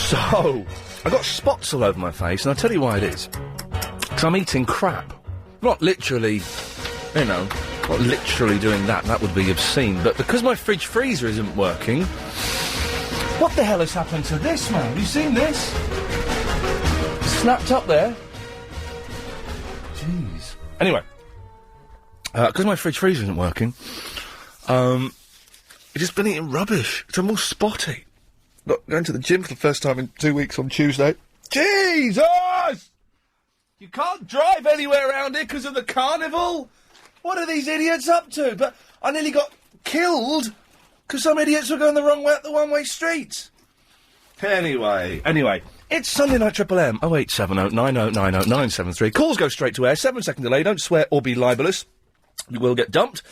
So, I got spots all over my face, and I'll tell you why it is. Because I'm eating crap. Not literally, not literally doing that. That would be obscene. But because my fridge freezer isn't working... What the hell has happened to this, man? Have you seen this? Snapped up there. Jeez. Anyway. Because my fridge freezer isn't working, I've just been eating rubbish. I'm all spotty. Look, going to the gym for the first time in 2 weeks on Tuesday. Jesus! You can't drive anywhere around here because of the carnival? What are these idiots up to? But I nearly got killed because some idiots were going the wrong way up the one-way street. Anyway, it's Sunday Night Triple M. 0870 9090 973. Calls go straight to air. 7-second delay. Don't swear or be libellous. You will get dumped.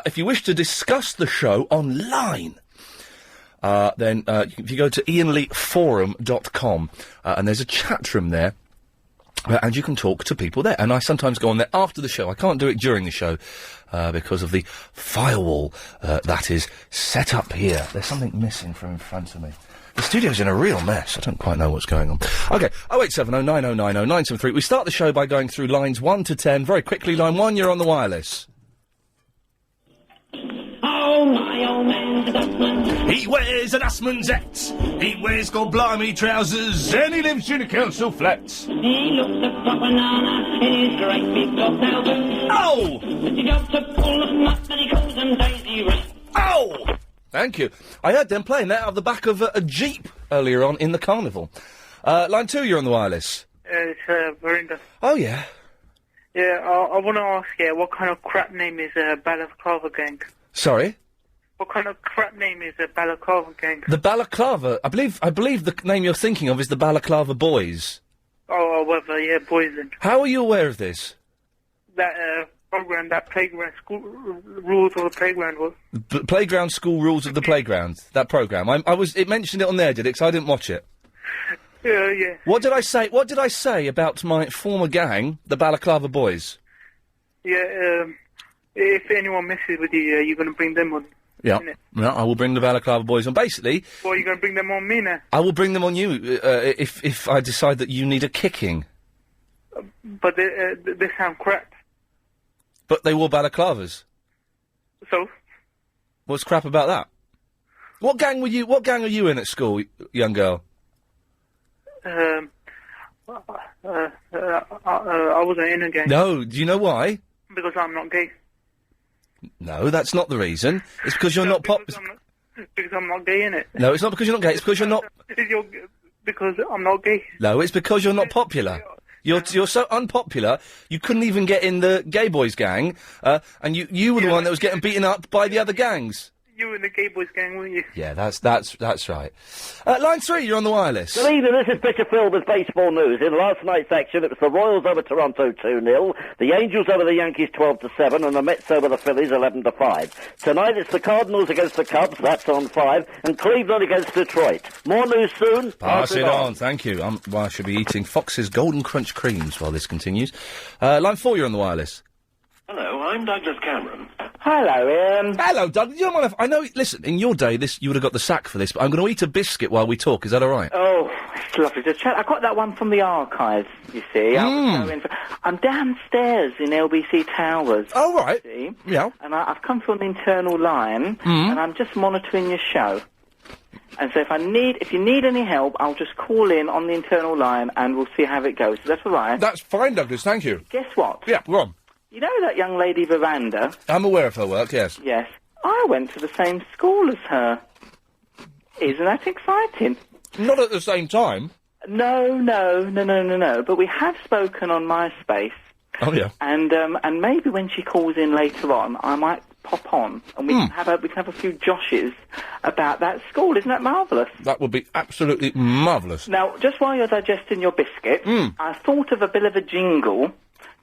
If you wish to discuss the show online, then if you go to iainleeforum.com, and there's a chat room there, and you can talk to people there. And I sometimes go on there after the show. I can't do it during the show because of the firewall that is set up here. There's something missing from in front of me. The studio's in a real mess. I don't quite know what's going on. OK, 0870 9090 973. We start the show by going through lines 1 to 10 very quickly. Line 1, you're on the wireless. Oh, my old man's a dustman. He wears an Assman's He wears gold-blimey trousers, and he lives in a council flat. He looks a proper banana in his great big bobtail boots. Oh! But he got to pull them up, and he calls them Daisy Roots. Oh! Thank you. I heard them playing that out of the back of a Jeep earlier on in the carnival. Line 2, you're on the wireless. It's Verinda. Oh, yeah. Yeah, I want to ask you, what kind of crap name is Balaclava Gang? Sorry? What kind of crap name is Balaclava Gang? The Balaclava. I believe the name you're thinking of is the Balaclava Boys. Oh, whatever, yeah, boys then. How are you aware of this? That program, that playground, school rules of the playground was. Playground School Rules of the Playground. That programme. It mentioned it on there, did it? 'Cause I didn't watch it. Yeah. What did I say? What did I say about my former gang, the Balaclava Boys? Yeah, if anyone messes with you, you're going to bring them on. Yeah, I will bring the Balaclava Boys on. Basically... Well, you're going to bring them on me now? I will bring them on you, if I decide that you need a kicking. But they sound crap. But they wore balaclavas. So? What's crap about that? What gang are you in at school, young girl? I wasn't in a gang. No, do you know why? Because I'm not gay. No, that's not the reason. It's because you're not because I'm not gay, innit? No, it's not because you're not gay, it's because you're not... Because I'm not gay. No, it's because you're not popular. You're so unpopular, you couldn't even get in the gay boys gang, and you were the one that was getting beaten up by the other gangs. You were in the gay boys gang, weren't you? Yeah, that's right. Line 3, you're on the wireless. Good evening, this is Bishop Phil with baseball news. In last night's action, it was the Royals over Toronto 2-0, the Angels over the Yankees 12-7, and the Mets over the Phillies 11-5. Tonight it's the Cardinals against the Cubs, that's on 5, and Cleveland against Detroit. More news soon. Pass it on, thank you. I should be eating Fox's Golden Crunch creams while this continues. Line 4, you're on the wireless. Hello, I'm Douglas Cameron. Hello, Ian. Hello, Doug. You don't mind if... I know... Listen, in your day, you would have got the sack for this, but I'm going to eat a biscuit while we talk. Is that all right? Oh, it's lovely to chat. I got that one from the archives, you see. I'm downstairs in LBC Towers. Oh, right. See? Yeah. And I've come through an internal line, and I'm just monitoring your show. And so if you need any help, I'll just call in on the internal line, and we'll see how it goes. Is that all right? That's fine, Douglas. Thank you. Guess what? Yeah, go on. You know that young lady, Veranda? I'm aware of her work, yes. Yes. I went to the same school as her. Isn't that exciting? Not at the same time. No. But we have spoken on MySpace. Oh, yeah. And maybe when she calls in later on, I might pop on and we can have a few joshes about that school. Isn't that marvellous? That would be absolutely marvellous. Now, just while you're digesting your biscuit, I thought of a bit of a jingle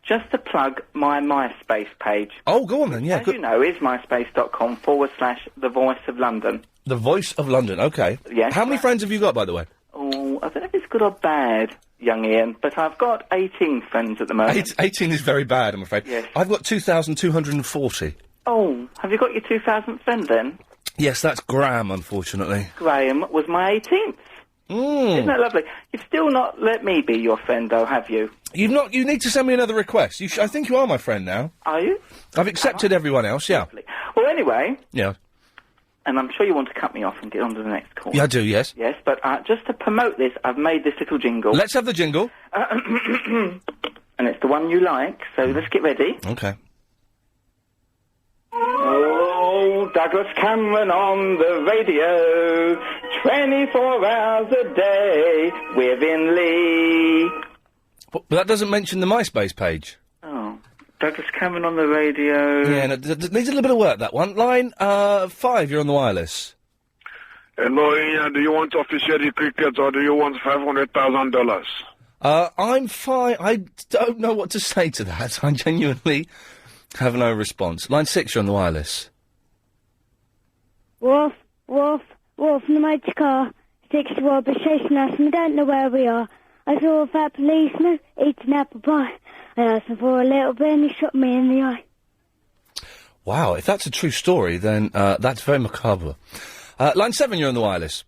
just to plug my MySpace page. Oh, go on then, yeah. As you know, is myspace.com/The Voice of London. The Voice of London, OK. Yes. How many friends have you got, by the way? Oh, I don't know if it's good or bad, young Ian, but I've got 18 friends at the moment. 18 is very bad, I'm afraid. Yes. I've got 2,240. Oh, have you got your 2,000th friend then? Yes, that's Graham, unfortunately. Graham was my 18th. Isn't that lovely? You've still not let me be your friend, though, have you? You've not. You need to send me another request. I think you are my friend now. Are you? I've accepted everyone else. Yeah. Lovely. Well, anyway, Yeah. and I'm sure you want to cut me off and get on to the next call. Yeah, I do. Yes. Yes, but just to promote this, I've made this little jingle. Let's have the jingle. And it's the one you like, so let's get ready. Okay. Oh, Douglas Cameron on the radio, 24 hours a day, with Iain Lee. But that doesn't mention the MySpace page. Oh, Douglas Cameron on the radio. Yeah, no, needs a little bit of work, that one. Line 5, you're on the wireless. Hello, Ian. Do you want officially cricket or do you want $500,000? I'm fine. I don't know what to say to that. I genuinely have no response. Line 6, you're on the wireless. Wolf, wolf, wolf in the motor car. 6 robbers chasing us and we don't know where we are. I saw a fat policeman eating apple pie. I asked him for a little bit and he shot me in the eye. Wow, if that's a true story, then that's very macabre. Line 7, you're on the wireless.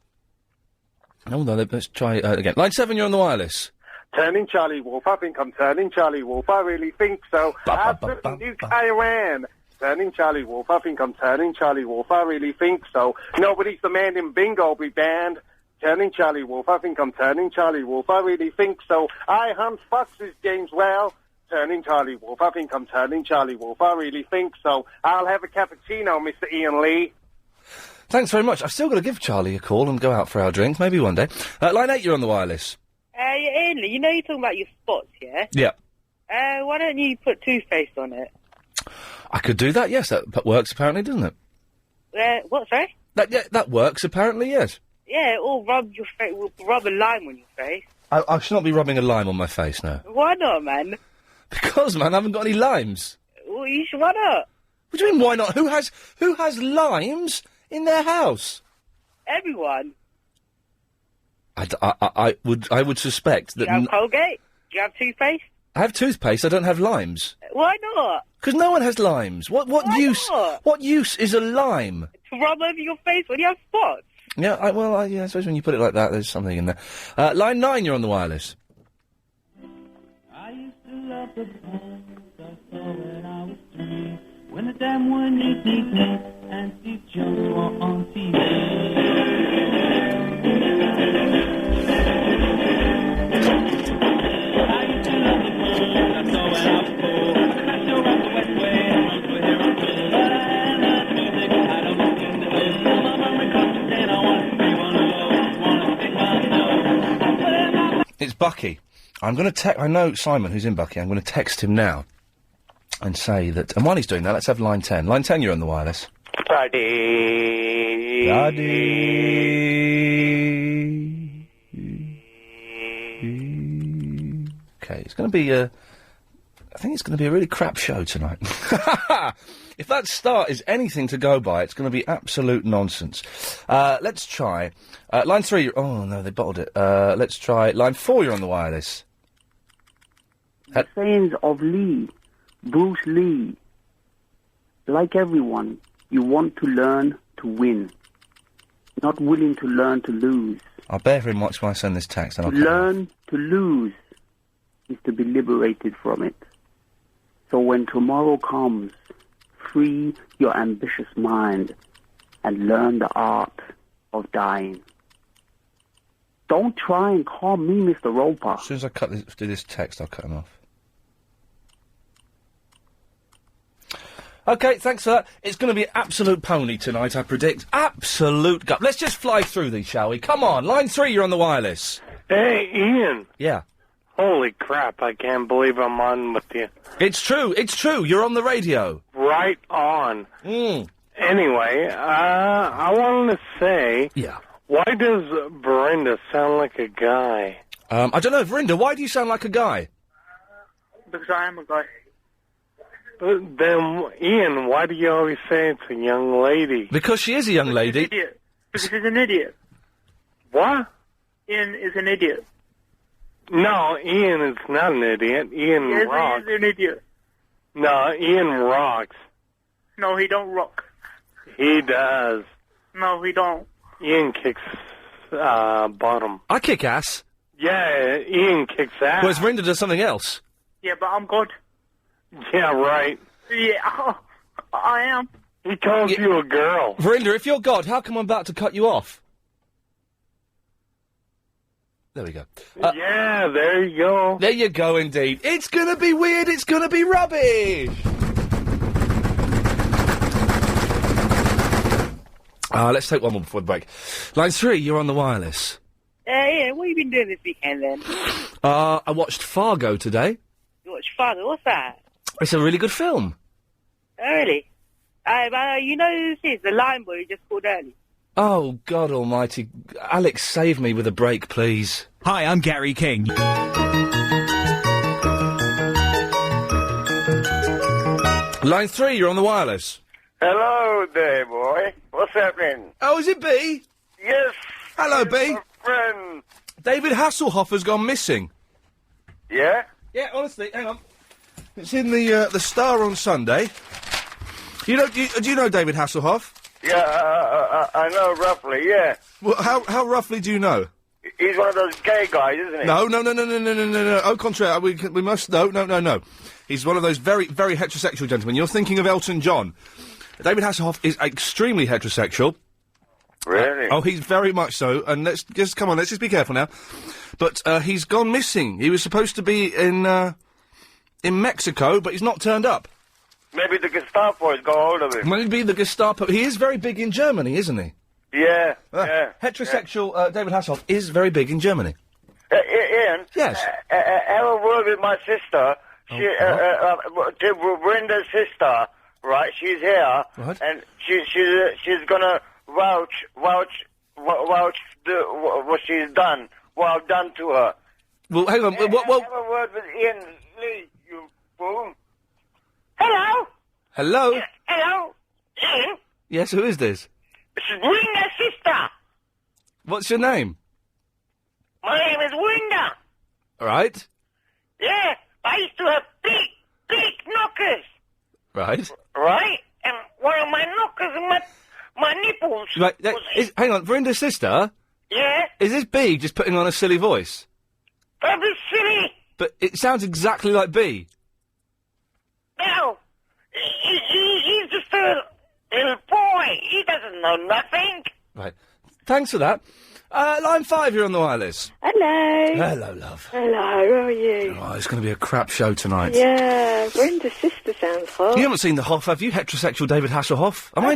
Hold on, let's try again. Line 7, you're on the wireless. Turning Charlie Wolf, I think I'm turning Charlie Wolf, I really think so. Nuke Iran. Turning Charlie Wolf, I think I'm turning Charlie Wolf, I really think so. Nobody's the man in bingo be banned. Turning Charlie Wolf, I think I'm turning Charlie Wolf, I really think so. I hunt foxes, James Well. Turning Charlie Wolf, I think I'm turning Charlie Wolf, I really think so. I'll have a cappuccino, Mr. Iain Lee. Thanks very much. I've still got to give Charlie a call and go out for our drink, maybe one day. Line 8, you're on the wireless. Iain Lee, you know you're talking about your spots, yeah? Yeah. Why don't you put toothpaste on it? I could do that, yes. That works, apparently, doesn't it? What, sorry? That works, apparently, yes. Yeah, or rub your face, rub a lime on your face. I should not be rubbing a lime on my face now. Why not, man? Because, man, I haven't got any limes. Well, you should, why not? What do you mean, why not? Who has limes in their house? Everyone. I would suspect that... Do you have Colgate? Do you have toothpaste? I have toothpaste, I don't have limes. Why not? Because no one has limes. What Why use? not? What use is a lime? To rub over your face when you have spots. Yeah, I suppose when you put it like that, there's something in there. Line 9, you're on the wireless. I used to love the poems I saw when I was 3. When the damn one neat and Steve Jones were on TV. It's Bucky. I'm going to I know Simon, who's in Bucky. I'm going to text him now and say that... And while he's doing that, let's have line 10. Line 10, you're on the wireless. Daddy. Okay, it's going to be I think it's going to be a really crap show tonight. If that start is anything to go by, it's going to be absolute nonsense. Let's try. Line 3, oh no, they bottled it. Let's try. Line 4, you're on the wireless. The sayings of Lee, Bruce Lee. Like everyone, you want to learn to win, not willing to learn to lose. I'll bear him watch when I send this text. And To learn to lose is to be liberated from it. So when tomorrow comes, free your ambitious mind and learn the art of dying. Don't try and call me Mr. Roper. As soon as I do this text, I'll cut him off. Okay, thanks for that. It's going to be absolute pony tonight, I predict. Absolute gut. Let's just fly through these, shall we? Come on, line 3, you're on the wireless. Hey, Ian. Yeah. Holy crap, I can't believe I'm on with you. It's true, you're on the radio. Right on. Anyway, I wanted to say... Yeah. Why does Verinda sound like a guy? I don't know, Verinda, why do you sound like a guy? Because I am a guy. But then, Ian, why do you always say it's a young lady? Because she is a young lady. Idiot. Because he's an idiot. What? Ian is an idiot. No, Ian is not an idiot. Ian rocks. He is an idiot. No, Ian rocks. No, he don't rock. He does. No, he don't. Ian kicks... No, he don't. Ian kicks... bottom. I kick ass. Yeah, Ian kicks ass. Whereas Verinda does something else. Yeah, but I'm good. Yeah, right. Yeah, I am. He calls you a girl. Verinda, if you're God, how come I'm about to cut you off? There we go. Yeah, there you go. There you go, indeed. It's gonna be weird, it's gonna be rubbish! Let's take one more before the break. Line 3, you're on the wireless. Yeah, what have you been doing this weekend then? I watched Fargo today. You watched Fargo, what's that? It's a really good film. Oh, really? You know who this is? The line boy who just called early. Oh, God almighty. Alex, save me with a break, please. Hi, I'm Gary King. Line 3, you're on the wireless. Hello there, boy. What's happening? Oh, is it B? Yes. Hello, B. My friend. David Hasselhoff has gone missing. Yeah? Yeah, honestly, hang on. It's in the Star on Sunday. Do you know David Hasselhoff? Yeah, I know roughly, yeah. Well, how roughly do you know? He's one of those gay guys, isn't he? No. Au contraire, we must... No. He's one of those very, very heterosexual gentlemen. You're thinking of Elton John. David Hasselhoff is extremely heterosexual. Really? Oh, he's very much so. And let's just be careful now. But he's gone missing. He was supposed to be in Mexico, but he's not turned up. Maybe the Gestapo has got hold of him. Maybe the Gestapo. He is very big in Germany, isn't he? Yeah, Heterosexual David Hasselhoff is very big in Germany. Ian? Yes? Have a word with my sister. Brenda's sister, right? She's here. Right. And she's gonna vouch what she's done. Well done to her. Well, hang on. Have a word with Ian Lee, you fool. Hello? Hello? Hello? Ian? Yes, who is this? This is Brenda's sister. What's your name? My name is Winda. Right. Yeah, I used to have big knockers. Right. Right? And one of my knockers and my nipples. Right. Hang on, Verinda's sister? Yeah? Is this B just putting on a silly voice? That'd be silly. But it sounds exactly like B. No. He's just a little boy. He doesn't know nothing. Right. Thanks for that. Line 5, you're on the wireless. Hello. Hello, love. Hello, how are you? Oh, it's going to be a crap show tonight. Yeah, Brenda's sister sounds hot. You haven't seen the Hoff, have you? Heterosexual David Hasselhoff? Am I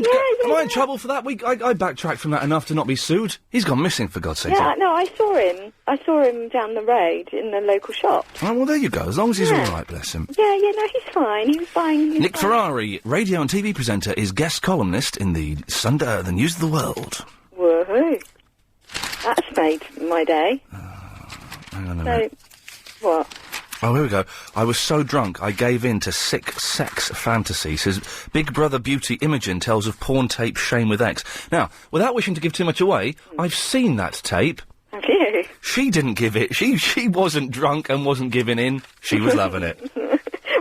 in trouble for that? I backtracked from that enough to not be sued. He's gone missing, for God's sake. Yeah, no, I saw him. I saw him down the road in the local shop. Oh, well, there you go. As long as he's all right, bless him. Yeah, no, he's fine. He was fine. Nick Ferrari, radio and TV presenter, is guest columnist in the Sunday, the News of the World. Woohoo. That's made my day. Hang on a minute. What? Oh, here we go. I was so drunk, I gave in to sick sex fantasies. Says Big Brother beauty Imogen tells of porn tape Shame with X. Now, without wishing to give too much away, I've seen that tape. Have you? She didn't give it. She wasn't drunk and wasn't giving in. She was loving it.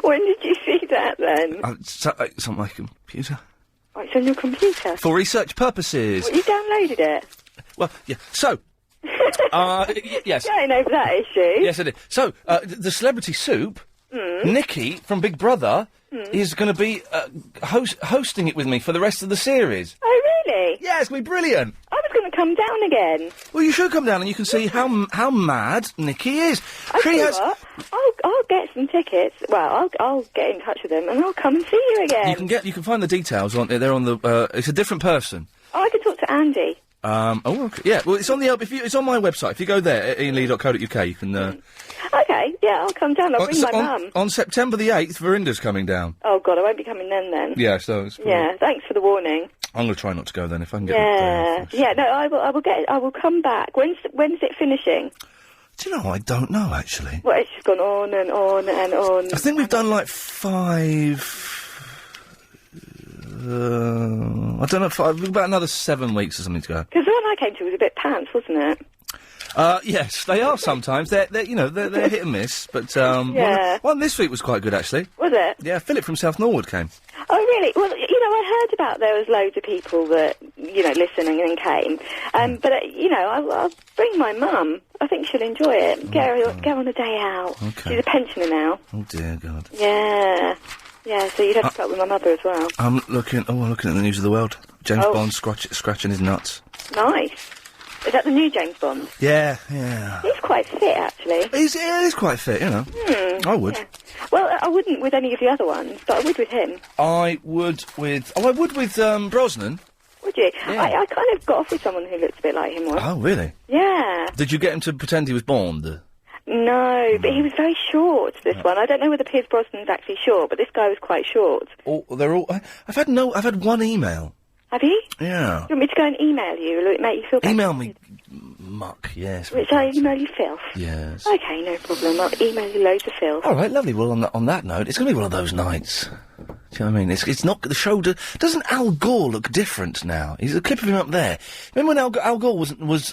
When did you see that, then? It's on my computer. Oh, it's on your computer? For research purposes. Well, you downloaded it? Well, yeah. So, yes. Getting over that issue. Yes, I did. So, the Celebrity Soup, Nikki from Big Brother, is going to be hosting it with me for the rest of the series. Oh, really? Yeah, it's going to be brilliant. I was going to come down again. Well, you should come down and you can see how mad Nikki is. What? I'll get some tickets. Well, I'll get in touch with them and I'll come and see you again. You can find the details on. They're on the. It's a different person. Oh, I can talk to Andy. Okay. Yeah, well, it's on it's on my website. If you go there, at ianlee.co.uk, you can, Okay, yeah, I'll come down. I'll bring my mum. On September the 8th, Verinda's coming down. Oh, God, I won't be coming then. Yeah, so it's... Yeah, thanks for the warning. I'm going to try not to go then, if I can get no, I will come back. When's it finishing? Do you know, I don't know, actually. Well, it's just gone on and on and on. I think we've done, like, 5... I don't know, about another 7 weeks or something to go. Because the one I came to was a bit pants, wasn't it? Yes, they are sometimes. They're hit and miss, but, one this week was quite good, actually. Was it? Yeah, Philip from South Norwood came. Oh, really? Well, I heard about there was loads of people that listening and then came. But, I'll bring my mum. I think she'll enjoy it. Get her on a day out. Okay. She's a pensioner now. Oh, dear God. Yeah. Yeah, so you'd have to talk with my mother as well. I'm looking at the news of the world. James Bond scratching his nuts. Nice. Is that the new James Bond? Yeah. He's quite fit, actually. He's quite fit, I would. Yeah. Well, I wouldn't with any of the other ones, but I would with him. I would with Brosnan. Would you? Yeah. I kind of got off with someone who looked a bit like him once. Oh, really? Yeah. Did you get him to pretend he was Bond? No, but he was very short, this one. I don't know whether Pierce Brosnan's actually short, but this guy was quite short. They're all... I've had one email. Have you? Yeah. Do you want me to go and email you? Will it make you feel better? Email me, muck, yes. Which I email you filth? Yes. Okay, no problem. I'll email you loads of filth. All right, lovely. Well, on that note, it's going to be one of those nights. Do you know what I mean? It's not... The show... Doesn't Al Gore look different now? He's a clip of him up there. Remember when Al Gore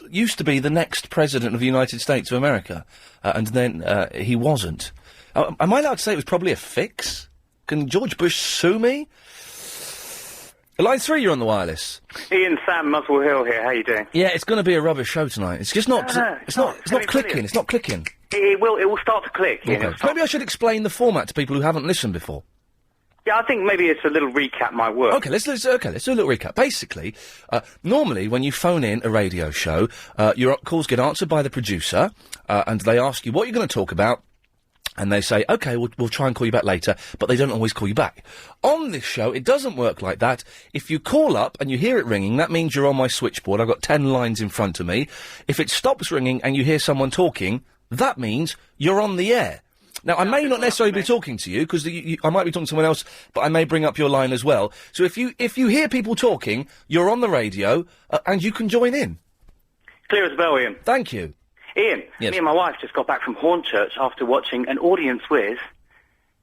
used to be the next president of the United States of America? And then he wasn't. Am I allowed to say it was probably a fix? Can George Bush sue me? Line 3, you're on the wireless. Ian, Sam, Muswell Hill here. How you doing? Yeah, it's going to be a rubbish show tonight. It's just not. It's not clicking. Brilliant. It's not clicking. It will start to click. Okay. Ian. Maybe I should explain the format to people who haven't listened before. Yeah, I think maybe it's a little recap might work. Okay, let's do a little recap. Basically, normally when you phone in a radio show, your calls get answered by the producer, and they ask you what you're going to talk about. And they say, OK, we'll try and call you back later, but they don't always call you back. On this show, it doesn't work like that. If you call up and you hear it ringing, that means you're on my switchboard. I've got 10 lines in front of me. If it stops ringing and you hear someone talking, that means you're on the air. Now, I may not necessarily be talking to you, because I might be talking to someone else, but I may bring up your line as well. So if you hear people talking, you're on the radio, and you can join in. Clear as a bell, Ian. Thank you. Ian, Yes. me and my wife just got back from Hornchurch after watching an audience with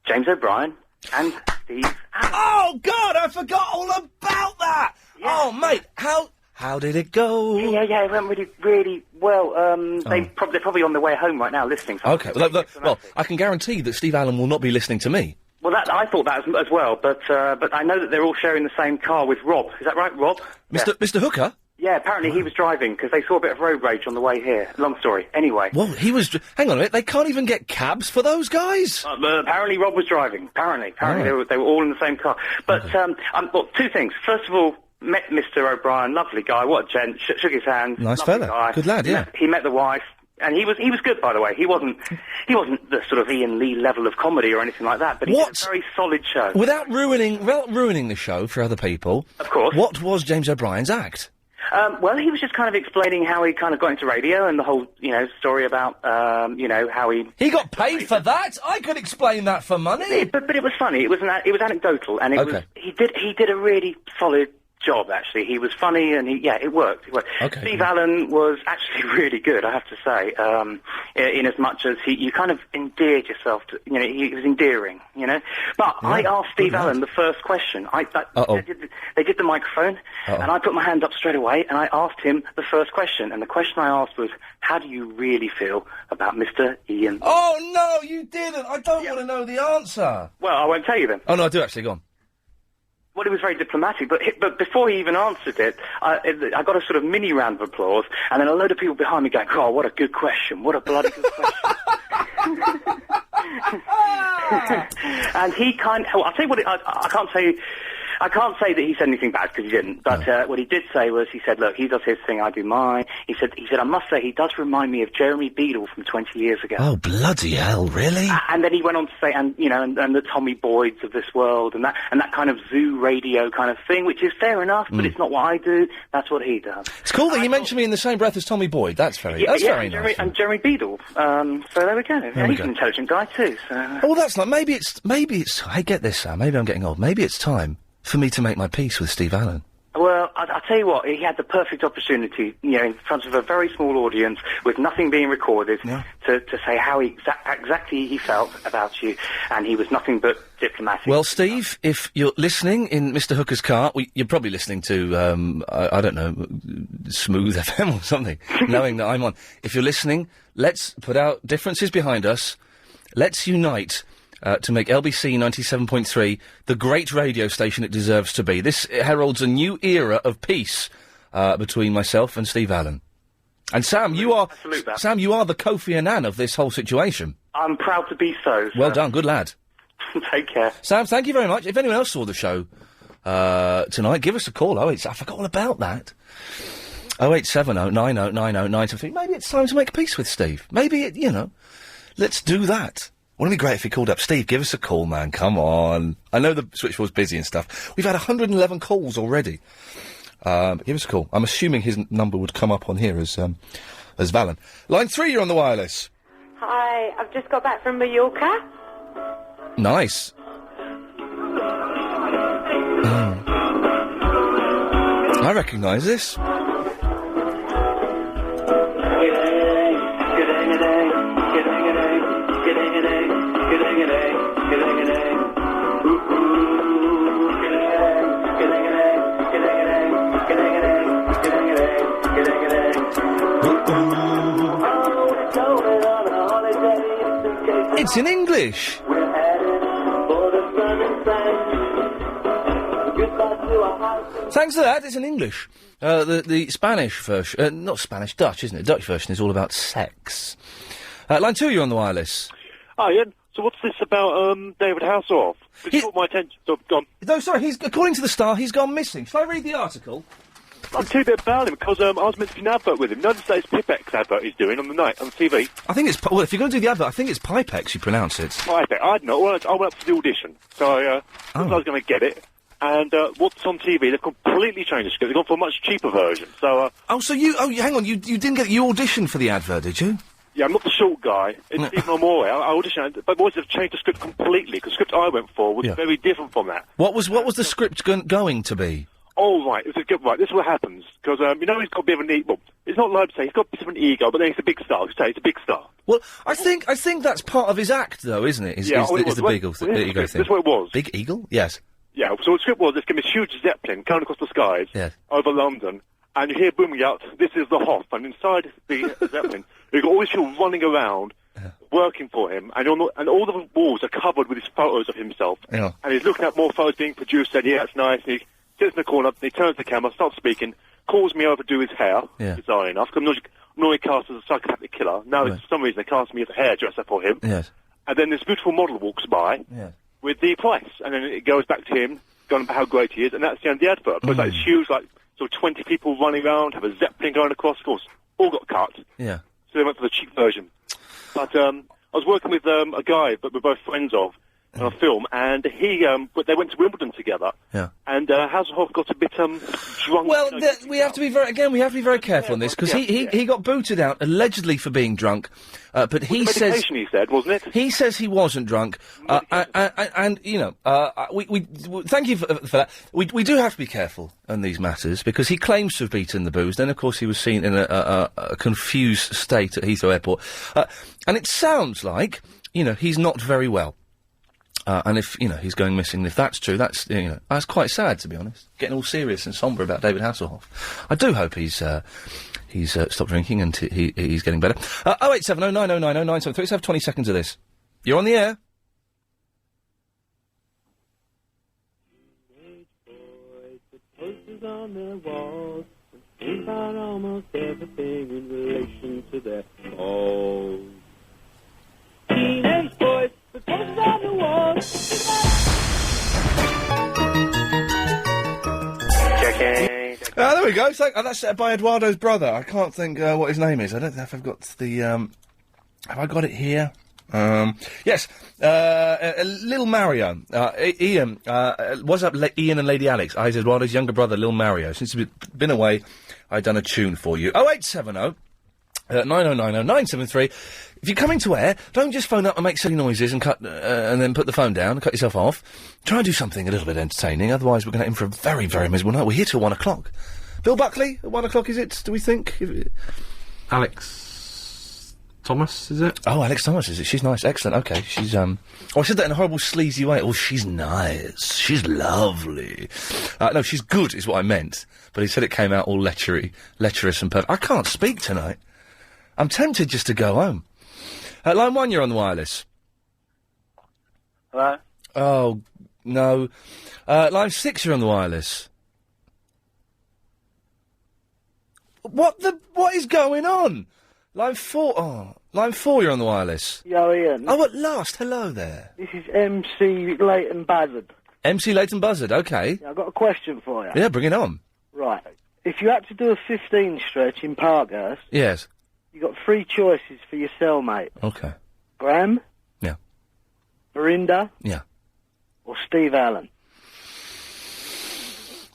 James O'Brien and Steve Allen. Oh, God, I forgot all about that! Yeah. Oh, mate, how did it go? Yeah, it went really, really well. They're probably on their way home right now listening. So OK, well, I can guarantee that Steve Allen will not be listening to me. Well, I thought that as well, but I know that they're all sharing the same car with Rob. Is that right, Rob? Mr. Hooker? Yeah, apparently he was driving, because they saw a bit of road rage on the way here. Long story. Anyway. Well, he was... Hang on a minute, they can't even get cabs for those guys? Apparently Rob was driving. Apparently they were all in the same car. But, well, two things. First of all, met Mr. O'Brien, lovely guy, what a gent, shook his hand. Nice lovely fella, guy. good lad, yeah. He met the wife. And he was good, by the way. He wasn't the sort of Ian Lee level of comedy or anything like that, but he did a very solid show. Without ruining the show for other people... Of course. What was James O'Brien's act? Well, he was just kind of explaining how he kind of got into radio and the whole, story about, how he... He got paid for that? I could explain that for money. But it was funny. It was anecdotal, and he did a really solid job, actually. He was funny, and it worked. Okay. Steve Allen was actually really good, I have to say, in as much as you kind of endeared yourself to, he was endearing, But yeah, I asked Steve Allen the first question. They did the microphone, and I put my hand up straight away, and I asked him the first question, and the question I asked was, how do you really feel about Mr. Iain? Oh, no, you didn't! I don't want to know the answer! Well, I won't tell you then. Oh, no, I do actually, go on. Well, it was very diplomatic, but before he even answered it, I got a sort of mini round of applause, and then a load of people behind me going, "Oh, what a good question! What a bloody good question!" And he I'll tell you what. I can't say that he said anything bad, because he didn't. But what he did say was, he said, "Look, he does his thing, I do mine." He said, "I must say, he does remind me of Jeremy Beadle from 20 years ago." Oh, bloody hell, really? And then he went on to say, and the Tommy Boyds of this world, and that kind of zoo radio kind of thing, which is fair enough, but it's not what I do. That's what he does. It's cool that you mentioned me in the same breath as Tommy Boyd. That's very nice. And Jeremy Beadle. So there we go. And he's an intelligent guy too. So. Oh, well, that's not. Maybe it's. Hey, get this, Sam. Maybe I'm getting old. Maybe it's time for me to make my peace with Steve Allen. Well, I'll tell you what, he had the perfect opportunity, in front of a very small audience, with nothing being recorded, to say how exactly he felt about you, and he was nothing but diplomatic. Well, Steve, if you're listening in Mr. Hooker's car, you're probably listening to, I don't know, Smooth FM or something, knowing that I'm on. If you're listening, let's put our differences behind us, let's unite, to make LBC 97.3 the great radio station it deserves to be. This heralds a new era of peace between myself and Steve Allen. And Sam, you are the Kofi Annan of this whole situation. I'm proud to be so. Well done, good lad. Take care. Sam, thank you very much. If anyone else saw the show tonight, give us a call. I forgot all about that. 0870 90 90 973. Maybe it's time to make peace with Steve. Maybe, let's do that. Wouldn't it be great if he called up? Steve, give us a call, man. Come on. I know the switchboard's busy and stuff. We've had 111 calls already. Give us a call. I'm assuming his number would come up on here as Valen. Line 3, you're on the wireless. Hi, I've just got back from Mallorca. Nice. I recognise this. It's in English. Thanks for that, it's in English. The Spanish version, not Spanish, Dutch, isn't it? Dutch version is all about sex. Line 2, you're on the wireless. Hi, Ian. So what's this about, David Hasselhoff? It's caught my attention, so I've gone... No, sorry, according to the Star, he's gone missing. Shall I read the article? I'll tell you a bit about him, because I was meant to do an advert with him. Notice that it's Pipex advert he's doing on the night, on TV. I think it's... Well, if you're going to do the advert, I think it's Pipex you pronounce it. Pipex, I don't know. I went up for the audition, so I was going to get it. And what's on TV, they've completely changed the script. They've gone for a much cheaper version, so... hang on, you didn't get... You auditioned for the advert, did you? Yeah, I'm not the short guy. It's Stephen O'More. I auditioned, but boys have changed the script completely, because the script I went for was very different from that. What was the script going to be? Oh, right, this is what happens, because, he's got a bit of an ego. Well, it's not allowed to say, he's got a bit of an ego, but then he's a big star. He's a big star. Well, I think that's part of his act, though, isn't it? Is the big ego thing. This is what it was. Big eagle? Yes. Yeah, so the script was, there's going to be a huge Zeppelin coming across the skies over London, and you hear booming out, this is the Hoff, and inside the Zeppelin, you've got all these people running around, working for him, and all the walls are covered with his photos of himself. Yeah. And he's looking at more photos being produced, said, yeah, that's nice, and he sits in the corner, he turns to the camera, starts speaking, calls me over to do his hair, bizarre enough, because I'm normally cast as a psychopathic killer. Now, for some reason, they cast me as a hairdresser for him. Yes. And then this beautiful model walks by with the price, and then it goes back to him, going about how great he is, and that's the end of the advert. But it's huge, sort of 20 people running around, have a Zeppelin going across, of course, all got cut. Yeah. So they went for the cheap version. But I was working with a guy that we're both friends of on a film, and they went to Wimbledon together. Yeah. And Hasselhoff got a bit drunk. Well, we have to be very careful on this, because he got booted out allegedly for being drunk, but he says medication, he said, wasn't it? He says he wasn't drunk, and we thank you for that. We do have to be careful on these matters, because he claims to have beaten the booze. Then, of course, he was seen in a confused state at Heathrow Airport, and it sounds like he's not very well. And if, he's going missing, if that's true, that's quite sad, to be honest. Getting all serious and sombre about David Hasselhoff. I do hope he's stopped drinking and he's getting better. 0870 9090 973. Let's have 20 seconds of this. You're on the air. Posters on their walls, think about almost everything in relation to their balls. Teenage boys, the posters on the walls. There we go. That's by Eduardo's brother. I can't think what his name is. I don't know if I've got the. Have I got it here? Yes. Lil Mario. Ian. What's up, Ian and Lady Alex? I, Eduardo's younger brother, Lil Mario. Since he's been away, I've done a tune for you. 0870 9090 973. If you're coming to air, don't just phone up and make silly noises and cut and then put the phone down and cut yourself off. Try and do something a little bit entertaining. Otherwise, we're going to in for a very, very miserable night. We're here till 1 o'clock. Bill Buckley, at 1 o'clock, is it? Do we think? Alex Thomas, is it? Oh, Alex Thomas, is it? She's nice. Excellent. Okay, she's, Oh, I said that in a horrible, sleazy way. Oh, she's nice. She's lovely. No, she's good, is what I meant. But he said it came out all lecherous and perfect. I can't speak tonight. I'm tempted just to go home. Line 1, you're on the wireless. Hello? Oh, no. Line 6, you're on the wireless. What is going on? Line 4, Line 4, you're on the wireless. Yo, Ian. Oh, at last, hello there. This is MC Leighton Buzzard. MC Leighton Buzzard, okay. I've got a question for you. Yeah, bring it on. Right. If you had to do a 15 stretch in Parkhurst, Yes. you got 3 choices for your cellmate. Okay. Graham? Yeah. Verinda? Yeah. Or Steve Allen?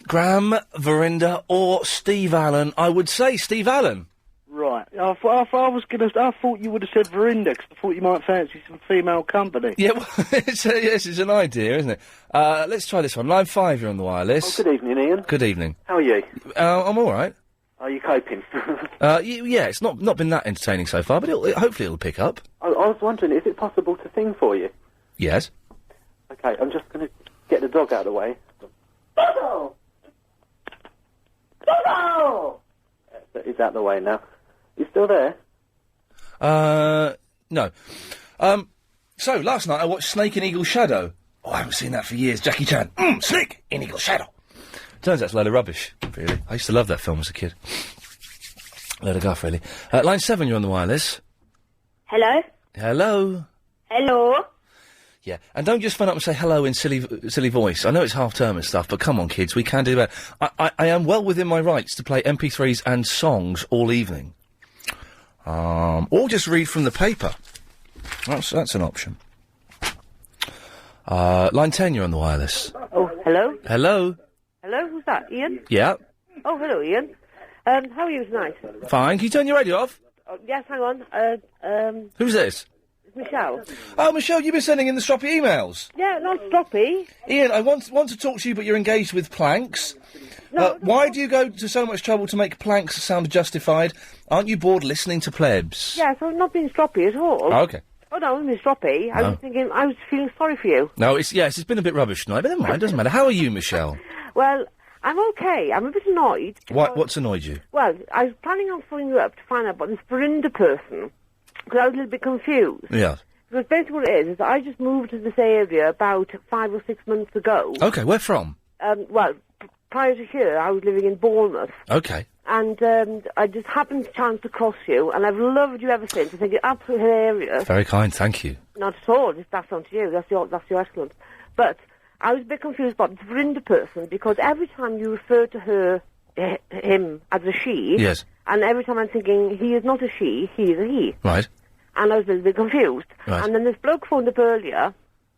Graham, Verinda, or Steve Allen. I would say Steve Allen. Right. I thought you would have said Verinda, because I thought you might fancy some female company. Yeah, well, yes, it's an idea, isn't it? Let's try this one. Line 5, you're on the wireless. Oh, good evening, Ian. Good evening. How are you? I'm all right. Are you coping? Yeah, it's not been that entertaining so far, but hopefully it'll pick up. I was wondering, is it possible to sing for you? Yes. Okay, I'm just going to get the dog out of the way. Dodo! Dodo! He's out of the way now. You still there? No. So, last night I watched Snake in Eagle's Shadow. Oh, I haven't seen that for years. Jackie Chan. Snake in Eagle's Shadow. Turns out it's a load of rubbish, really. I used to love that film as a kid. Load of guff, really. Line 7, you're on the wireless. Hello? Hello? Hello? Yeah, and don't just phone up and say hello in silly voice. I know it's half-term and stuff, but come on, kids, we can do that. I am well within my rights to play MP3s and songs all evening. Or just read from the paper. That's an option. Line 10, you're on the wireless. Oh, hello? Hello? Hello, who's that, Ian? Yeah. Oh, hello, Ian. How are you tonight? Fine. Can you turn your radio off? Oh, yes, hang on. Who's this? It's Michelle. Oh, Michelle, you've been sending in the stroppy emails. Yeah, not sloppy. Ian, I want to talk to you, but you're engaged with planks. No, why do you go to so much trouble to make planks sound justified? Aren't you bored listening to plebs? Yes, I'm not being sloppy at all. Oh, okay. Oh, no, I'm being sloppy. I was thinking, I was feeling sorry for you. No, it's been a bit rubbish tonight, but never mind, doesn't matter. How are you, Michelle? Well, I'm okay. I'm a bit annoyed. What's annoyed you? Well, I was planning on phoning you up to find out about this Verinda person, because I was a little bit confused. Yeah. Because basically what it is I just moved to this area about 5 or 6 months ago. Okay, where from? Well, prior to here, I was living in Bournemouth. Okay. And I just happened to chance to cross you, and I've loved you ever since. I think you're absolutely hilarious. Very kind, thank you. Not at all. That's on to you. That's your excellent. But I was a bit confused about this Verinda person, because every time you refer to him as a she, yes, and every time I'm thinking he is not a she, he is a he. Right. And I was a little bit confused. Right. And then this bloke phoned up earlier,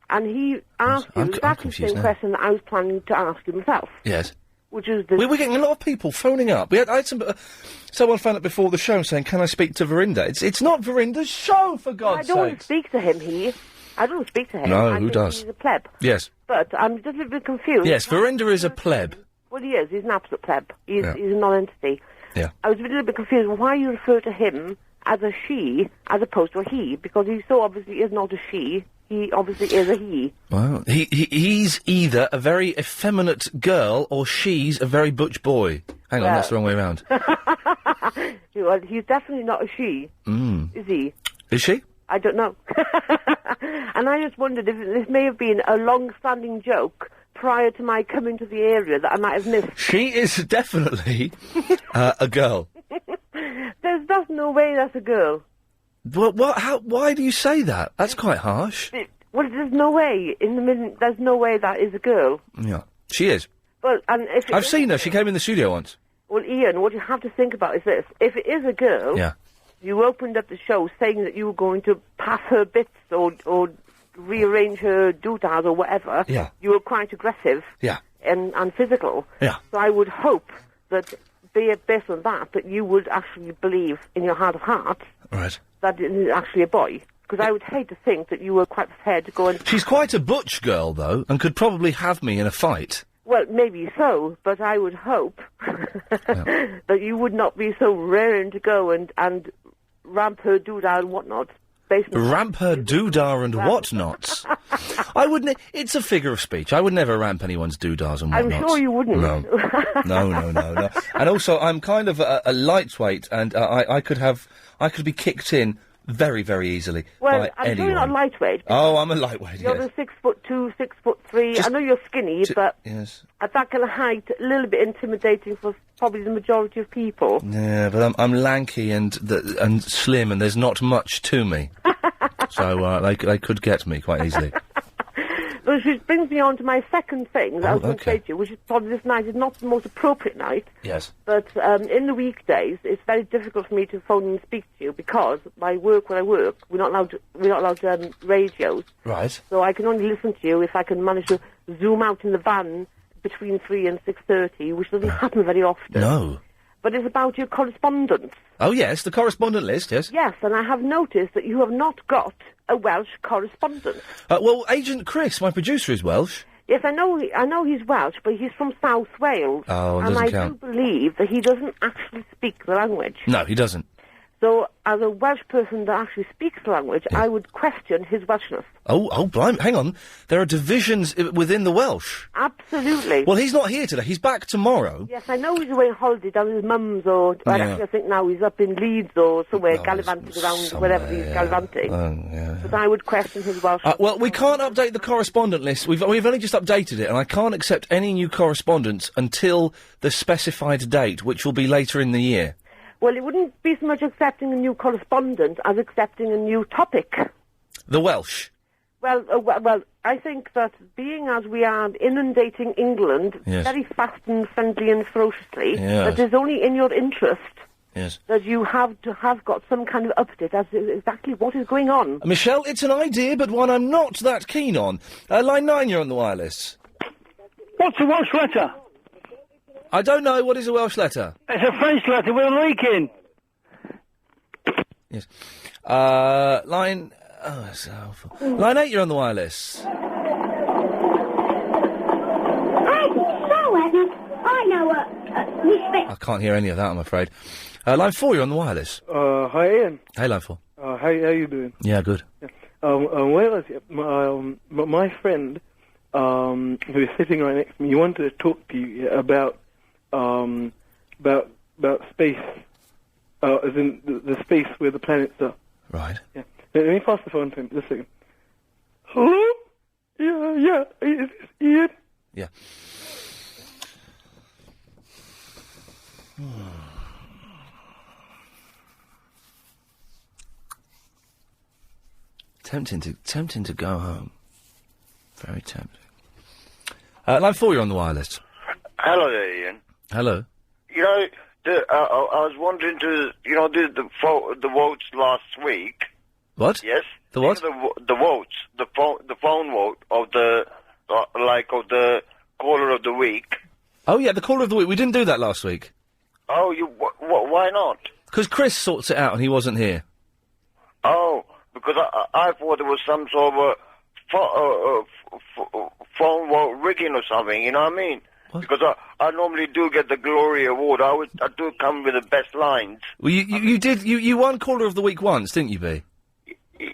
and he asked you exactly the same question that I was planning to ask you myself. Yes. Which is We're getting a lot of people phoning up. I had someone phone up before the show saying, "Can I speak to Verinda?" It's not Verinda's show, for God's sake. I don't want to speak to him. I don't speak to him. No, I who think does? He's a pleb. Yes. But I'm just a little bit confused. Yes, Verinda is a pleb. Well, he is. He's an absolute pleb. He's Yeah. a non-entity. Yeah. I was a little bit confused why you refer to him as a she as opposed to a he, because he so obviously is not a she. He obviously is a he. Well, he's either a very effeminate girl or she's a very butch boy. Hang on, that's the wrong way around. Well, he's definitely not a she. Is he? Is she? I don't know. And I just wondered if this may have been a long-standing joke prior to my coming to the area that I might have missed. She is definitely a girl. There's no way that's a girl. Why do you say that? That's quite harsh. Well, there's no way. There's no way that is a girl. Yeah, she is. Well, and if I've seen her. She came in the studio once. Well, Ian, what you have to think about is this: if it is a girl, Yeah. you opened up the show saying that you were going to pass her bits or rearrange her doodads or whatever. Yeah. You were quite aggressive. Yeah. And physical. Yeah. So I would hope that, based on that you would actually believe in your heart of hearts Right. that it is actually a boy. Because I would hate to think that you were quite prepared to go and... She's quite a butch girl, though, and could probably have me in a fight. Well, maybe so, but I would hope that you would not be so raring to go and ramp her doodah and whatnot. Ramp her doodah and whatnots? I wouldn't... It's a figure of speech. I would never ramp anyone's doodahs and whatnots. I'm sure you wouldn't. No. And also, I'm kind of a lightweight, and I could be kicked in very, very easily Well, by I'm sure anyone. you're not lightweight. Oh, I'm a lightweight, You're yes. the 6'2", 6'3". Just I know you're skinny, but Yes. at that kind of height, a little bit intimidating for probably the majority of people. Yeah, but I'm lanky and slim, and there's not much to me. So they could get me quite easily. Which brings me on to my second thing that I was going to okay. say to you, which is probably this night is not the most appropriate night. Yes. But in the weekdays, it's very difficult for me to phone and speak to you because my work, where I work, we're not allowed radios. Right. So I can only listen to you if I can manage to zoom out in the van between 3 and 6:30, which doesn't happen very often. No. But it's about your correspondence. Oh, yes, the correspondent list, yes. Yes, and I have noticed that you have not got a Welsh correspondent. Well, Agent Chris, my producer, is Welsh. Yes, I know he's Welsh, but he's from South Wales. Oh, it and doesn't I count. do believe that he doesn't actually speak the language. No, he doesn't. So, as a Welsh person that actually speaks the language, I would question his Welshness. Oh, blimey, hang on. There are divisions within the Welsh. Absolutely. Well, he's not here today. He's back tomorrow. Yes, I know he's away on holiday down with his mum's, or Yeah. actually I think now he's up in Leeds or somewhere, gallivanting around, wherever he's gallivanting. But I would question his Welsh. Well, we can't update the correspondent list. We've only just updated it, and I can't accept any new correspondence until the specified date, which will be later in the year. Well, it wouldn't be so much accepting a new correspondent as accepting a new topic. The Welsh. Well, I think that being as we are inundating England Yes. very fast and friendly and ferociously, Yes. that it's only in your interest Yes. that you have to have got some kind of update as to exactly what is going on. Michelle, it's an idea, but one I'm not that keen on. Line 9, you're on the wireless. What's a Welsh letter? I don't know. What is a Welsh letter? It's a French letter with a leak in. Yes. Line... Oh, that's awful. Line 8, you're on the wireless. I know respect. I can't hear any of that, I'm afraid. Line 4, you're on the wireless. Hi, Ian. Hey, Line 4. How you doing? Yeah, good. Where is it? My friend, who is sitting right next to me, he wanted to talk to you about space, as in the space where the planets are. Right. Yeah. Let me pass the phone to him. Just a second. Hello? Yeah. Is this Ian? Yeah. Tempting to go home. Very tempting. Line 4, you're on the wireless. Hello there, Ian. Hello. You know, I was wondering the votes last week. What? Yes. The what? The votes, the phone vote of the caller of the week. Oh, yeah, the caller of the week. We didn't do that last week. Oh, why not? Because Chris sorts it out and he wasn't here. Oh, because I thought there was some sort of phone vote rigging or something. You know what I mean? What? Because I normally do get the Glory Award. I do come with the best lines. Well, you won caller of the week once, didn't you, B?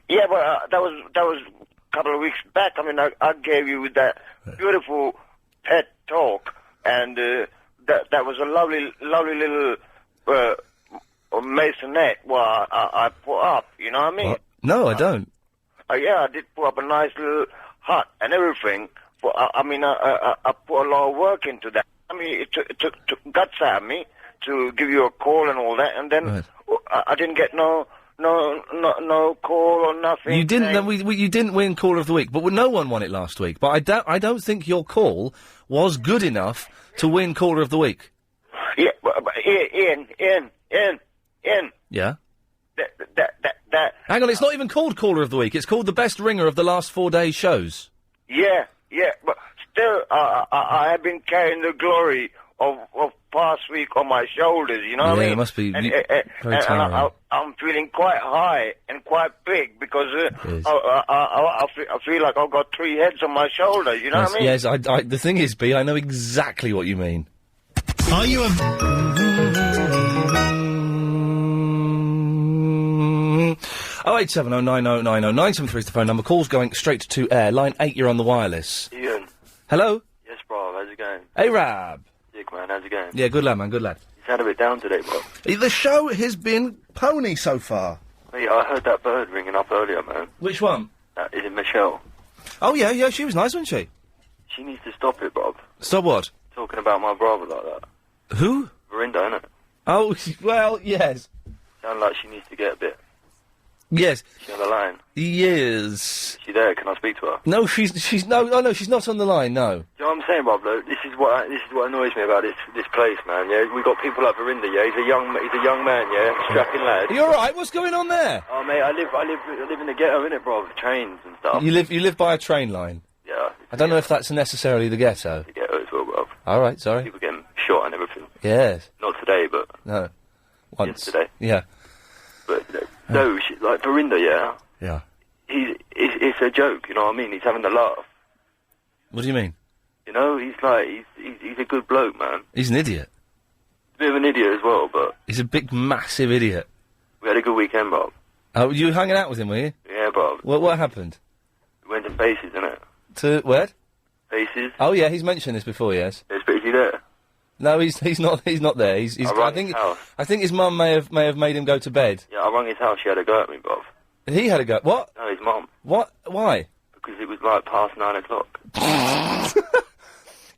Yeah, but that was a couple of weeks back. I mean, I gave you that beautiful pet talk, and that was a lovely little masonette I put up. You know what I mean? No, I don't. Yeah, I did put up a nice little hut and everything. But I put a lot of work into that. I mean, it took guts out of me to give you a call and all that, and then I didn't get no call or nothing. You didn't. No, you didn't win caller of the week, but no one won it last week. But I don't think your call was good enough to win caller of the week. Yeah, but Ian. Yeah. That. Hang on, it's not even called caller of the week. It's called the best ringer of the last 4 days' shows. Yeah, but still, I have been carrying the glory of past week on my shoulders. You know what I mean? Yeah, it must be very and tiring. I'm feeling quite high and quite big because I feel like I've got 3 heads on my shoulder. You know what I mean? Yes, the thing is, B, I know exactly what you mean. Are you a... 08709090973 is the phone number. Calls going straight to air. Line 8, you're on the wireless. Ian. Hello? Yes, bro. How's it going? Hey, Rab. Dick, man. How's it going? Yeah, good lad, man. Good lad. You sound a bit down today, bro. The show has been pony so far. Mate, I heard that bird ringing up earlier, man. Which one? Is it Michelle? Oh, yeah, she was nice, wasn't she? She needs to stop it, Bob. Stop what? Talking about my brother like that. Who? Verinda, innit? Oh, well, yes. Sound like she needs to get a bit. Yes. Is she on the line? Yes. Is she there? Can I speak to her? No, she's she's not on the line. No. Do you know what I'm saying, Bob? Look, this is what annoys me about this place, man. Yeah, we got people like Verinda. Yeah, he's a young man. Yeah, strapping lad. Are you all right? What's going on there? Oh, mate, I live in the ghetto, innit, bro? With trains and stuff. You live by a train line. Yeah. I don't know if that's necessarily the ghetto. The ghetto as well, bro. All right, sorry. People getting shot and everything. Yes. Not today, but No. Once. yesterday. Yeah. But no, like Verinda, yeah. Yeah. It's a joke, you know what I mean? He's having a laugh. What do you mean? You know, he's a good bloke, man. He's an idiot. A bit of an idiot as well, but He's a big, massive idiot. we had a good weekend, Bob. Oh, you were hanging out with him, were you? Yeah, Bob. What happened? We went to Faces, innit? To where? Faces. Oh yeah, he's mentioned this before. Yes. Is he there? No, he's not. He's not there. He's. I rang his house. I think his mum may have made him go to bed. Yeah, I rang his house. She had a go at me, Bob. He had a go. What? No, his mum. What? Why? Because it was like past 9 o'clock.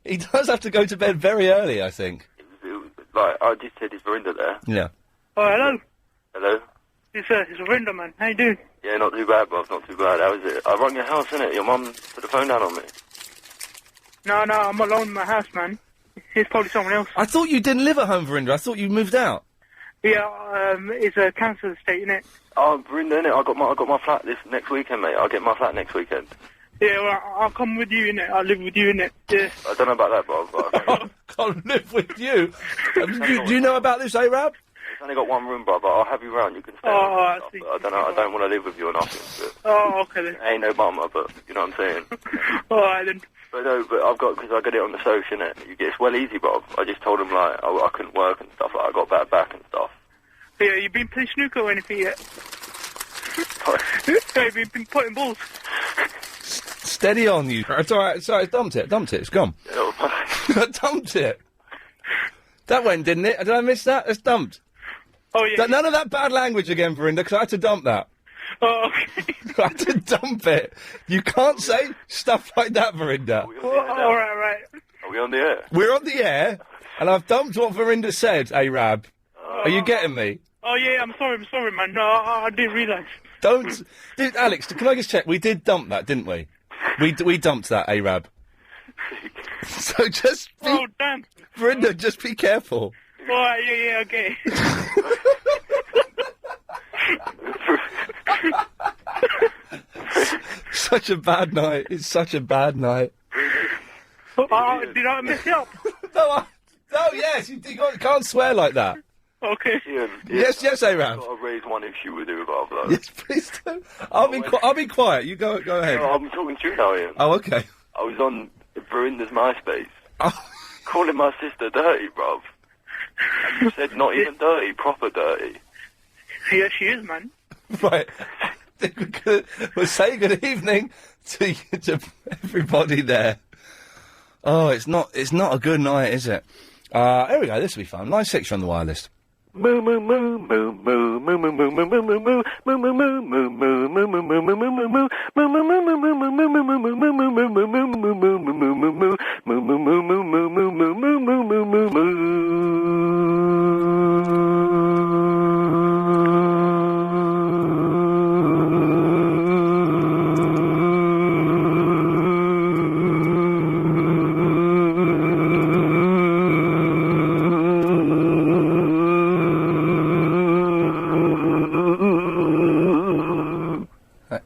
He does have to go to bed very early, I think. It was like, I just said, is Verinda there? Yeah. Oh, hello. Hello? It's Verinda, man. How you doing? Yeah, not too bad, Bob, not too bad. How is it? I rang your house, innit? Your mum put the phone down on me. No, I'm alone in my house, man. It's probably someone else. I thought you didn't live at home, Verinda. I thought you moved out. Yeah, it's a council estate, innit? Oh, Verinda, innit? I got my flat this next weekend, mate. I'll get my flat next weekend. Yeah, well, I'll come with you, innit? I'll live with you, innit? Yeah. I don't know about that, Bob. But Can't live with you. Do you know about this, Arab? it's only got one room, Bob, but I'll have you round. You can stay. I see. I don't want to live with you or nothing. But Oh, okay then. ain't no bummer, but you know what I'm saying. Alright then. But no, but I've got, because I got it on the social, innit? It's well easy, Bob. I just told him, like, I couldn't work and stuff, like, I got bad back and stuff. Yeah, you been playing snooker or anything yet? Hey, you been putting balls? Steady on, you. It's all right. Sorry, dumped it. It's gone. I dumped it. That went, didn't it? Did I miss that? It's dumped. Oh, yeah. None of that bad language again, Verinda, because I had to dump that. Oh, okay. I had to dump it. You can't say stuff like that, Verinda. Alright. Are we on the air? We're on the air, and I've dumped what Verinda said, Arab. Are you getting me? Oh, yeah, I'm sorry, man. No, I didn't realise. Don't... Dude, Alex, can I just check? We did dump that, didn't we? We dumped that, Arab. So just be... Oh, damn. Verinda, just be careful. Alright, yeah, okay. Such a bad night. It's such a bad night. Oh, did I mess it up? No, yes, you can't swear like that. Okay. Ian, Yes, Arab. I've got to raise one issue with you, Bob. Though. Yes, please do. I'll be quiet. You go ahead. No, I'm talking to you now, Ian. Oh, okay. I was on Verinda's MySpace. Oh. Calling my sister dirty, bruv. And you said not even dirty, proper dirty. Yeah, she is, man. Right. We'll say good evening to everybody there. Oh, it's not a good night, is it? Here we go. This will be fun. Line 6 on the wireless. Moo moo moo moo moo moo moo moo moo moo moo moo moo moo moo moo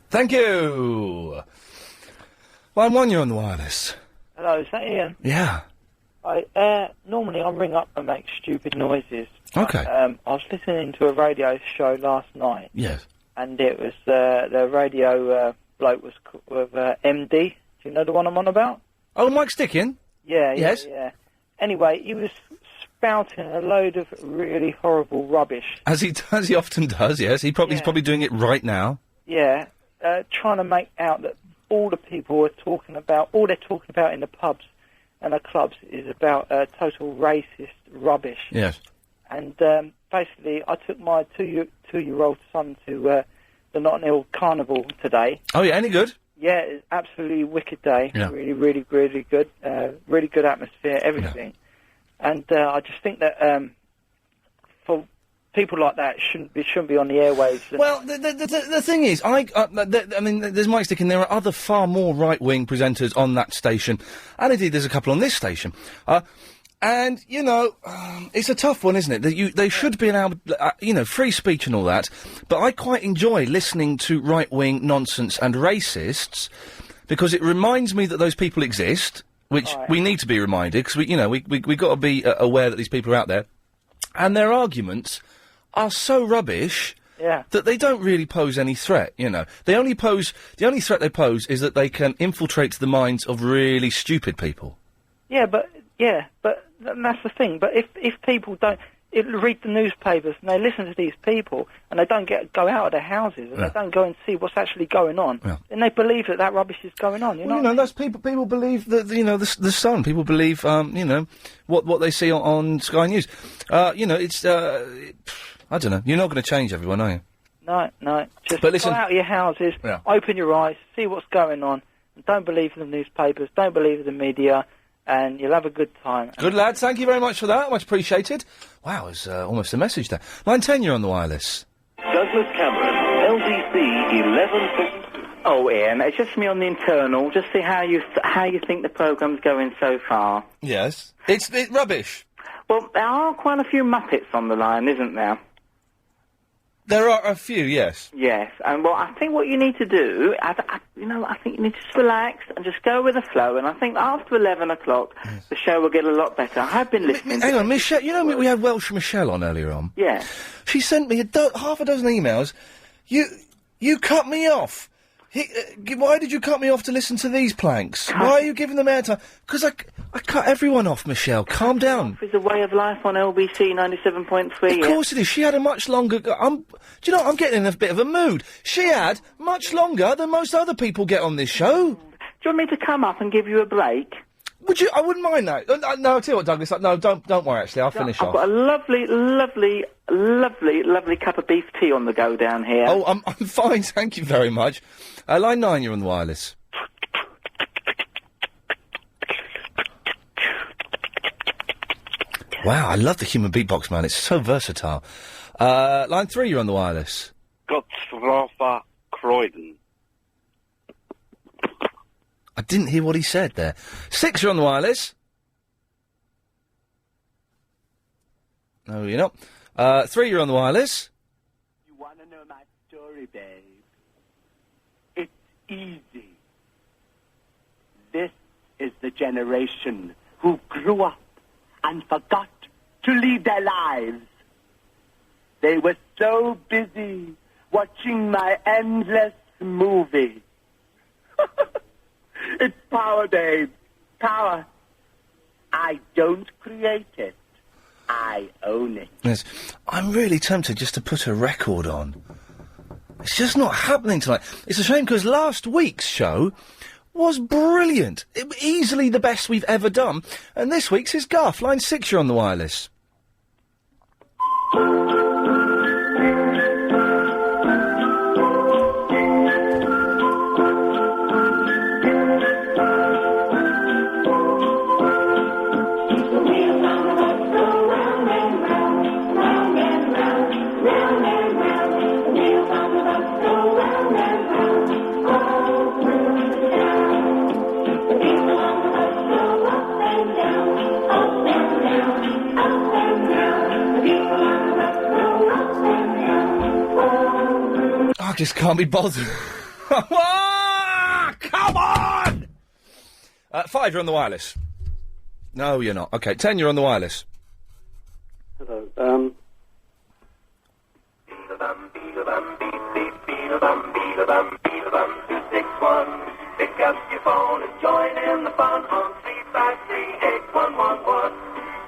Thank you. Line 1, you're on the wireless. Hello, is that Ian? Yeah. Normally I ring up and make stupid noises. Okay. I was listening to a radio show last night. Yes. And it was, the radio bloke was with MD. Do you know the one I'm on about? Oh, Mike Stickin? Yeah, Yes. yeah. Anyway, he was spouting a load of really horrible rubbish. As he often does, yes. He's probably doing it right now. Yeah, trying to make out that all the people are talking about, all they're talking about in the pubs and the clubs is about total racist rubbish. Yes. And basically, I took my two-year-old son to the Notting Hill Carnival today. Oh, yeah, any good? Yeah, it's absolutely wicked day. Yeah. Really, really, really good. Really good atmosphere, everything. Yeah. And I just think that for people like that, it shouldn't be on the airwaves. Well, the thing is, I mean, there's Mike Stickin. There are other far more right-wing presenters on that station, and indeed there's a couple on this station. And you know, it's a tough one, isn't it? They should be allowed, free speech and all that. But I quite enjoy listening to right-wing nonsense and racists because it reminds me that those people exist, which we need to be reminded because we got to be aware that these people are out there, and their arguments are so rubbish that they don't really pose any threat, the only threat they pose is that they can infiltrate the minds of really stupid people. But that's the thing. But if people don't read the newspapers and they listen to these people and they don't go out of their houses and they don't go and see what's actually going on, then they believe that rubbish is going on. That's people believe that the Sun. People believe what they see on Sky News. It's I don't know. You're not going to change everyone, are you? No. Just but listen, go out of your houses, open your eyes, see what's going on, and don't believe in the newspapers, don't believe in the media, and you'll have a good time. Good lad, thank you very much for that. Much appreciated. Wow, it's almost a message there. Line 10, you're on the wireless. Douglas Cameron, LBC 11. Oh, Ian, it's just me on the internal. Just see how you think the programme's going so far. Yes, it's rubbish. Well, there are quite a few Muppets on the line, isn't there? There are a few, yes. Yes, and well, I think what you need to do, I think you need to just relax and just go with the flow, and I think after 11 o'clock, the show will get a lot better. I have been listening hang on, Michelle, we had Welsh Michelle on earlier on? Yeah. She sent me half a dozen emails. You cut me off. Why did you cut me off to listen to these planks? Why are you giving them airtime? Because I cut everyone off, Michelle. Calm down. It's a way of life on LBC 97.3. Of course it is. She had a much longer... do you know, I'm getting in a bit of a mood. She had much longer than most other people get on this show. Do you want me to come up and give you a break? Would you? I wouldn't mind that. No, I'll tell you what, Douglas. No, don't worry, actually. I'll finish off. I've got a lovely cup of beef tea on the go down here. Oh, I'm fine, thank you very much. Line 9, you're on the wireless. Wow, I love the human beatbox, man. It's so versatile. Line 3, you're on the wireless. Gottsrafa Croydon. I didn't hear what he said there. 6, you're on the wireless. No, you're not. 3, you're on the wireless. You want to know my story, babe? It's easy. This is the generation who grew up and forgot to lead their lives. They were so busy watching my endless movie. It's power, babe. Power. I don't create it. I own it. Yes. I'm really tempted just to put a record on. It's just not happening tonight. It's a shame because last week's show was brilliant. Easily the best we've ever done. And this week's is Guff. Line 6, you're on the wireless. I just can't be bothered. Come on! 5, you're on the wireless. No, you're not. Okay, 10, you're on the wireless. Hello, Pick up your phone and join in the fun on 353-8111.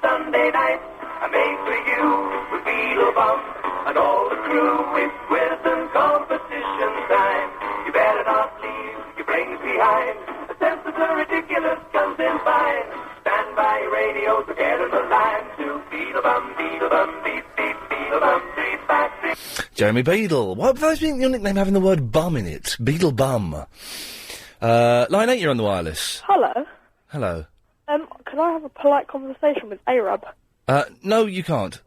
Sunday night, I made for you with Beetlebum and all the crew. It's quiz and competition time. You better not leave your brains behind. A sense of the ridiculous comes in fine. Stand by your radio to get in the line to Beetlebum, Beetlebum, beep, beep, Beetlebum. Jeremy Beadle. What about your nickname having the word bum in it? Beadle Bum. Line 8, you're on the wireless. Hello. Hello. Can I have a polite conversation with Arab? No, you can't.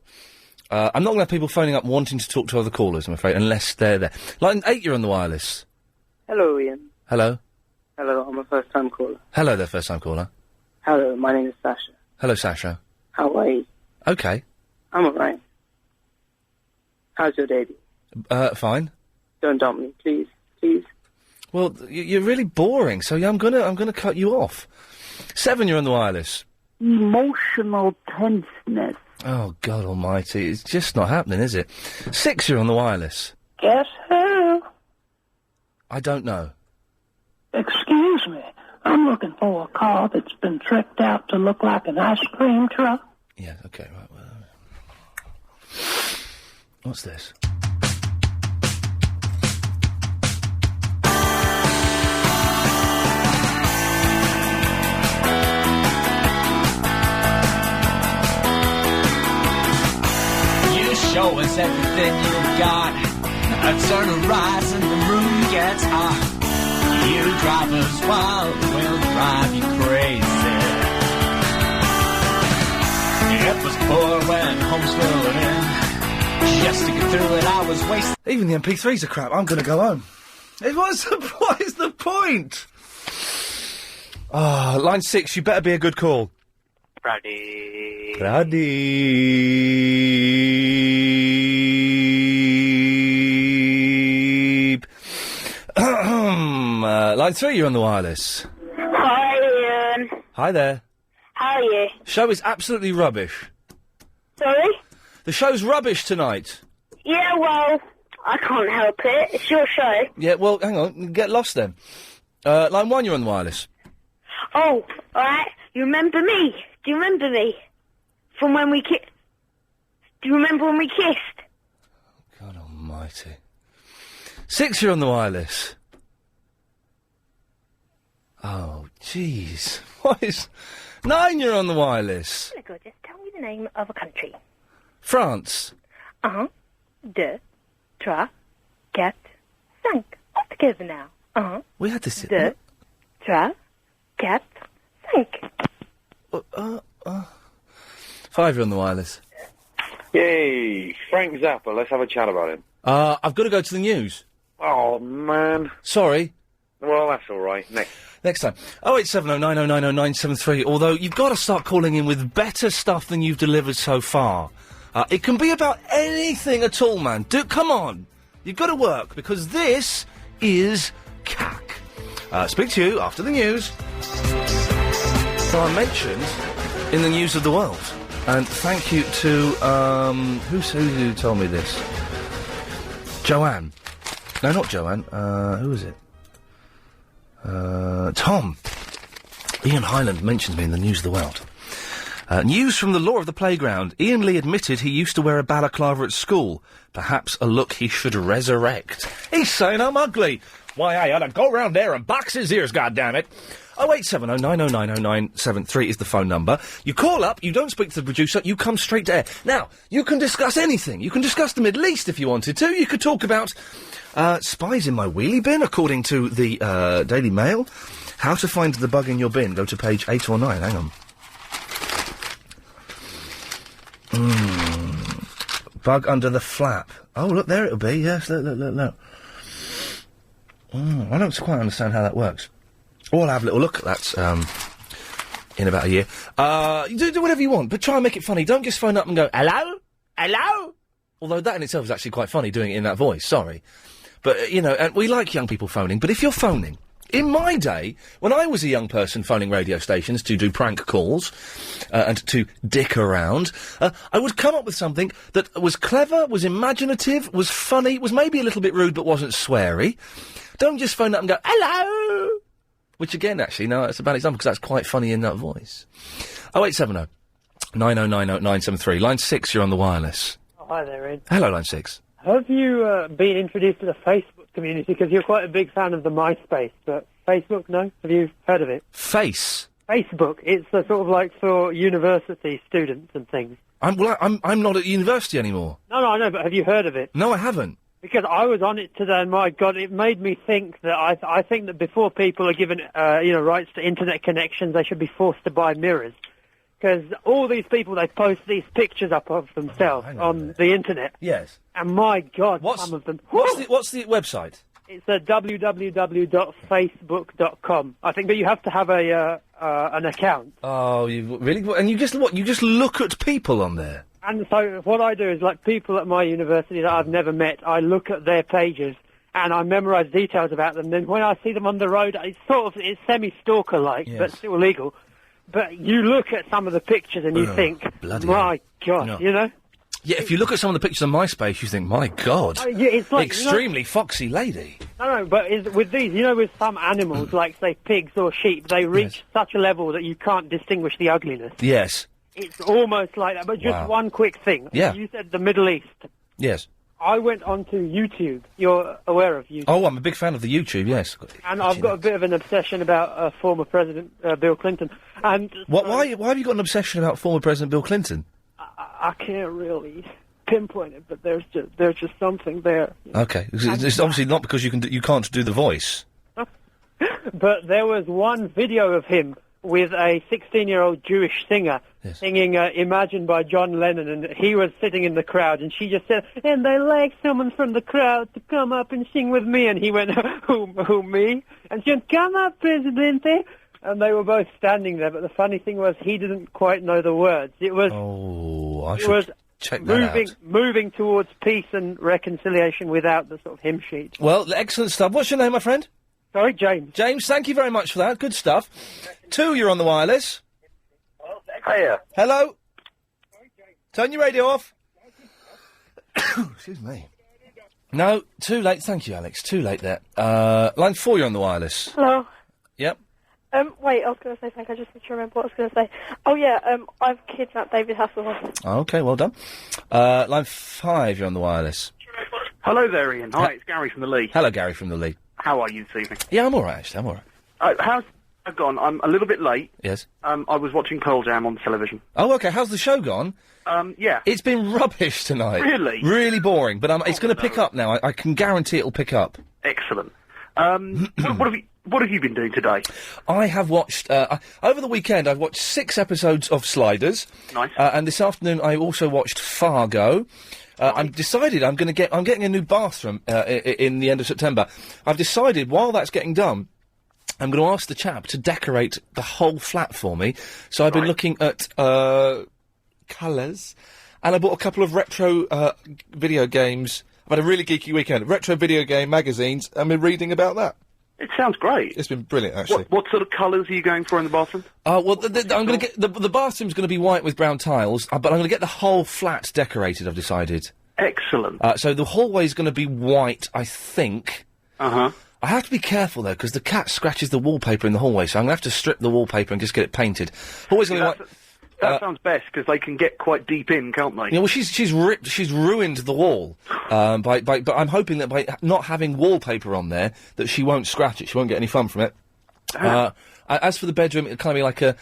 I'm not going to have people phoning up wanting to talk to other callers, I'm afraid, unless they're there. Line 8, you're on the wireless. Hello, Ian. Hello. Hello, I'm a first-time caller. Hello there, first-time caller. Hello, my name is Sasha. Hello, Sasha. How are you? Okay. I'm alright. How's your day? Fine. Don't dump me, please. Please. Well, you're really boring, so yeah, I'm gonna cut you off. 7, you're on the wireless. Emotional tenseness. Oh, God almighty, it's just not happening, is it? 6, you're on the wireless. Guess who? I don't know. Excuse me. I'm looking for a car that's been tricked out to look like an ice cream truck. Yeah, okay, right. Well, what's this? You show us everything you've got. A turn a rise and the room gets hot. You drive us wild, we'll drive you crazy. It was poor when home's filling in. Just to get through it, I was wasting. Even the MP3s are crap. I'm going to go home. What is the point? Ah, line 6, you better be a good call. Brady. Line 3, you're on the wireless. Hi, Ian. Hi there. How are you? Show is absolutely rubbish. Sorry? The show's rubbish tonight. Yeah, well, I can't help it. It's your show. Yeah, well, hang on. Get lost then. Line 1, you're on the wireless. Oh, alright. You remember me? Do you remember me? From when we kissed? Do you remember when we kissed? God almighty. 6, you're on the wireless. Oh, jeez. What is... 9, you're on the wireless. Hello, just tell me the name of a country. France. Uh-huh. De, tra, cat, cinq. All together now. Uh-huh. We had this... De, tra, cat, cinq. 5, you're on the wireless. Yay, Frank Zappa, let's have a chat about him. I've got to go to the news. Oh, man. Sorry. Well, that's all right. Next time. 08709090973, although you've got to start calling in with better stuff than you've delivered so far. It can be about anything at all, man. Come on. You've got to work, because this is CAC. Speak to you after the news. So I mentioned in the news of the world. And thank you to, who told me this? Joanne. No, not Joanne. Who was it? Tom. Ian Hyland mentioned me in the news of the world. News from the law of the playground. Ian Lee admitted he used to wear a balaclava at school. Perhaps a look he should resurrect. He's saying I'm ugly. Why, I ought to go round there and box his ears, goddammit. 08709090973 is the phone number. You call up, you don't speak to the producer, you come straight to air. Now, you can discuss anything. You can discuss the Middle East if you wanted to. You could talk about spies in my wheelie bin, according to the Daily Mail. How to find the bug in your bin. Go to page 8 or 9. Hang on. Bug under the flap. Oh, look, there it'll be. Yes, look. I don't quite understand how that works. Or I'll have a little look at that in about a year. You do whatever you want, but try and make it funny. Don't just phone up and go, hello? Hello? Although that in itself is actually quite funny, doing it in that voice, sorry. But, and we like young people phoning, but if you're phoning... In my day, when I was a young person phoning radio stations to do prank calls and to dick around, I would come up with something that was clever, was imaginative, was funny, was maybe a little bit rude but wasn't sweary. Don't just phone up and go, hello! Which again, actually, no, it's a bad example because that's quite funny in that voice. 0870 9090973. Line 6, you're on the wireless. Oh, hi there, Ed. Hello, Line 6. Have you been introduced to the Facebook community? Because you're quite a big fan of the MySpace, but Facebook, no? Have you heard of it? Facebook. It's sort of like for university students and things. I'm not at university anymore. No, I know, but have you heard of it? No, I haven't. Because I was on it today, and my God, it made me think that I think that before people are given, rights to internet connections, they should be forced to buy mirrors. Because all these people, they post these pictures up of themselves on the internet. Yes. And my God, some of them. What's the website? It's www.facebook.com. I think that you have to have an account. Oh, you really? And you just what? You just look at people on there. And so what I do is, like, people at my university that I've never met, I look at their pages and I memorise details about them. Then when I see them on the road, it's semi-stalker-like, but still legal. But you look at some of the pictures and you think, my God, you know? Yeah, if you look at some of the pictures on MySpace, you think, my God, it's like, extremely foxy lady. No, but with these, with some animals, like, say, pigs or sheep, they reach such a level that you can't distinguish the ugliness. Yes. It's almost like that, but just one quick thing. Yeah. You said the Middle East. Yes. I went onto YouTube. You're aware of YouTube? Oh, I'm a big fan of the YouTube, yes. And I've got a bit of an obsession about former President Bill Clinton. And Why have you got an obsession about former President Bill Clinton? I can't really pinpoint it, but there's just something there. Okay, it's obviously not because you can't do the voice. But there was one video of him with a 16-year-old Jewish singer singing Imagine by John Lennon, and he was sitting in the crowd, and she just said, and I like someone from the crowd to come up and sing with me, and he went, who, me? And she went, come up, Presidente. And they were both standing there, but the funny thing was he didn't quite know the words. It was... Oh, I should check that out. Moving towards peace and reconciliation without the sort of hymn sheet. Well, excellent stuff. What's your name, my friend? Sorry, James. James, thank you very much for that. Good stuff. 2, you're on the wireless. Hiya. Hello? Turn your radio off. Excuse me. No, too late. Thank you, Alex. Too late there. Line 4, you're on the wireless. Hello. Yep. Wait, I was going to say something. I just need to remember what I was going to say. Oh, yeah, I've kidnapped David Hasselhoff. Okay, well done. Line 5, you're on the wireless. Hello there, Ian. Hi, it's Gary from the Lee. Hello, Gary from the Lee. How are you this evening? Yeah, I'm all right, actually. I'm all right. How's it gone? I'm a little bit late. Yes. I was watching Pearl Jam on television. Oh, okay. How's the show gone? Yeah. It's been rubbish tonight. Really? Really boring, but it's going to pick up now. I can guarantee it'll pick up. Excellent. What have you been doing today? I have watched, over the weekend, I've watched 6 episodes of Sliders. Nice. And this afternoon I also watched Fargo. I'm getting a new bathroom, in the end of September. I've decided, while that's getting done, I'm going to ask the chap to decorate the whole flat for me. So I've been looking at, colours, and I bought a couple of retro, video games. I've had a really geeky weekend. Retro video game magazines, and been reading about that. It sounds great. It's been brilliant, actually. What sort of colours are you going for in the bathroom? Well, I'm going to get... The bathroom's going to be white with brown tiles, but I'm going to get the whole flat decorated, I've decided. Excellent. So the hallway's going to be white, I think. Uh-huh. I have to be careful, though, because the cat scratches the wallpaper in the hallway, so I'm going to have to strip the wallpaper and just get it painted. Hallway's going to be white... That sounds best, because they can get quite deep in, can't they? Yeah, well, she's ruined the wall, but I'm hoping that by not having wallpaper on there, that she won't scratch it, she won't get any fun from it. As for the bedroom, it'll kind of be like a...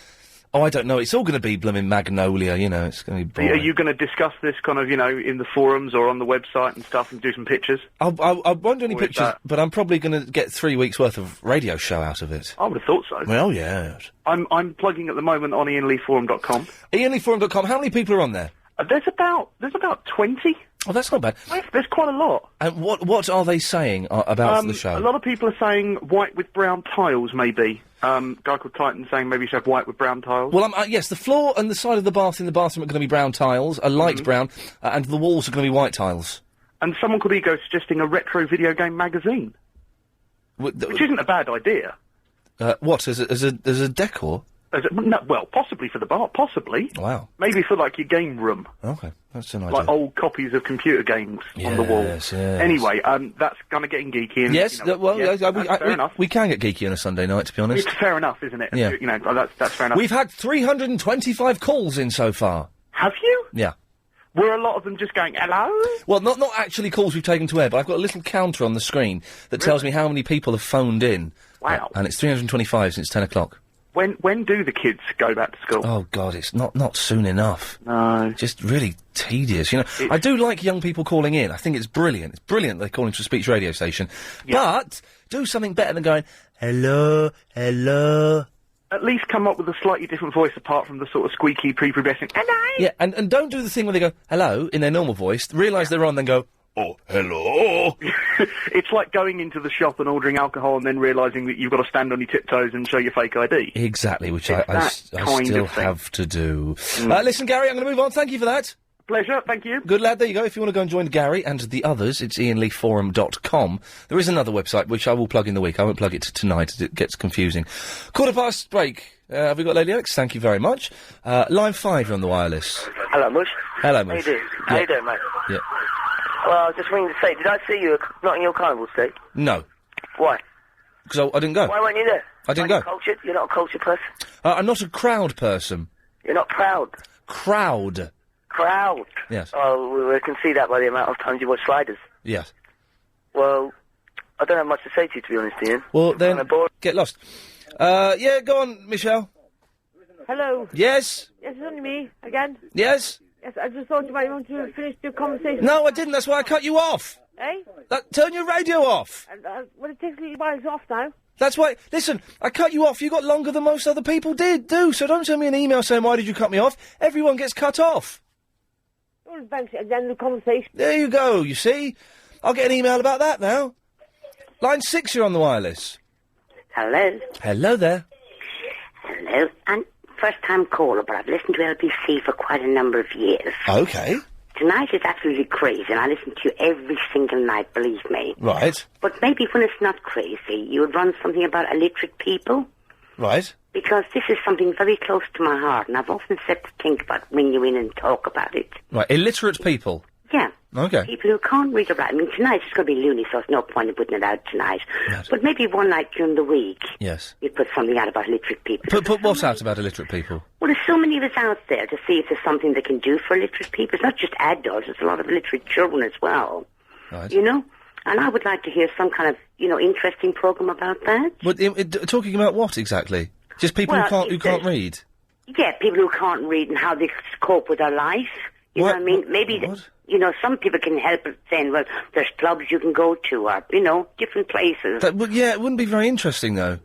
Oh, I don't know, it's all going to be blooming magnolia, it's going to be boring. Are you going to discuss this kind of, in the forums or on the website and stuff and do some pictures? I won't do any pictures, but I'm probably going to get 3 weeks' worth of radio show out of it. I would have thought so. Well, yes. I'm plugging at the moment on IainLeeForum.com. IainLeeForum.com, how many people are on there? There's about 20. Oh, that's not bad. There's quite a lot. And what are they saying about the show? A lot of people are saying white with brown tiles, maybe. Guy called Titan saying maybe you should have white with brown tiles. Well, yes, the floor and the side of the bath in the bathroom are going to be brown tiles, a light brown, and the walls are going to be white tiles. And someone called Ego suggesting a retro video game magazine, which isn't a bad idea. What, as a decor? No, well, possibly for the bar, possibly. Wow. Maybe for, like, your game room. Okay, that's an idea. Like old copies of computer games on the wall. Yes. Anyway, that's kind of getting geeky. And, yes, fair enough. We can get geeky on a Sunday night, to be honest. It's fair enough, isn't it? Yeah. That's fair enough. We've had 325 calls in so far. Have you? Yeah. Were a lot of them just going, hello? Well, not actually calls we've taken to air, but I've got a little counter on the screen that tells me how many people have phoned in. Wow. And it's 325 since 10 o'clock. When do the kids go back to school? Oh God, it's not soon enough. No. Just really tedious. You know, I do like young people calling in. I think it's brilliant. It's brilliant they call into a speech radio station. But do something better than going, hello, hello. At least come up with a slightly different voice apart from the sort of squeaky, prepubescent, hello! Yeah, and don't do the thing where they go, hello, in their normal voice, realise they're on, then go, oh, hello. It's like going into the shop and ordering alcohol and then realising that you've got to stand on your tiptoes and show your fake ID. Exactly, which I kind still of thing. have to do. Listen, Gary, I'm going to move on. Thank you for that. Pleasure, thank you. Good lad, there you go. If you want to go and join Gary and the others, it's IainLeeForum.com. There is another website, which I will plug in the week. I won't plug it tonight, as it gets confusing. 1:15 break. Have we got Lady Alex? Thank you very much. Line 5, you're on the wireless. Hello, Mush. Hello, Mush. How you doing? How you doing, mate? Yeah. Well, I was just ringing to say, did I see you at Notting Hill Carnival today? No. Why? Because I didn't go. Why weren't you there? I didn't Aren't go. you cultured? You're not a cultured person? I'm not a crowd person. You're not proud? Crowd. Crowd? Yes. Oh, we can see that by the amount of times you watch Sliders. Yes. Well, I don't have much to say to you, to be honest, Ian. Well, then, get lost. Yeah, go on, Michelle. Hello. Yes? Yes, it's only me, again. Yes? Yes, I just thought you might want to finish your conversation. No, I didn't. That's why I cut you off. Eh? Turn your radio off. Well, it takes a little while. It's off now. That's why... Listen, I cut you off. You got longer than most other people do. So don't send me an email saying, why did you cut me off? Everyone gets cut off. Well, eventually, at the end of the conversation. There you go, you see? I'll get an email about that now. Line 6, you're on the wireless. Hello. Hello there. Hello. I'm first-time caller, but I've listened to LBC for quite a number of years. Okay. Tonight is absolutely crazy, and I listen to you every single night, believe me. Right. But maybe when it's not crazy, you would run something about illiterate people. Right. Because this is something very close to my heart, and I've often said to think about ringing you in and talk about it. Right, illiterate people. Yeah. Okay. People who can't read or write. I mean, tonight it's going to be loony, so there's no point in putting it out tonight. Right. But maybe one night during the week, Yes. you'd put something out about illiterate people. Put what out about illiterate people? Well, there's so many of us out there to see if there's something they can do for illiterate people. It's not just adults, it's a lot of illiterate children as well. Right. You know? And I would like to hear some kind of, interesting program about that. But talking about what exactly? Just people who can't read? Yeah, people who can't read and how they cope with their life. You know what I mean? Maybe, some people can help it saying, well, there's clubs you can go to or, different places. It wouldn't be very interesting, though.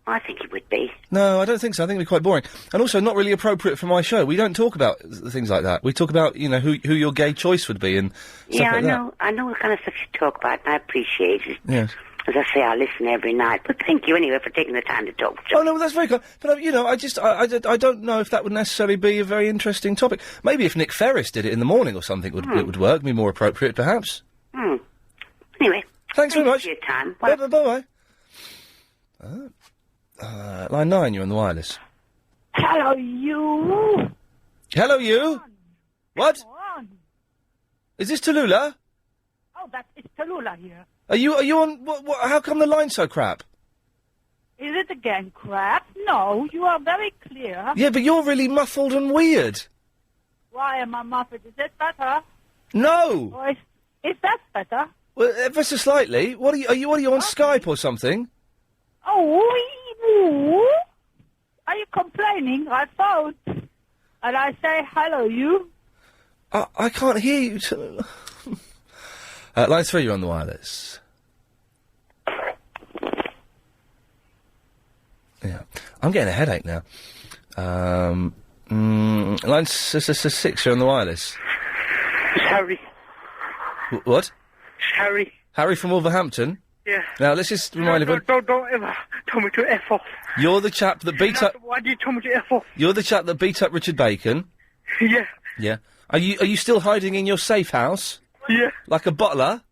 I think it would be. No, I don't think so. I think it'd be quite boring. And also not really appropriate for my show. We don't talk about things like that. We talk about, who your gay choice would be and stuff Yeah, like that. I know the kind of stuff you talk about, and I appreciate it. Yes. As I say, I listen every night. But thank you anyway for taking the time to talk to me. Oh, no, that's very kind. But, I don't know if that would necessarily be a very interesting topic. Maybe if Nick Ferris did it in the morning or something, it would work, be more appropriate, perhaps. Anyway. Thanks very much. For your time. Bye-bye. Line 9, you're on the wireless. Hello, you. Hello, you. What? Come on. Is this Tallulah? Oh, it's Tallulah here. Are you on... What, how come the line's so crap? Is it again crap? No, you are very clear. Yeah, but you're really muffled and weird. Why am I muffled? Is that better? No! Or is that better? Well, ever so slightly. What are you on Skype or something? Oh, are you complaining? I phoned. And I say, hello, you. I can't hear you. Line 3, you're on the wireless. Yeah. I'm getting a headache now. Line 6, you're on the wireless. It's Harry. What? It's Harry. Harry from Wolverhampton? Yeah. Now, let's just remind everyone... Don't ever tell me to F off. You're the chap that beat up... Why do you tell me to F off? You're the chap that beat up Richard Bacon? Yeah. Yeah. Are you still hiding in your safe house? Yeah. Like a butler?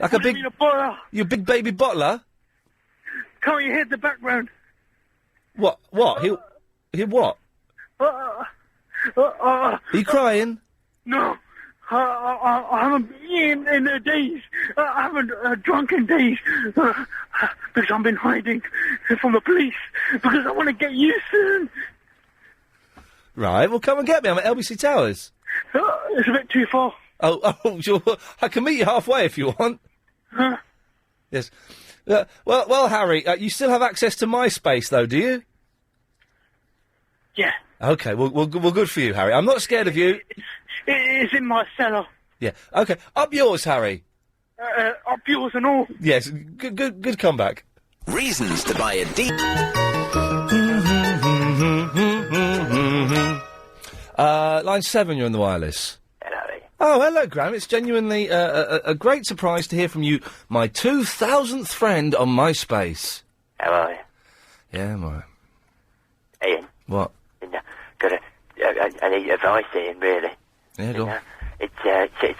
Like a big... A butler? You big baby butler? Can't you hear the background? What? He'll what? Are you crying? No. I haven't been in a days. I haven't drunk in days. Because I've been hiding from the police. Because I want to get you soon. Right, well, come and get me. I'm at LBC Towers. It's a bit too far. Oh, sure. I can meet you halfway if you want. Huh? Yes. Well, Harry, you still have access to MySpace, though, do you? Yeah. Okay, well, good for you, Harry. I'm not scared of you. It's in my cellar. Yeah. Okay, up yours, Harry. Up yours and all. Yes, good comeback. Reasons to buy a D. Line 7, you're on the wireless. Hello. Oh, hello, Graham. It's genuinely a great surprise to hear from you, my 2,000th friend on MySpace. How are you? Yeah, I'm alright. Ian? What? I need advice, Ian, really. Yeah, go on. It's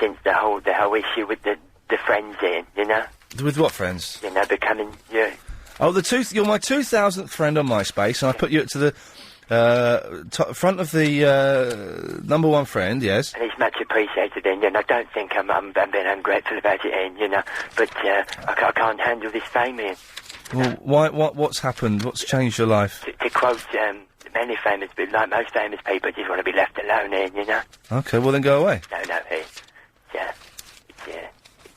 since the whole issue with the friends, Ian, you know? With what friends? You know, becoming you. Oh, you're my 2,000th friend on MySpace, and I put you to the front of the number one friend, yes. And it's much appreciated, Ian, and I don't think I'm being ungrateful about it, Ian, you know, but I can't handle this fame, Ian. Well, what's happened? What's changed your life? To quote many famous, but like most famous people, just want to be left alone, Ian, you know? Okay, well then go away. No, Ian.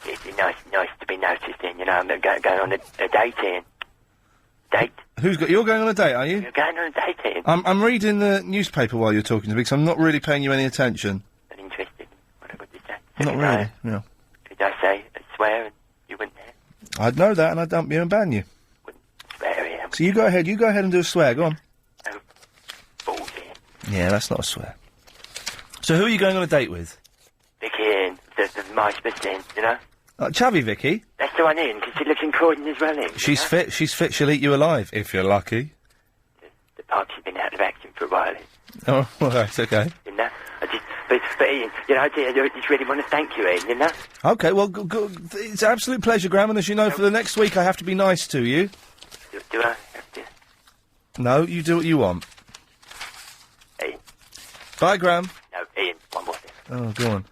It's nice to be noticed, Ian, you know, I'm going on a date, Ian. Date? You're going on a date, are you? You're going on a date, Ian. I'm reading the newspaper while you're talking to me, because I'm not really paying you any attention. Not interested. What did you say? Not really, yeah. Did I say, swear, and you wouldn't there? I'd know that, and I'd dump you and ban you. Swear, Ian. So you go ahead and do a swear, go on. Oh, balls, Ian. Yeah, that's not a swear. So who are you going on a date with? Vicky, Ian, the MySpace, Ian, you know? Chavvy Vicky? That's the one, Ian, because she lives in Croydon as well, Ian. She's fit, she'll eat you alive, if you're lucky. The party's been out of action for a while, Ian. Oh, all right, okay. You know? But Ian, you know, I just really want to thank you, Ian, you know? Okay, well, it's an absolute pleasure, Graham, and as you know, for the next week I have to be nice to you. Do I have to? No, you do what you want. Ian. Bye, Graham. No, Ian, one more thing. Oh, go on.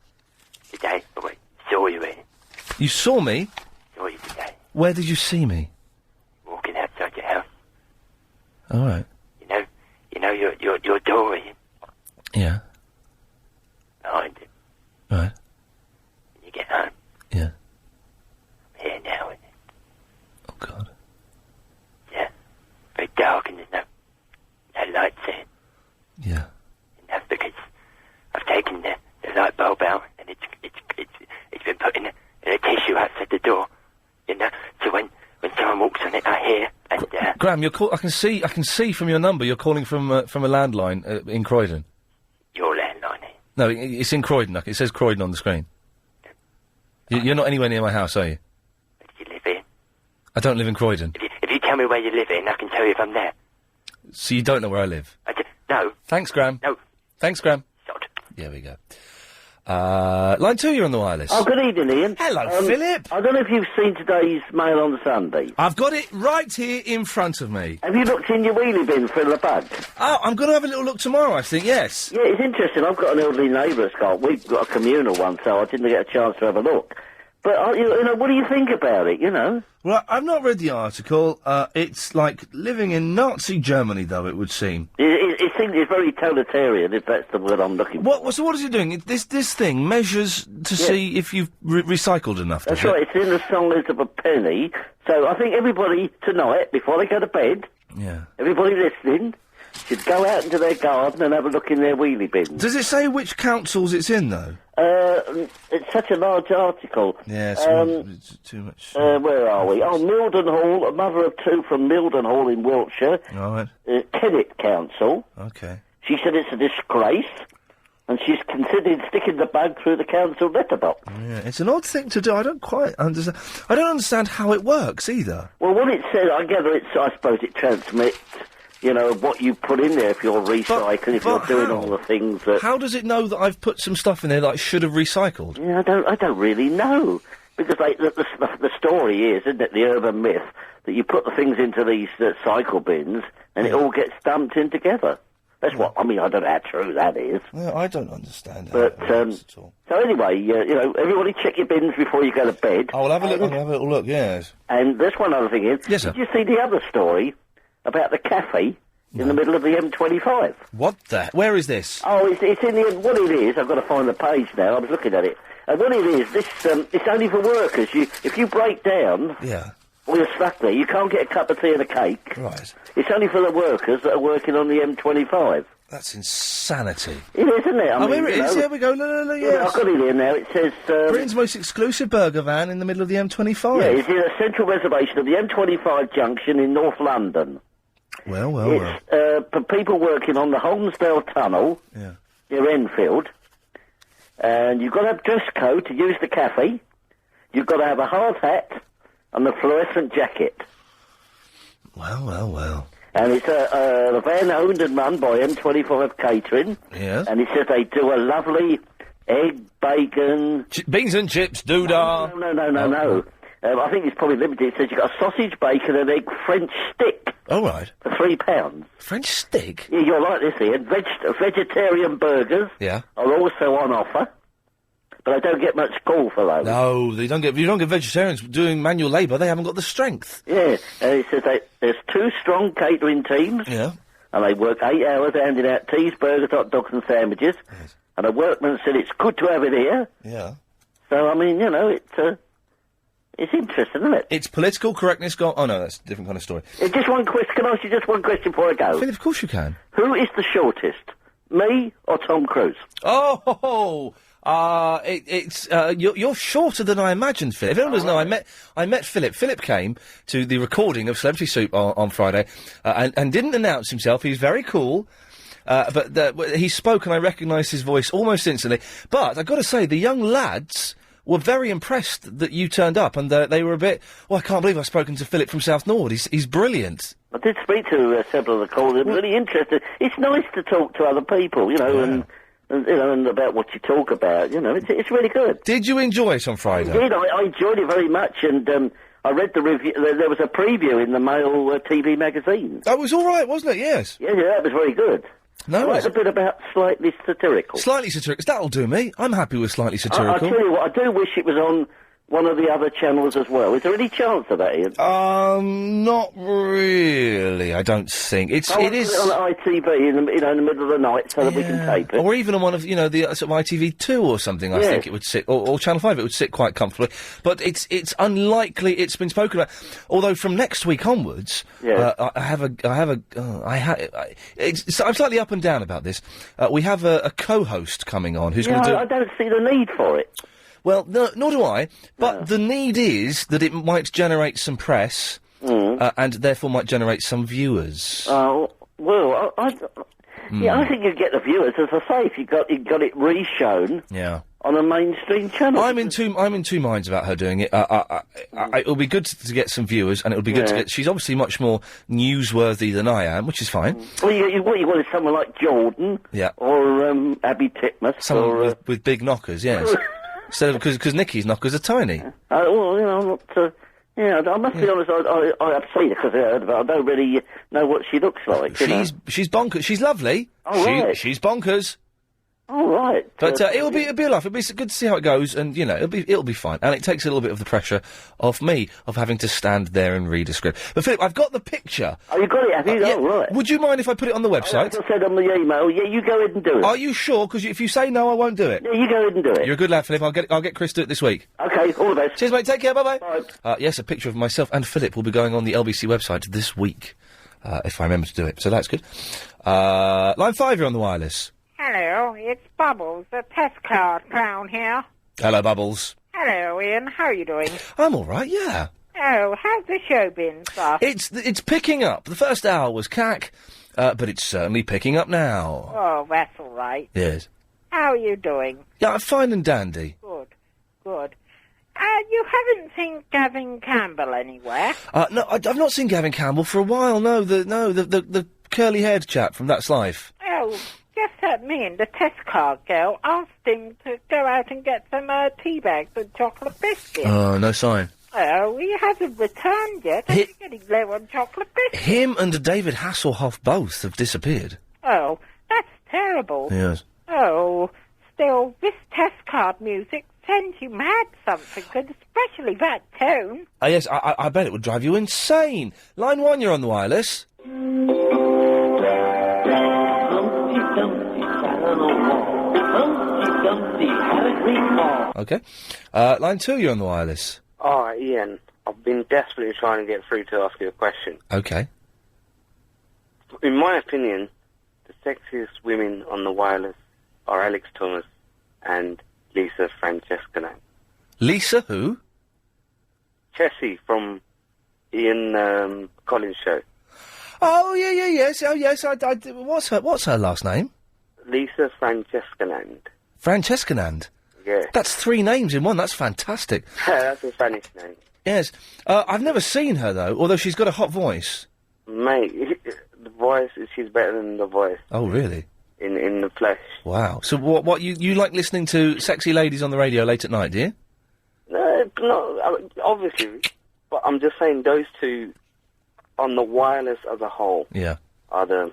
Today, saw you, Ian. You saw me? Saw you today. Where did you see me? Walking outside your house. All right. You know your door, Ian. Yeah. Behind it. Right. When you get home. Yeah. I'm here now, Ian. Oh, God. Yeah. Very dark and there's no lights in. Yeah. And that's because I've taken the light bulb out and it's been put in a tissue outside the door. You know, so when someone walks on it, I hear. And Graham, I can see from your number you're calling from a landline in Croydon. Your landline, Ian. No, it's in Croydon. It says Croydon on the screen. You're not anywhere near my house, are you? Where do you live, Ian? I don't live in Croydon. If you tell me where you live, Ian, I can tell you if I'm there. So you don't know where I live? No. Thanks, Graham. No. Thanks, Graham. Sod. There we go. Line 2, you're on the wireless. Oh, good evening, Ian. Hello, Philip. I don't know if you've seen today's Mail on Sunday. I've got it right here in front of me. Have you looked in your wheelie bin for the bug? Oh, I'm going to have a little look tomorrow, I think, yes. Yeah, it's interesting. I've got an elderly neighbour, Scott. We've got a communal one, so I didn't get a chance to have a look. But, you know, what do you think about it, you know? Well, I've not read the article. It's like living in Nazi Germany, though, it would seem. It seems it's very totalitarian, if that's the word I'm looking for. So what is it doing? This thing measures to see if you've recycled enough, does That's right, it? it's in the size of a penny. So I think everybody tonight, before they go to bed, Yeah. everybody listening, should go out into their garden and have a look in their wheelie bins. Does it say which councils it's in, though? It's such a large article. Yes, it's too much. Where are we? Oh, Mildenhall, a mother of two from Mildenhall in Wiltshire. All right. Kennet Council. Okay. She said it's a disgrace, and she's considered sticking the bug through the council letterbox. Yeah, it's an odd thing to do. I don't quite understand. I don't understand how it works, either. Well, what it says, I gather I suppose it transmits, you know, what you put in there if you're recycling, if you're doing all the things that... How does it know that I've put some stuff in there that I should have recycled? Yeah, I don't really know. Because the story is, isn't it, the urban myth, that you put the things into these cycle bins and it all gets dumped in together. That's what, I mean, I don't know how true that is. Yeah, I don't understand But, so anyway, you know, everybody check your bins before you go to bed. I'll have a look, yes. And there's one other thing is, yes, sir. Did you see the other story about the cafe in the middle of the M25? What the... Where is this? Oh, it's in the... What it is, I've got to find the page now, I was looking at it. And what it is, it's only for workers. If you break down... Yeah. Well, you're stuck there. You can't get a cup of tea and a cake. Right. It's only for the workers that are working on the M25. That's insanity. It is, isn't it? Oh, here it you is. know, Here we go. No, yeah, yes. I've got it here now. It says... Britain's most exclusive burger van in the middle of the M25. Yeah, it's in a central reservation of the M25 junction in North London. Well. It's for people working on the Holmesdale Tunnel near Enfield. And you've got to have dress code to use the cafe. You've got to have a hard hat and a fluorescent jacket. Well. And it's a van owned and run by M25 Catering. Yes. And it says they do a lovely egg, bacon... beans and chips, doodah. No. I think it's probably limited. It says you've got a sausage, bacon and egg French stick. Oh, right. For £3. French stick? Yeah, you'll like this, Ian. Vegetarian burgers Yeah. are also on offer. But I don't get much call for those. No, you don't get vegetarians doing manual labour. They haven't got the strength. Yeah, and it says there's 2 strong catering teams. Yeah. And they work 8 hours handing out teas, burgers, hot dogs and sandwiches. Yes. And a workman said it's good to have it here. Yeah. So, I mean, you know, it's interesting, isn't it? It's political correctness gone... Oh, no, that's a different kind of story. Just one question. Can I ask you just one question before I go? Philip, of course you can. Who is the shortest? Me or Tom Cruise? You're shorter than I imagined, Philip. If anyone doesn't know, I met Philip. Philip came to the recording of Celebrity Soup on Friday, and didn't announce himself. He's very cool. But he spoke and I recognised his voice almost instantly. But I've got to say, the young lads were very impressed that you turned up, and they were a bit, I can't believe I've spoken to Philip from South Nord. He's brilliant. I did speak to several of the callers. I'm really interested. It's nice to talk to other people, you know, and about what you talk about. You know, it's really good. Did you enjoy it on Friday? I did. I enjoyed it very much, and I read the review. There was a preview in the Mail TV magazine. That was all right, wasn't it? Yes. Yeah, that was very good. No, I liked a bit about slightly satirical. Slightly satirical. That'll do me. I'm happy with slightly satirical. I'll tell you what, I do wish it was on one of the other channels as well. Is there any chance of that, Ian? Not really, I don't think. It is on ITV in the middle of the night so that we can tape it. Or even on one of, the sort of ITV2 or something, I think it would sit, or Channel 5, it would sit quite comfortably. But it's unlikely it's been spoken about. Although from next week onwards, I'm slightly up and down about this. We have a co-host coming on who's going to do... I don't see the need for it. Well, nor do I, but the need is that it might generate some press, and therefore might generate some viewers. Oh, well, I think you'd get the viewers, as I say, if you got it re-shown on a mainstream channel. I'm in two minds about her doing it. It'll be good to get some viewers, and it'll be good to get... She's obviously much more newsworthy than I am, which is fine. Well, what you want is someone like Jordan, or Abby Titmus, someone with big knockers, yes. Instead of because Nikki's knockers are tiny. Well, I'm not. I must be honest. I have seen her because I heard, but I don't really know what she looks like. She's bonkers. She's lovely. Oh, right. She's bonkers. All right. But it'll be a laugh. It'll be good to see how it goes, and it'll be fine. And it takes a little bit of the pressure off me of having to stand there and read a script. But Philip, I've got the picture. Oh, you got it, have you? Oh, right. Would you mind if I put it on the website? As I said on the email, you go ahead and do it. Are you sure? Because if you say no, I won't do it. Yeah, you go ahead and do it. You're a good lad, Philip. I'll get Chris to do it this week. Okay, all the best. Cheers, mate. Take care. Bye-bye. Bye. Yes, a picture of myself and Philip will be going on the LBC website this week, if I remember to do it. So that's good. Line 5, you're on the wireless. Hello, it's Bubbles, the test card clown here. Hello, Bubbles. Hello, Ian. How are you doing? I'm all right, yeah. Oh, how's the show been, sir? It's picking up. The first hour was cack, but it's certainly picking up now. Oh, that's all right. Yes. How are you doing? Yeah, I'm fine and dandy. Good. You haven't seen Gavin Campbell anywhere? No, I've not seen Gavin Campbell for a while. No, the curly-haired chap from That's Life. Oh, just that me and the test card girl asked him to go out and get some tea bags and chocolate biscuits. Oh, no sign. Oh, he hasn't returned yet. I'm getting low on chocolate biscuits. Him and David Hasselhoff both have disappeared. Oh, that's terrible. Yes. Oh, still, this test card music sends you mad something, and especially that tone. Yes, I bet it would drive you insane. Line 1, you're on the wireless. Okay. Line 2, you're on the wireless. Oh, Ian, I've been desperately trying to get through to ask you a question. Okay. In my opinion, the sexiest women on the wireless are Alex Thomas and Lisa Francesca. Lisa who? Chessie from Ian Collins' show. Oh, yes. Oh, yes, what's her last name? Lisa Francescanand. Francescanand? Yeah. That's 3 names in one, that's fantastic. That's a Spanish name. Yes. I've never seen her, though, although she's got a hot voice. Mate, the voice, she's better than the voice. Oh, really? In the flesh. Wow. So what you like listening to sexy ladies on the radio late at night, do you? No, obviously, but I'm just saying those two, on the wireless as a whole, Yeah. are the,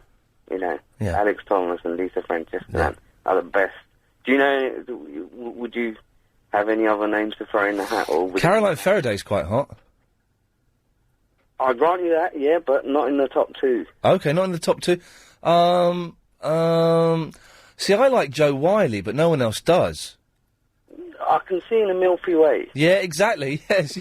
Alex Thomas and Lisa Francesca are the best. Do you know, would you have any other names to throw in the hat? Or Caroline Faraday's quite hot. I'd grant you that, yeah, but not in the top 2. Okay, not in the top 2. See, I like Joe Wiley, but no one else does. I can see in a Milky Way. Yeah, exactly. Yes.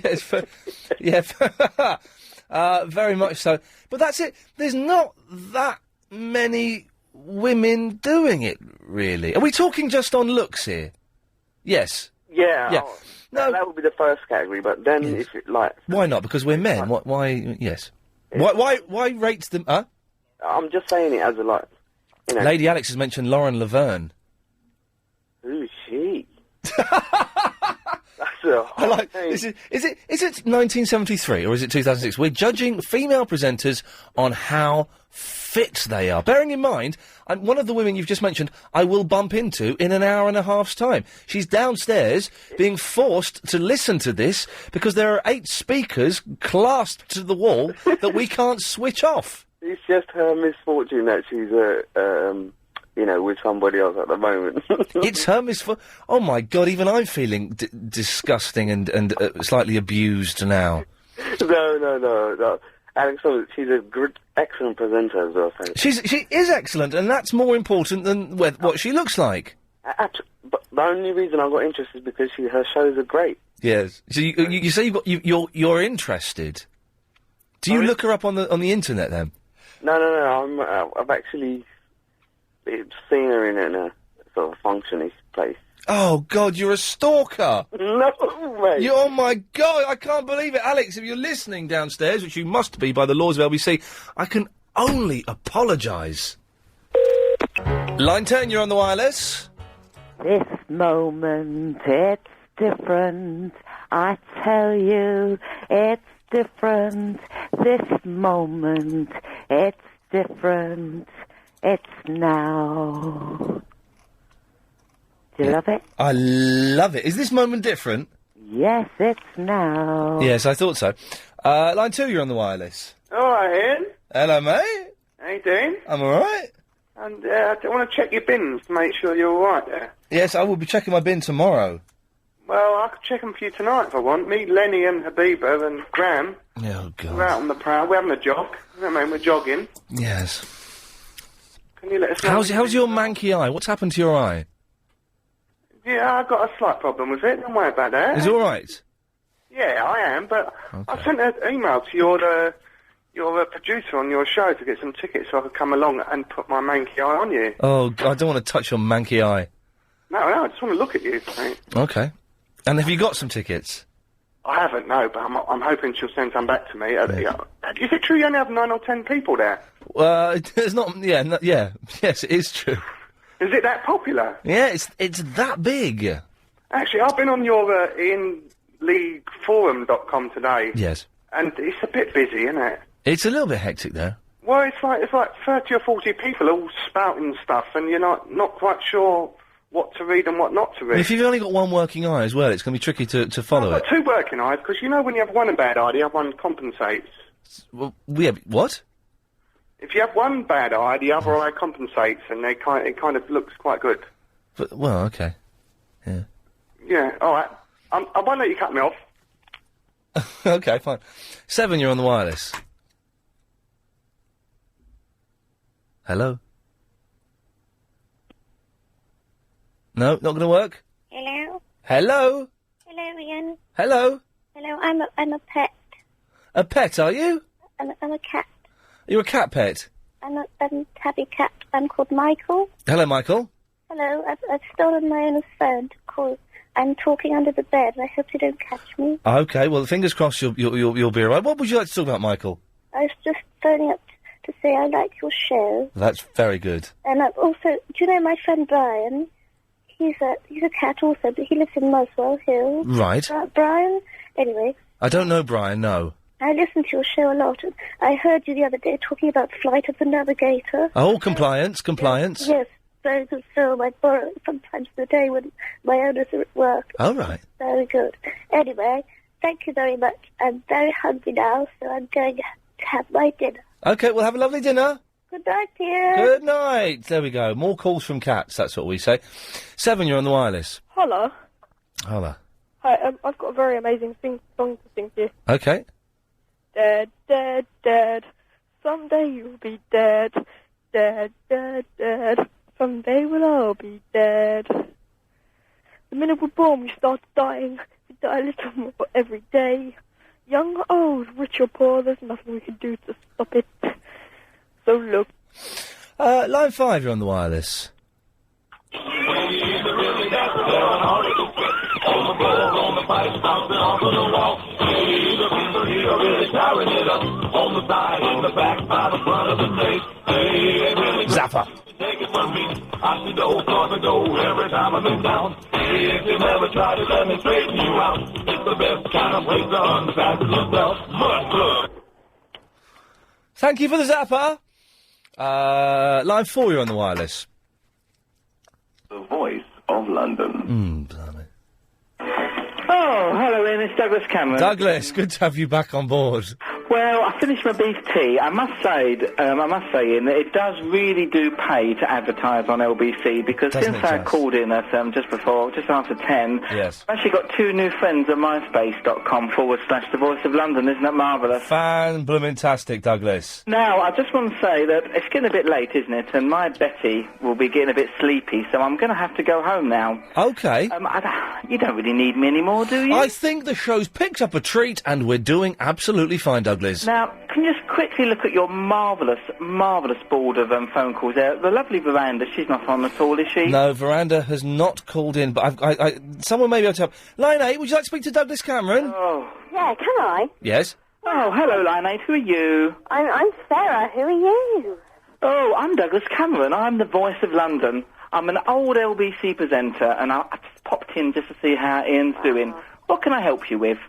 Very much so. But that's it. There's not that many women doing it, really. Are we talking just on looks here? Yes. Yeah. Yeah. No, that would be the first category. But then, if it, Why not? Because we're men. Why? Yes. Why rate them? Huh? I'm just saying it as a Lady Alex has mentioned Lauren Laverne. Who's she? That's a hot thing. Is it 1973 or is it 2006? We're judging female presenters on how fit they are. Bearing in mind, one of the women you've just mentioned, I will bump into in an hour and a half's time. She's downstairs being forced to listen to this because there are 8 speakers clasped to the wall that we can't switch off. It's just her misfortune that she's with somebody else at the moment. It's her misfortune. Oh my God! Even I'm feeling disgusting and slightly abused now. No. Alex, she's a good, excellent presenter as well. She is excellent, and that's more important than what she looks like. But the only reason I got interested is because her shows are great. Yes. So you say you're interested. Do you look her up on the internet then? No. I've actually seen her in a sort of functiony place. Oh, God, you're a stalker! No, mate! Oh, my God, I can't believe it. Alex, if you're listening downstairs, which you must be by the laws of LBC, I can only apologise. Line 10, you're on the wireless. This moment, it's different. I tell you, it's different. This moment, it's different. It's now. Do you love it? I love it. Is this moment different? Yes, it's now. Yes, I thought so. Line 2, you're on the wireless. All right, Ian. Hello, mate. How you doing? I'm all right. And I want to check your bins to make sure you're all right there. Yes, I will be checking my bin tomorrow. Well, I could check them for you tonight if I want. Me, Lenny and Habiba and Graham. Oh, God. We're out on the prowl. We're having a jog. You know what I mean? We're jogging. Yes. Can you let us know? How's your manky eye? What's happened to your eye? Yeah, I've got a slight problem with it. Don't worry about that. Is it all right? Yeah, I am, but I sent an email to your producer on your show to get some tickets so I could come along and put my manky eye on you. Oh, I don't want to touch your manky eye. No, I just want to look at you, mate. Okay. And have you got some tickets? I haven't, no, but I'm hoping she'll send some back to me. Is it true you only have 9 or 10 people there? It's not. Yeah. Yes, it is true. Is it that popular? Yeah, it's that big. Actually, I've been on your IanLeagueForum.com today. Yes. And it's a bit busy, isn't it? It's a little bit hectic there. Well, it's like 30 or 40 people all spouting stuff, and you're not quite sure what to read and what not to read. If you've only got one working eye as well, it's going to be tricky to follow I've got 2 working eyes, because you know when you have one bad eye, the other one compensates. Well, what? If you have one bad eye, the other eye compensates, and it kind of looks quite good. But, well, okay. Yeah. Yeah, all right. I won't let you cut me off. Okay, fine. 7, you're on the wireless. Hello? No, not going to work? Hello? Hello? Hello, Ian. Hello? Hello, I'm a pet A pet, are you? I'm a cat. You're a cat pet? I'm a tabby cat. I'm called Michael. Hello, Michael. Hello. I've stolen my owner's phone to call. I'm talking under the bed. I hope you don't catch me. Okay, well, fingers crossed you'll be all right. What would you like to talk about, Michael? I was just phoning up to say I like your show. That's very good. And I've also, do you know my friend Brian? He's a cat also, but he lives in Muswell Hill. Right. Brian? Anyway. I don't know Brian, no. I listen to your show a lot. And I heard you the other day talking about Flight of the Navigator. Oh, compliance. Yes, very good film. I borrow it sometimes in the day when my owners are at work. Oh, right. Very good. Anyway, thank you very much. I'm very hungry now, so I'm going to have my dinner. Okay, well, have a lovely dinner. Good night, dear. Good night. There we go. More calls from cats, that's what we say. 7, you're on the wireless. Hello. Hello. Hi, I've got a very amazing song to sing to you. Okay. Dead, dead, dead. Someday you'll be dead. Dead, dead, dead. Someday we'll all be dead. The minute we're born, we start dying. We die a little more every day. Young or old, rich or poor, there's nothing we can do to stop it. So look. Line 5, you're on the wireless. Zappa. Take it from me, I see the old corner go every time I'm in town. If you never try to let me straighten you out, it's the best kind of place to unpack yourself. But Thank you for the Zappa. Line 4, you're on the wireless. The voice of London. Blimey. Oh, hello, Ian. It's Douglas Cameron. Douglas, good to have you back on board. Well, I finished my beef tea. I must say, Ian, that it does really do pay to advertise on LBC because Doesn't since it I just? called in at just after 10, Yes. I've actually got 2 new friends at myspace.com/The Voice of London. Isn't that marvellous? Fan-bloomin-tastic, Douglas. Now, I just want to say that it's getting a bit late, isn't it? And my Betty will be getting a bit sleepy, so I'm going to have to go home now. Okay. You don't really need me anymore, do you? I think the show's picked up a treat, and we're doing absolutely fine, Douglas. Now, can you just quickly look at your marvellous board of phone calls there? The lovely Veranda, she's not on at all, is she? No, Veranda has not called in, but someone may be able to help. Line 8, would you like to speak to Douglas Cameron? Oh. Yeah, can I? Yes. Oh, hello, Line 8, who are you? I'm Sarah. Who are you? Oh, I'm Douglas Cameron. I'm the voice of London. I'm an old LBC presenter, and I just popped in just to see how Ian's doing. What can I help you with?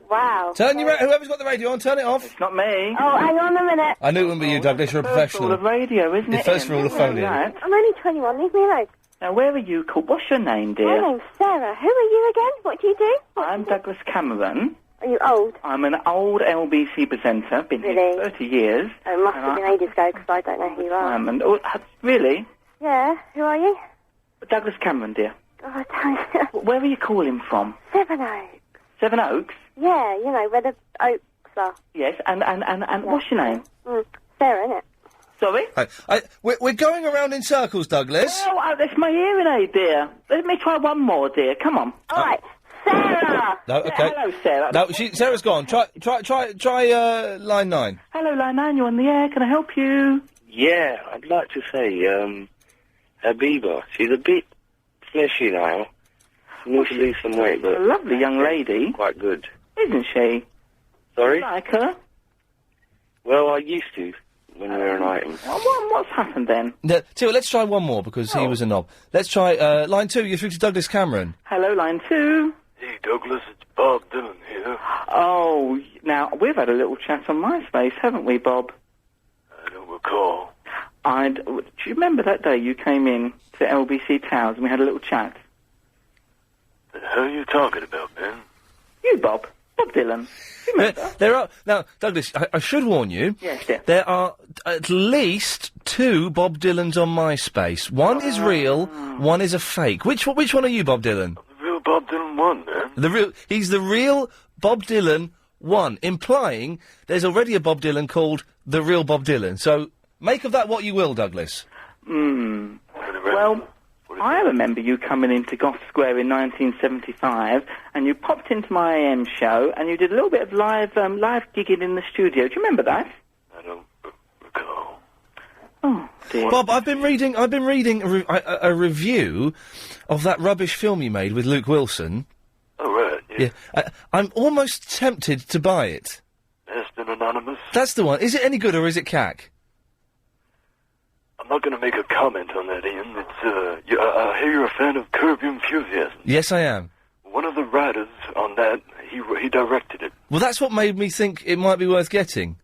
Wow. Turn your whoever's got the radio on, turn it off. It's not me. Oh, hang on a minute. I knew it wouldn't be you, Douglas. You're a professional. First rule of radio, isn't The it? first Ian? rule of phoning. Right. I'm only 21. Leave me alone. Now, where are you called? What's your name, dear? My name's Sarah. Who are you again? What do you do? I'm Douglas Cameron. Are you old? I'm an old LBC presenter. Been here Really? for 30 years. Oh, it must have been ages ago because I don't know who you are. Really? Yeah. Who are you? Douglas Cameron, dear. Oh, I don't. Where are you calling from? Seven Oaks. Seven Oaks? Yeah, you know where the oaks are. Yes, and what's your name? Sarah, innit? Sorry? We're going around in circles, Douglas. Well, that's my hearing aid, dear. Let me try one more, dear. Come on. All right. Sarah! No, okay. Hello, Sarah. No, Sarah's gone. Try line 9. Hello, line 9. You're on the air. Can I help you? Yeah, I'd like to say, Habiba, she's a bit fleshy now. She needs to lose some weight, but... A lovely young lady. Quite good. Isn't she? Sorry? You like her? Well, I used to, when we were an item. What's happened then? No, tell you what, let's try one more, because he was a knob. Let's try, line 2, you're through to Douglas Cameron. Hello, line 2. Hey, Douglas, it's Bob Dylan here. Oh, now, we've had a little chat on MySpace, haven't we, Bob? I don't recall. Do you remember that day you came in to LBC Towers and we had a little chat? The hell are you talking about, man? You, Bob. Bob Dylan. There are... Now, Douglas, I should warn you. Yes, dear. There are at least 2 Bob Dylans on MySpace. One is real, one is a fake. Which one are you, Bob Dylan? The real Bob Dylan 1, man. He's the real Bob Dylan 1, implying there's already a Bob Dylan called the real Bob Dylan. So, make of that what you will, Douglas. Well... What I remember you coming into Goth Square in 1975, and you popped into my AM show, and you did a little bit of live gigging in the studio. Do you remember that? I don't recall. Oh dear. Bob, I've been reading a review of that rubbish film you made with Luke Wilson. Oh, right, yeah. I'm almost tempted to buy it. Aston Anonymous. That's the one. Is it any good or is it cack? I'm not going to make a comment on that, Ian. It's, I hear you're a fan of Curb Your Enthusiasm. Yes, I am. One of the writers on that, he directed it. Well, that's what made me think it might be worth getting.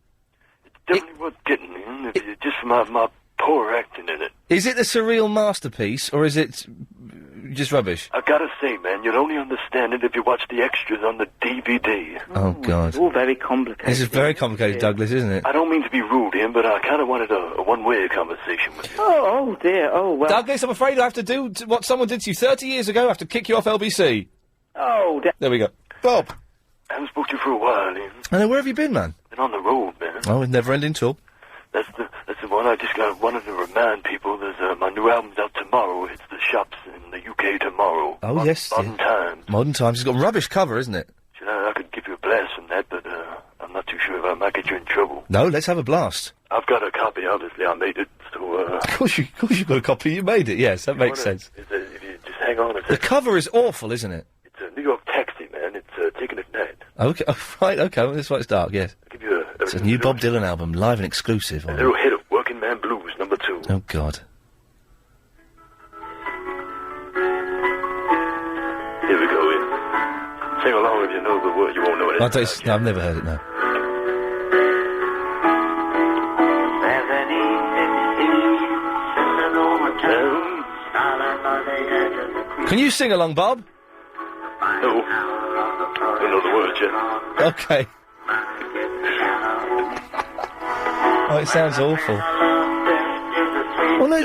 Definitely worth getting, Ian, if you just my poor acting in it. Is it a surreal masterpiece, or is it just rubbish? I gotta say, man, you'll only understand it if you watch the extras on the DVD. Oh, God. It's all very complicated. This is very complicated, Douglas, isn't it? I don't mean to be rude, Ian, but I kind of wanted a one-way conversation with you. Oh, dear. Oh, well. Douglas, I'm afraid I have to do what someone did to you 30 years ago. I have to kick you off LBC. Oh, dear. There we go. Bob. I haven't spoke to you for a while, Ian. I know, where have you been, man? Been on the road, man. Oh, never-ending tour. That's the one I just wanted to remind people. There's my new album's out tomorrow. It's the shops in the UK tomorrow. Oh, yes. Modern Times. Modern Times. It's got a rubbish cover, isn't it? You know, I could give you a blast from that, but I'm not too sure if I might get you in trouble. No, let's have a blast. I've got a copy, obviously. I made it, so... Of course you've got a copy. You made it, yes. That makes sense. If you just hang on a second. The cover is awful, isn't it? It's a New York taxi, man. It's taken at night. Okay, right, okay. Well, that's why it's dark, yes. I'll give you It's a new Bob Dylan album, live and exclusive. a little hit of Working Man Blues, number 2. Oh, God. Here we go, Ian. Sing along if you know the word. You won't know it. No, I've never heard it, no. Can you sing along, Bob? No. Don't know the words yet. Okay. Oh, it sounds awful. Well, no,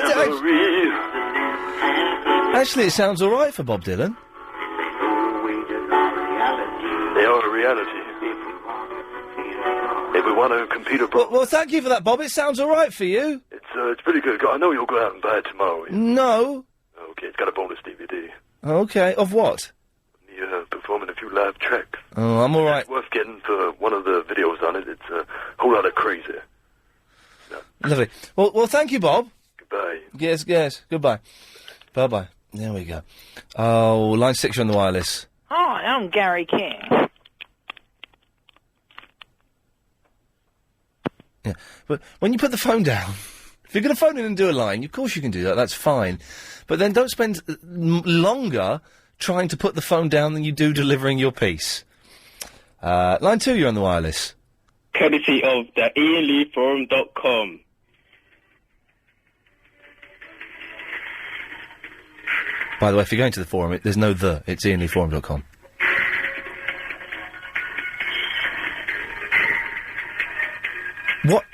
actually, it sounds all right for Bob Dylan. They are a reality. If we want to compete abroad... Well, thank you for that, Bob. It sounds all right for you. It's pretty good. I know you'll go out and buy it tomorrow. Ian. No. Okay, it's got a bonus DVD. Okay, of what? Me performing a few live tracks. Oh, I'm all right. It's worth getting for one of the videos on it. It's a whole lot of crazy. Lovely. Well, thank you, Bob. Goodbye. Yes. Goodbye. Bye-bye. There we go. Oh, line 6, you're on the wireless. Hi, I'm Gary King. Yeah, but when you put the phone down, if you're going to phone in and do a line, of course you can do that, that's fine. But then don't spend longer trying to put the phone down than you do delivering your piece. Line 2, you're on the wireless. Courtesy of the IanLeeForum.com. By the way, if you're going to the forum, there's no the, it's IanLeeForum.com. What?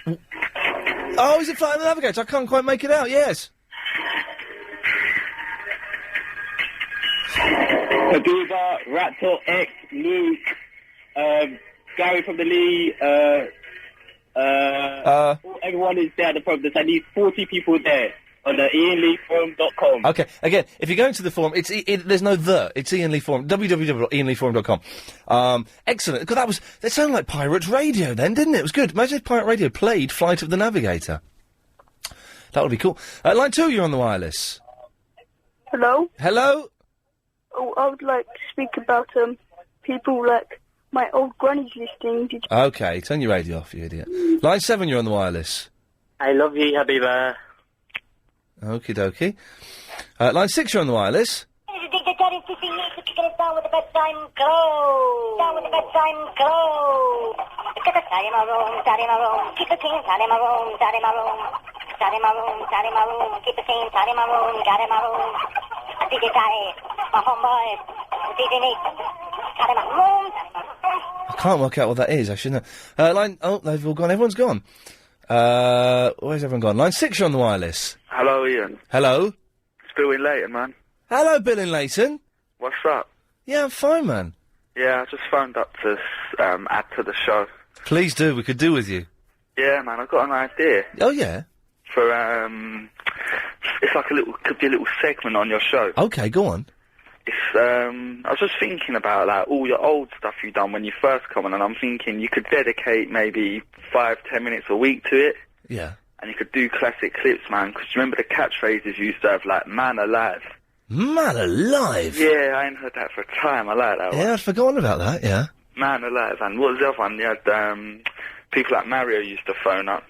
Oh, is it Flight of the Navigator? I can't quite make it out, yes. Paduva, Rattle, X, Luke, Gary from the Lee, everyone is there at the forum. There's at least 40 people there on the IanLeeForum.com. Okay, again, if you're going to the forum, there's no the, it's Iain Lee Forum, www.IanLeeForum.com. Excellent, because that sounded like Pirate Radio then, didn't it? It was good. Imagine if Pirate Radio played Flight of the Navigator. That would be cool. Line 2, you're on the wireless. Hello? Hello? Oh, I would like to speak about, people like my old granny's listening. Okay, turn your radio off, you idiot. Line 7, you're on the wireless. I love you, Habiba. Okie dokie. Line 6, you're on the wireless. Down with the bedtime glow. Down with the bedtime glow. Get a side in my room, side in my room. Keep it clean, side in my room, side in my room. Side in my room, side in my room. Keep it clean, side in my room, side in my room. DJ Daddy, my homeboy, DJ Nick. Side in my room, side in my room. I can't work out what that is, I should know. They've all gone, everyone's gone. Where's everyone gone? Line 6, you're on the wireless. Hello, Ian. Hello? It's Bill in Leighton, man. Hello, Bill in Leighton. What's up? Yeah, I'm fine, man. Yeah, I just phoned up to add to the show. Please do, we could do with you. Yeah, man, I've got an idea. Oh, yeah? For, it's like could be a little segment on your show. Okay, go on. It's, I was just thinking about, like, all your old stuff you done when you first come on, and I'm thinking you could dedicate maybe 5-10 minutes a week to it. Yeah. And you could do classic clips, man, because remember the catchphrases you used to have, like, man alive. Man alive? Yeah, I ain't heard that for a time. I like that one. Yeah, I'd forgotten about that, yeah. Man alive. And what was the other one? You had, people like Mario used to phone up.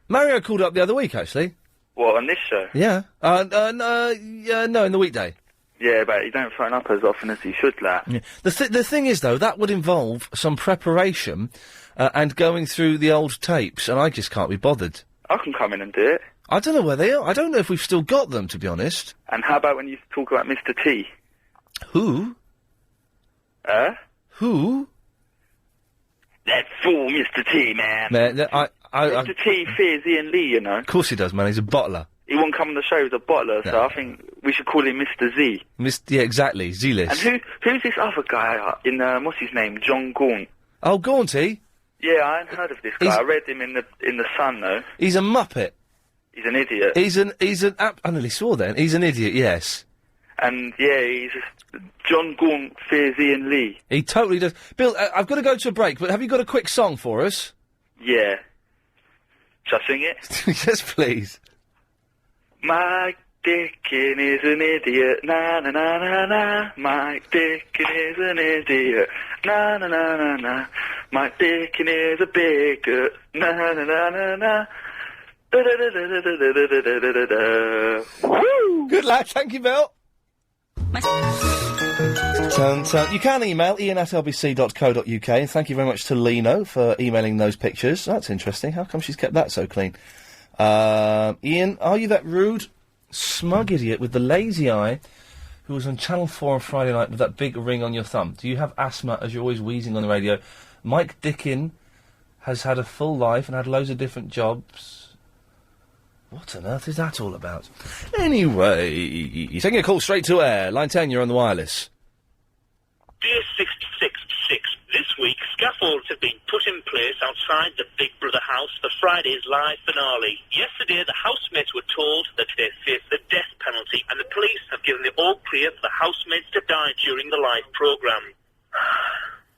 Mario called up the other week, actually. What, on this show? Yeah. No, in the weekday. Yeah, but you don't phone up as often as you should, like. Yeah. The thing is, though, that would involve some preparation and going through the old tapes, and I just can't be bothered. I can come in and do it. I don't know where they are. I don't know if we've still got them, to be honest. And how about when you talk about Mr. T? Who? Who? That fool, Mr. T, man. Mr. T fears Iain Lee, you know. Of course he does, man. He's a bottler. He won't come on the show, he's a bottler, so I think we should call him Mr. Z. Yeah, exactly. Z-list. And who's this other guy in, what's his name? John Gaunt. Oh, Gaunty? Yeah, I hadn't heard of this guy. I read him in the Sun, though. He's a muppet. He's an idiot. I nearly swore then. He's an idiot, yes. And, yeah, John Gaunt fears Iain Lee. He totally does. Bill, I've got to go to a break, but have you got a quick song for us? Yeah. Shall I sing it? Yes, please. Mike Dickin is an idiot, na na na na na. Mike Dickin is an idiot, na na na na na. Mike Dickin is a bigot, na na na na na. Da da da da da da da da da da da. Woo! Good lad, thank you, Bill. You can email ian@lbc.co.uk, and thank you very much to Lino for emailing those pictures. That's interesting. How come she's kept that so clean? Iain, are you that rude, smug idiot with the lazy eye who was on Channel 4 on Friday night with that big ring on your thumb? Do you have asthma as you're always wheezing on the radio? Mike Dickin has had a full life and had loads of different jobs. What on earth is that all about? Anyway, you're taking a call straight to air. Line 10, you're on the wireless. Dear 666, this week scaffolds have been put in place outside the Big Brother house for Friday's live finale. Yesterday, the housemates were told that they face the death penalty, and the police have given the all clear for the housemates to die during the live programme.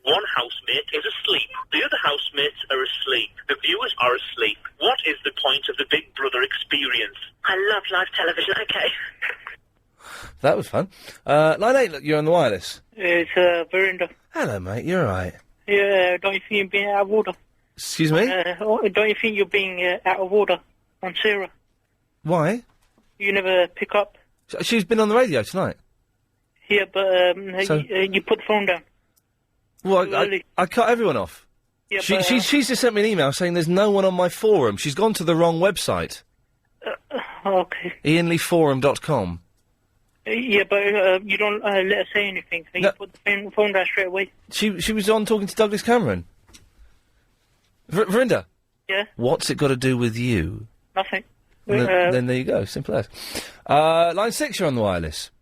One housemate is asleep. The other housemates are asleep. The viewers are asleep. What is the point of the Big Brother experience? I love live television, okay. That was fun. Line 8, look, you're on the wireless. It's Verinder. Hello, mate, you're alright. Yeah, don't you think you're being out of order? Excuse me? Don't you think you're being out of order on Sarah? Why? You never pick up. She's been on the radio tonight. Yeah, but you put the phone down. Well, I cut everyone off. Yeah, she's just sent me an email saying there's no one on my forum. She's gone to the wrong website. Okay. IainLeeForum.com. Yeah, but you don't let her say anything. So you put the phone down straight away. She was on talking to Douglas Cameron. Verinda? Yeah? What's it got to do with you? Nothing. Then there you go, simple as. Line 6, you're on the wireless.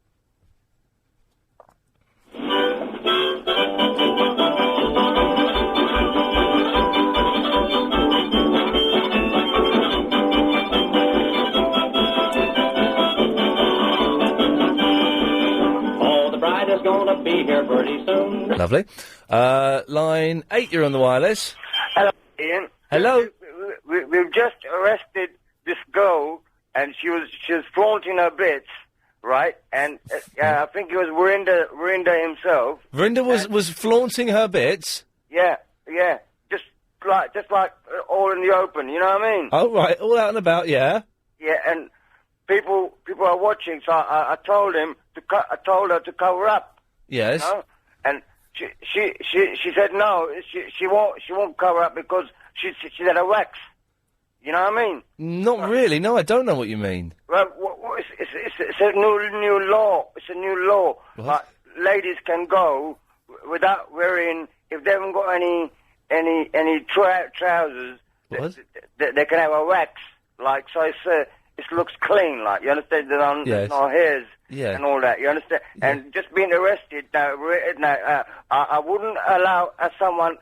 Gonna be here pretty soon. Lovely. Line 8, you're on the wireless. Hello, Iain. Hello. We've just arrested this girl, and she was flaunting her bits, right? And I think it was Verinder himself. Verinder was flaunting her bits? Yeah. Just like all in the open, you know what I mean? Oh, right, all out and about, yeah. Yeah, and people are watching, so I told him I told her to cover up. Yes. You know? And she said no, she won't cover up because she's had a wax. You know what I mean? Not really. No, I don't know what you mean. Well, it's a new law. It's a new law. Ladies can go without wearing, if they haven't got any trousers. What? They can have a wax. Like, so it looks clean. Like, you understand? There's no hairs. Yeah. And all that, you understand? Yeah. And just being arrested, I wouldn't allow someone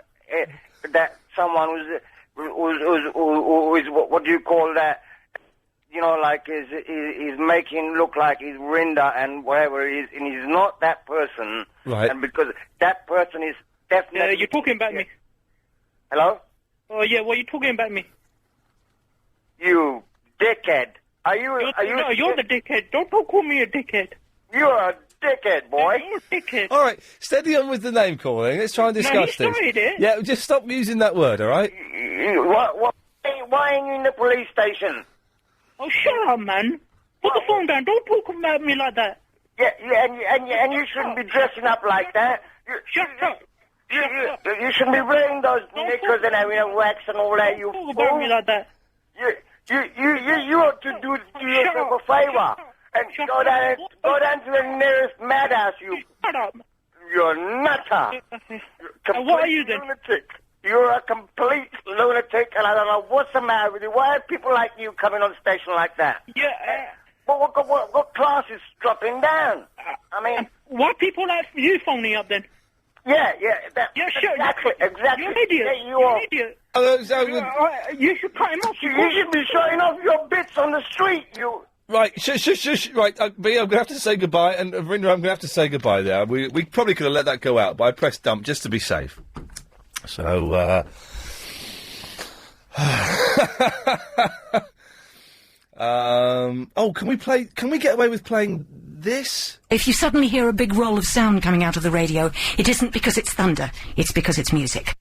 was what do you call that? you know, like he's making look like he's Rinda and whatever he is, and he's not that person. Right. And because that person is definitely... you're talking about me. Hello? Oh, yeah, what are you talking about me? You dickhead. Are you... No, you're the dickhead. Don't call me a dickhead. You're a dickhead, boy. You're a dickhead. All right, steady on with the name calling. Let's try and discuss he this. started it. Yeah, just stop using that word, all right? Why ain't you in the police station? Oh, shut up, man. Put the phone down. Don't talk about me like that. Yeah, and you shouldn't be dressing up like that. Shut up. You shouldn't be wearing those knickers and having a wax and all that, you fool. About me like that. You ought to do yourself a favour and go down to the nearest madhouse, you... Shut up. You're a nutter. What are you then? Lunatic. You're a complete lunatic, and I don't know what's the matter with you. Why are people like you coming on station like that? Yeah. What class is dropping down? I mean... Why people like you phoning up then? Yeah. Exactly. You're an idiot. Yeah, you are. Idiot. You should cut him off. You should be showing off your bits on the street, you... Right, shush. Right, B, I'm going to have to say goodbye, and Rinda, I'm going to have to say goodbye there. We probably could have let that go out, but I pressed dump just to be safe. So, can we get away with playing this? If you suddenly hear a big roll of sound coming out of the radio, it isn't because it's thunder, it's because it's music.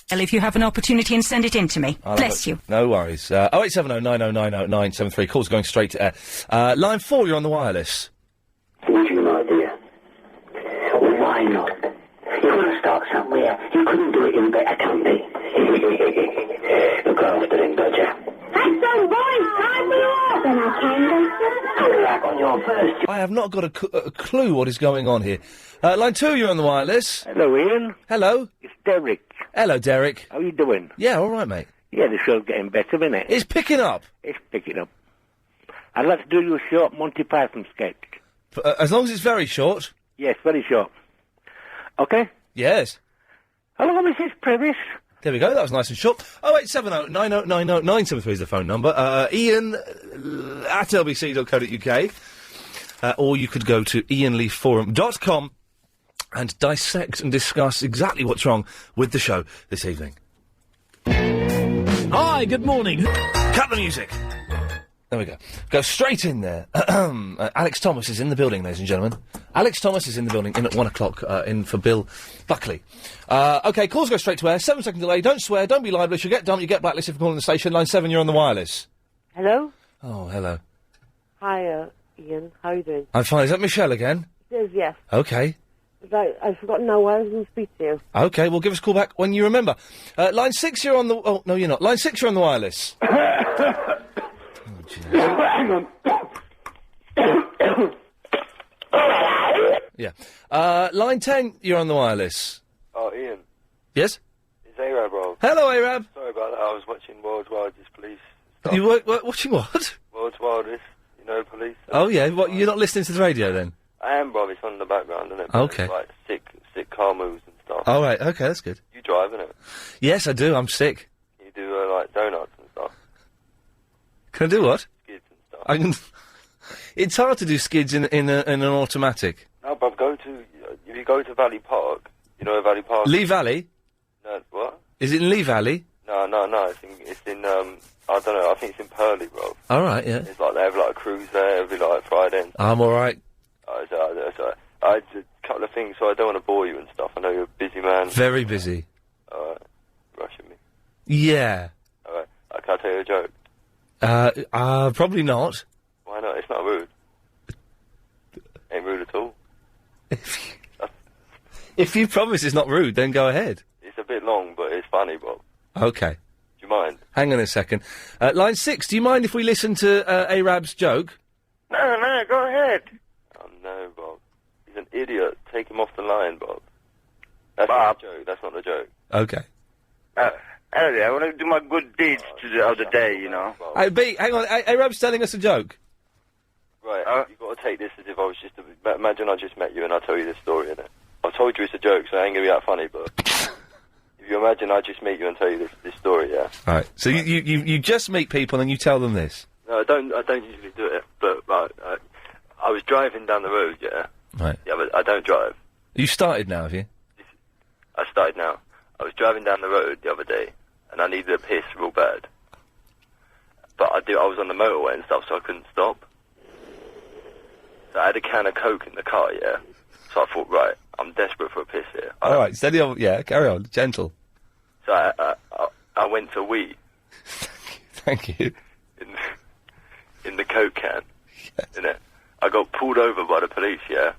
Well, if you have an opportunity and send it in to me. Bless you. No worries. 0870 9090 973. Calls going straight to air. Line 4, you're on the wireless. Would you, my dear? Why not? You've got to start somewhere. You couldn't do it in better company. Look after him, Dodger. Hey, son, boys, time me off! Then I came Good luck on your first. I have not got a clue what is going on here. Line 2, you're on the wireless. Hello, Ian. Hello. It's Derek. Hello, Derek. How you doing? Yeah, all right, mate. Yeah, the show's getting better, isn't it? It's picking up. It's picking up. I'd like to do you a short Monty Python sketch. As long as it's very short. Yes, very short. Okay? Yes. Hello, Mrs. Previs. There we go, that was nice and short. 0870 9090 973 is the phone number. Iain at lbc.co.uk. Or you could go to iainleeforum.com and dissect and discuss exactly what's wrong with the show this evening. Hi, good morning. Cut the music. There we go. Go straight in there. Alex Thomas is in the building, ladies and gentlemen. Alex Thomas is in the building, in at 1 o'clock, in for Bill Buckley. OK, calls go straight to air. 7-second delay. Don't swear, don't be libelous. You get dumped, you get blacklisted for calling the station. Line 7, you're on the wireless. Hello? Oh, hello. Hi, Ian. How are you doing? I'm fine. Is that Michelle again? It is, yes. OK. I've forgotten now why I was going to speak to you. OK, well, give us a call back when you remember. Line 6, you're on the... Oh, no, you're not. Line 6, you're on the wireless. Hang on. Yeah. Line 10, you're on the wireless. Oh, Ian. Yes? It's Arab, bro. Hello, Arab. Sorry about that. I was watching World's Wildest Police. You were watching what? World's Wildest. You know, police. Oh, yeah. What, you're not listening to the radio, then? I am, bro. It's on in the background, isn't it? Okay. It's like sick car moves and stuff. All right. Okay, that's good. You drive, innit? Yes, I do. I'm sick. You do, like, donuts and stuff. Can I do what? Skids and stuff. I can... It's hard to do skids in an automatic. No, bruv, if you go to Valley Park, you know where Valley Park Lee Valley? No, what? Is it in Lee Valley? No, it's in, I don't know, I think it's in Purley, bro. All right, yeah. It's like, they have, like, a cruise there every, like, Friday. And I'm all right. So, I had a couple of things, so I don't want to bore you and stuff. I know you're a busy man. Very busy. Alright. Rushing me. Yeah. Alright. Can I tell you a joke? Probably not. Why not? It's not rude. Ain't rude at all. If you promise it's not rude, then go ahead. It's a bit long, but it's funny, Bob. Okay. Do you mind? Hang on a second. Line 6, do you mind if we listen to Arab's joke? No, go ahead. Oh, no, Bob. He's an idiot. Take him off the line, Bob. That's not a joke. That's not a joke. Okay. Anyway, I want to do my good deeds to the other day, you know. Hey, B, hang on. Arab's telling us a joke. Right, you've got to take this as if I was just... Imagine I just met you and I tell you this story, innit? I've told you it's a joke, so it ain't going to be that funny, but... If You imagine I just meet you and tell you this story, yeah? Right. So you just meet people and you tell them this. No, I don't usually do it, but I was driving down the road, yeah? Right. Yeah, but I don't drive. You started now, have you? I started now. I was driving down the road the other day, and I needed a piss real bad. But I was on the motorway and stuff, so I couldn't stop. So I had a can of Coke in the car, yeah? So I thought, right, I'm desperate for a piss here. All right, steady on. Yeah, carry on. Gentle. So I went to wee. Thank you. In the Coke can. Yes. Innit? I got pulled over by the police, yeah?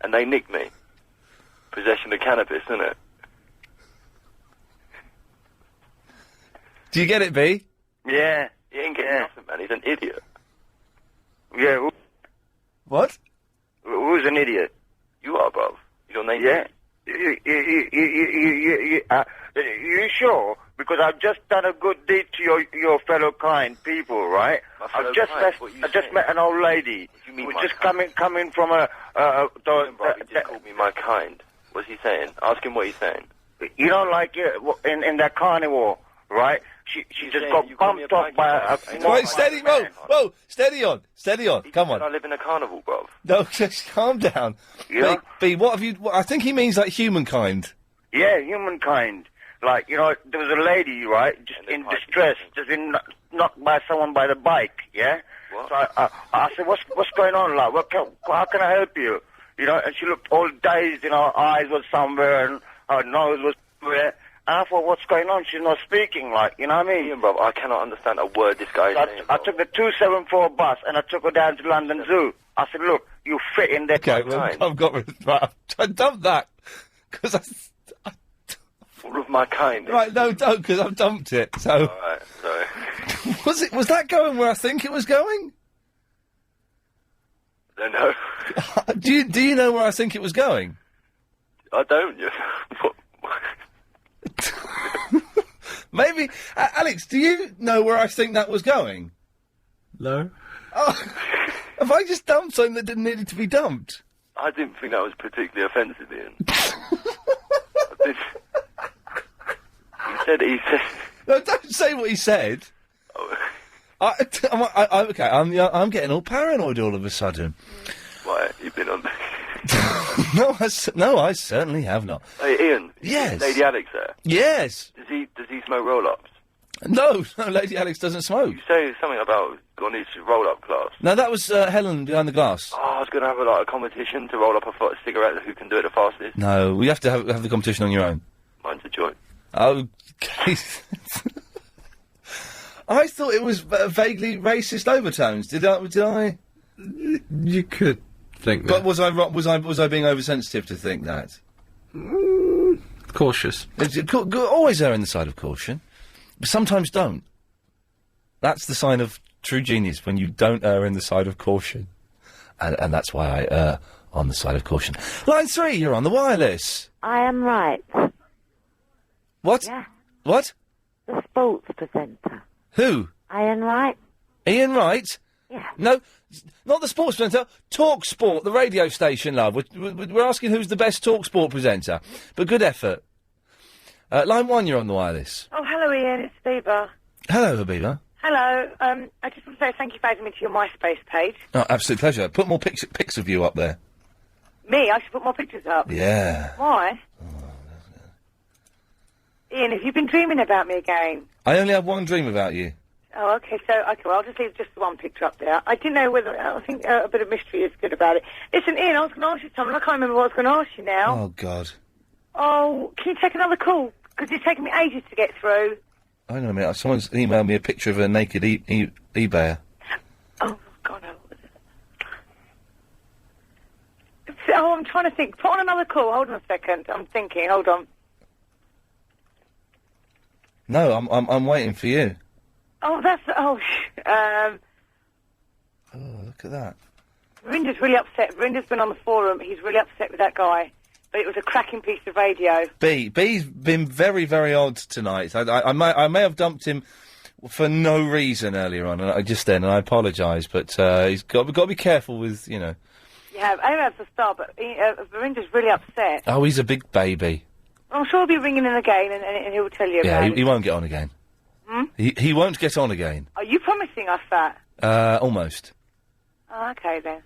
And they nicked me. Possession of cannabis, innit? Do you get it, B? Yeah. He ain't getting nothing, man. He's an idiot. Yeah. What? Who's an idiot? You are, bruv. Your name? Yeah. You sure? Because I've just done a good deed to your fellow kind people, right? I just met an old lady who's just coming from a. He just called me my kind. What's he saying? Ask him what he's saying. You know, like in that carnival, right? She just got bumped off by a. Wait, steady, whoa, steady on, come on. I live in a carnival, bruv. No, just calm down. Yeah. B, what have you? I think he means like humankind. Yeah, humankind. Like, you know, there was a lady, right, just in distress, just been knocked by someone by the bike, yeah? What? So I said, what's going on, like, how can I help you? You know, and she looked all dazed, you know, her eyes was somewhere and her nose was somewhere. And I thought, what's going on? She's not speaking, like, you know what I mean? Ian, bro, I cannot understand a word this guy is saying. I took the 274 bus and I took her down to London Zoo. I said, look, you fit in there. Okay, well, I've got right, I dumped that because I full of my kind. Right, no, don't, because I've dumped it. So. All right, sorry. Was that going where I think it was going? I don't know. Do you know where I think it was going? I don't. Maybe, Alex, do you know where I think that was going? No. Oh, have I just dumped something that didn't need to be dumped? I didn't think that was particularly offensive, Ian. He said. No, don't say what he said. Oh. Okay, I'm getting all paranoid all of a sudden. Why? You've been on. No, I certainly have not. Hey, Ian. Yes. Lady Alex there. Yes. Does he smoke roll-ups? No, Lady Alex doesn't smoke. You say something about going to roll-up class. No, that was Helen behind the glass. Oh, I was going to have a competition to roll up a cigarette. Who can do it the fastest? No, we have to have the competition on your own. Mine's a joint. Okay. I thought it was vaguely racist overtones. Did I? You could think that. But was I being oversensitive to think that? Cautious. Always err on the side of caution. But sometimes don't. That's the sign of true genius, when you don't err in the side of caution. And that's why I err on the side of caution. Line 3, you're on the wireless. I am right. What? Yeah. What? The sports presenter. Who? Ian Wright. Ian Wright? Yeah. No, not the sports presenter. Talk Sport, the radio station, love. We're asking who's the best Talk Sport presenter. But good effort. Line 1, you're on the wireless. Oh, hello, Ian. It's Habiba. Hello, Habiba. Hello. I just want to say thank you for adding me to your MySpace page. Oh, absolute pleasure. Put more pics of you up there. Me? I should put more pictures up. Yeah. Why? Ian, have you been dreaming about me again? I only have one dream about you. Oh, okay. Well, I'll just leave just the one picture up there. I didn't know whether. I think a bit of mystery is good about it. Listen, Ian, I was going to ask you something. I can't remember what I was going to ask you now. Oh, God. Oh, can you take another call? Because it's taken me ages to get through. Hang on a minute. Someone's emailed me a picture of a naked eBayer. Oh, God, no. Oh, I'm trying to think. Put on another call. Hold on a second. I'm thinking. Hold on. No, I'm waiting for you. Oh, that's... Oh, Oh, look at that. Verinder's really upset. Verinder's been on the forum. He's really upset with that guy. But it was a cracking piece of radio. B's been very, very odd tonight. I may have dumped him for no reason earlier on, and I apologise, but we've got to be careful with, Yeah, I know that's a star, but Verinder's really upset. Oh, he's a big baby. I'm sure he'll be ringing in again and he'll tell you Yeah, about he it. won't get on again. Hmm? He won't get on again. Are you promising us that? Almost. Oh, okay then.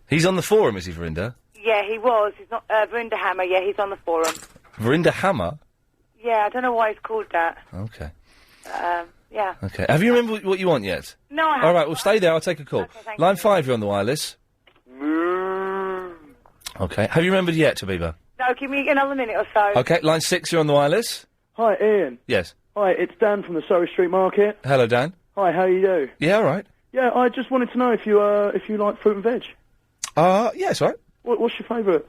He's on the forum, is he, Verinda? Yeah, he was. He's not, Verinda Hammer, yeah, he's on the forum. Verinda Hammer? Yeah, I don't know why he's called that. Okay. Yeah. Okay. Have you remembered what you want yet? No, I All haven't. right, well, stay there. I'll take a call. thank Line 5, you're on the wireless. Okay. Have you remembered yet, Tabiba? No, give me another minute or so. Okay. Line 6, you're on the wireless. Hi, Ian. Yes. Hi, it's Dan from the Surrey Street Market. Hello, Dan. Hi, how you do? Yeah, all right. Yeah, I just wanted to know if you like fruit and veg. Yes, all right. What's your favourite?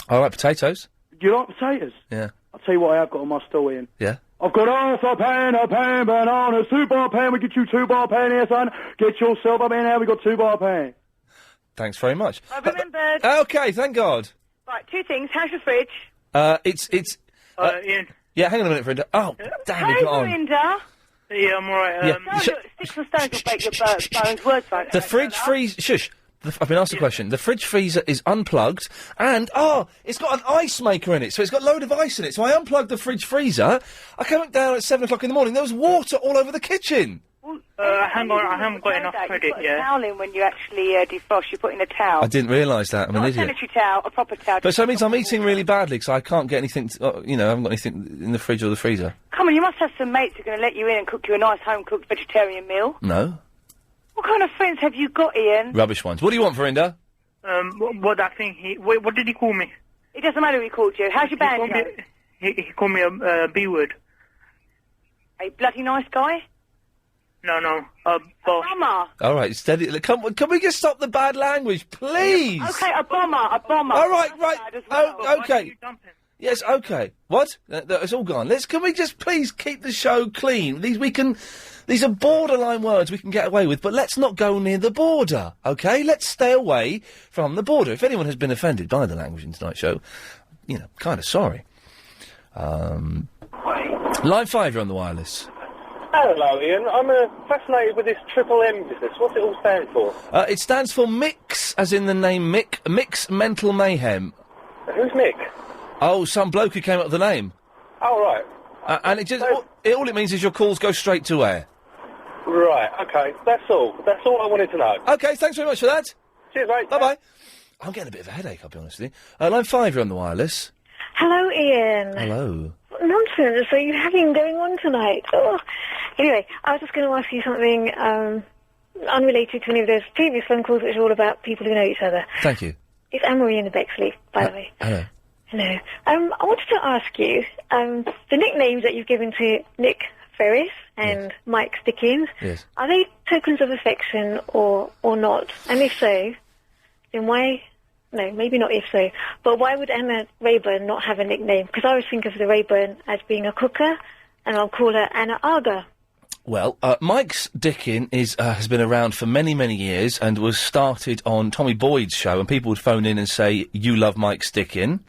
I like potatoes. Do you like potatoes? Yeah. I'll tell you what I have got on my stall, Ian. Yeah. I've got half a pan, banana, 2 bar pan, we get you 2 bar pan here, son. Get yourself up in here, we got 2 bar pan. Thanks very much. I've remembered. Okay, thank God. Right, 2 things. How's your fridge? It's. Ian. Yeah, hang on a minute, Verinda. Oh, damn, Hey, you got on. Verinda. Yeah, I'm alright. Yeah. No, look, sticks and stones will break your bones. Words won't. The fridge freezer. Shush. I've been asked a question. The fridge freezer is unplugged, and it's got an ice maker in it, so it's got a load of ice in it. So I unplugged the fridge freezer. I came down at 7 o'clock in the morning. There was water all over the kitchen. Hang on, I haven't got enough credit You put a yet. towel in when you actually defrost. You put in a towel. I didn't realise that. I'm an Not a idiot. sanitary towel, a proper towel. But so it means I'm eating really badly because I can't get anything. I haven't got anything in the fridge or the freezer. Come on, you must have some mates who are going to let you in and cook you a nice home-cooked vegetarian meal. No. What kind of friends have you got, Ian? Rubbish ones. What do you want, Verinda? What that thing? What did he call me? It doesn't matter who he called you. How's your banjo? He called me a B word. A bloody nice guy? No, boss. Bomber. All right, steady. Can we just stop the bad language, please? Okay, a bomber. All right, right. As well. Oh, okay. Yes, okay. What? It's all gone. Can we just please keep the show clean? These are borderline words we can get away with, but let's not go near the border, okay? Let's stay away from the border. If anyone has been offended by the language in tonight's show, kind of sorry. Line 5, you're on the wireless. Hello, Ian. I'm fascinated with this Triple M business. What's it all stand for? It stands for Mix, as in the name Mick. Mix Mental Mayhem. Who's Mick? Oh, some bloke who came up with the name. Oh, right. And it just all it means is your calls go straight to air. Right, okay. That's all. That's all I wanted to know. Okay, thanks very much for that. Cheers, mate. Bye-bye. I'm getting a bit of a headache, I'll be honest with you. Line 5, you're on the wireless. Hello, Ian. Hello. What nonsense are you having going on tonight? Oh. Anyway, I was just going to ask you something unrelated to any of those previous phone calls, which are all about people who know each other. Thank you. It's Anne-Marie in the Bexley, by the way. Hello. Hello. I wanted to ask you, the nicknames that you've given to Nick Ferris and Mike Stickins, Yes. are they tokens of affection or not? And if so, then why... No, maybe not if so, but why would Anna Rayburn not have a nickname? Because I always think of the Rayburn as being a cooker, and I'll call her Anna Arga. Well, Mike's Dickin has been around for many, many years and was started on Tommy Boyd's show, and people would phone in and say, you love Mike's Dickin.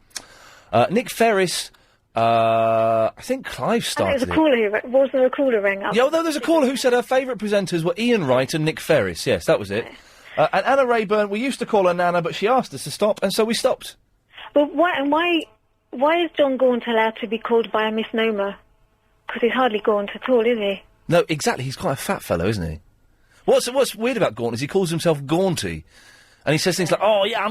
Nick Ferris, I think Clive started There was a caller who was there a caller rang up? Yeah, although there's a caller who said her favourite presenters were Ian Wright and Nick Ferris. Yes, that was it. And Anna Rayburn, we used to call her Nana, but she asked us to stop, and so we stopped. But why is John Gaunt allowed to be called by a misnomer? Because he's hardly Gaunt at all, is he? No, exactly. He's quite a fat fellow, isn't he? What's weird about Gaunt is he calls himself Gaunty. And he says things like, oh, yeah,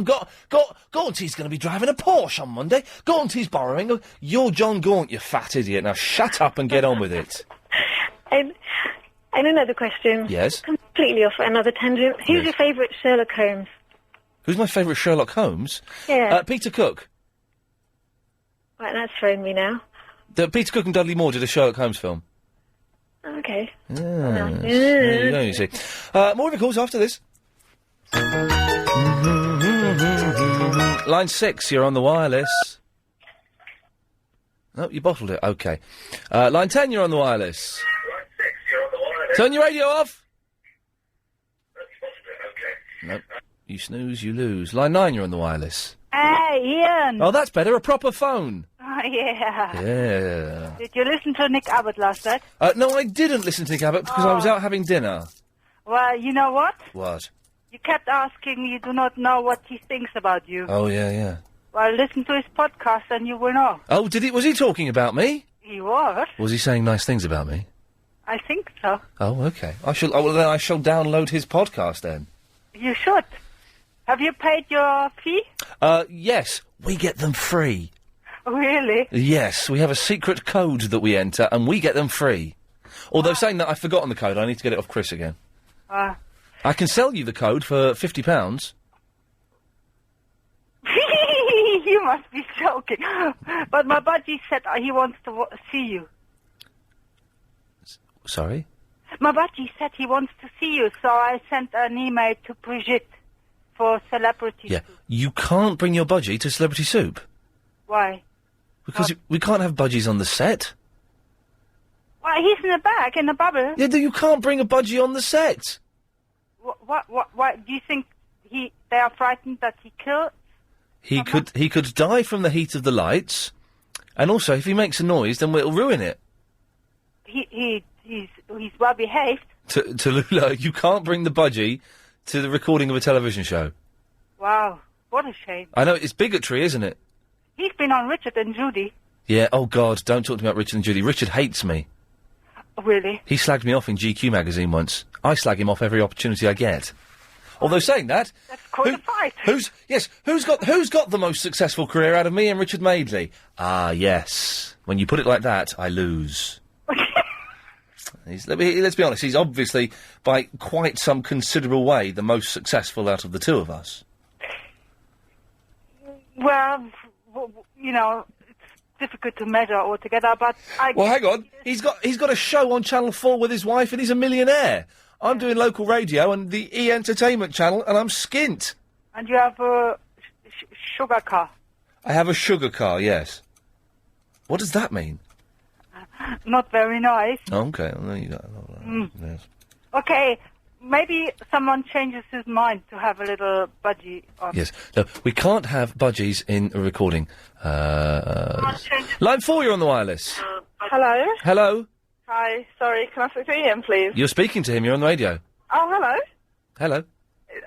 Gaunty's going to be driving a Porsche on Monday. Gaunty's borrowing. You're John Gaunt, you fat idiot. Now shut up and get on with it. And another question. Yes? Completely off another tangent. Who's Yes. your favourite Sherlock Holmes? Who's my favourite Sherlock Holmes? Yeah. Peter Cook. Right, that's thrown me now. Peter Cook and Dudley Moore did a Sherlock Holmes film. Okay. Yes. There you go, you see. More of your calls after this. Line 6, you're on the wireless. Oh, you bottled it. Okay. Line 10, you're on the wireless. Turn your radio off. Nope. You snooze, you lose. Line 9, you're on the wireless. Hey, Ian. Oh, that's better. A proper phone. Oh, yeah. Yeah. Did you listen to Nick Abbott last night? No, I didn't listen to Nick Abbott because I was out having dinner. Well, you know what? What? You kept asking, you do not know what he thinks about you. Oh, yeah. Well, listen to his podcast and you will know. Oh, was he talking about me? He was. Was he saying nice things about me? I think so. Oh, okay. I shall download his podcast then. You should. Have you paid your fee? Yes. We get them free. Really? Yes, we have a secret code that we enter, and we get them free. Although saying that, I've forgotten the code. I need to get it off Chris again. I can sell you the code for £50. You must be joking. But my budgie said he wants to see you. Sorry? My budgie said he wants to see you, so I sent an email to Brigitte for Celebrity Yeah. Soup. You can't bring your budgie to Celebrity Soup. Why? Because we can't have budgies on the set. Well, he's in the bag, in the bubble. Yeah, you can't bring a budgie on the set. What do you think they are frightened that he killed? He could die from the heat of the lights, and also if he makes a noise, then it'll ruin it. He's well behaved. Tallulah, you can't bring the budgie to the recording of a television show. Wow, what a shame. I know, it's bigotry, isn't it? He's been on Richard and Judy. Yeah, oh God, don't talk to me about Richard and Judy. Richard hates me. Really? He slagged me off in GQ magazine once. I slag him off every opportunity I get. Although saying that, that's quite a fight. Who's got the most successful career out of me and Richard Madeley? Ah, yes. When you put it like that, I lose. Let's be honest. He's obviously, by quite some considerable way, the most successful out of the two of us. Well, you know, it's difficult to measure altogether, but Well, hang on. He's got a show on Channel 4 with his wife, and he's a millionaire. I'm doing local radio and the E-Entertainment channel, and I'm skint. And you have a sugar car. I have a sugar car, yes. What does that mean? Not very nice. Oh, okay, well, there you go. Yes. Okay, maybe someone changes his mind to have a little budgie on. Yes. No, we can't have budgies in a recording. Line 4, you're on the wireless. Hello? Hello? Hi, sorry, can I speak to Iain, please? You're speaking to him, you're on the radio. Oh, hello? Hello?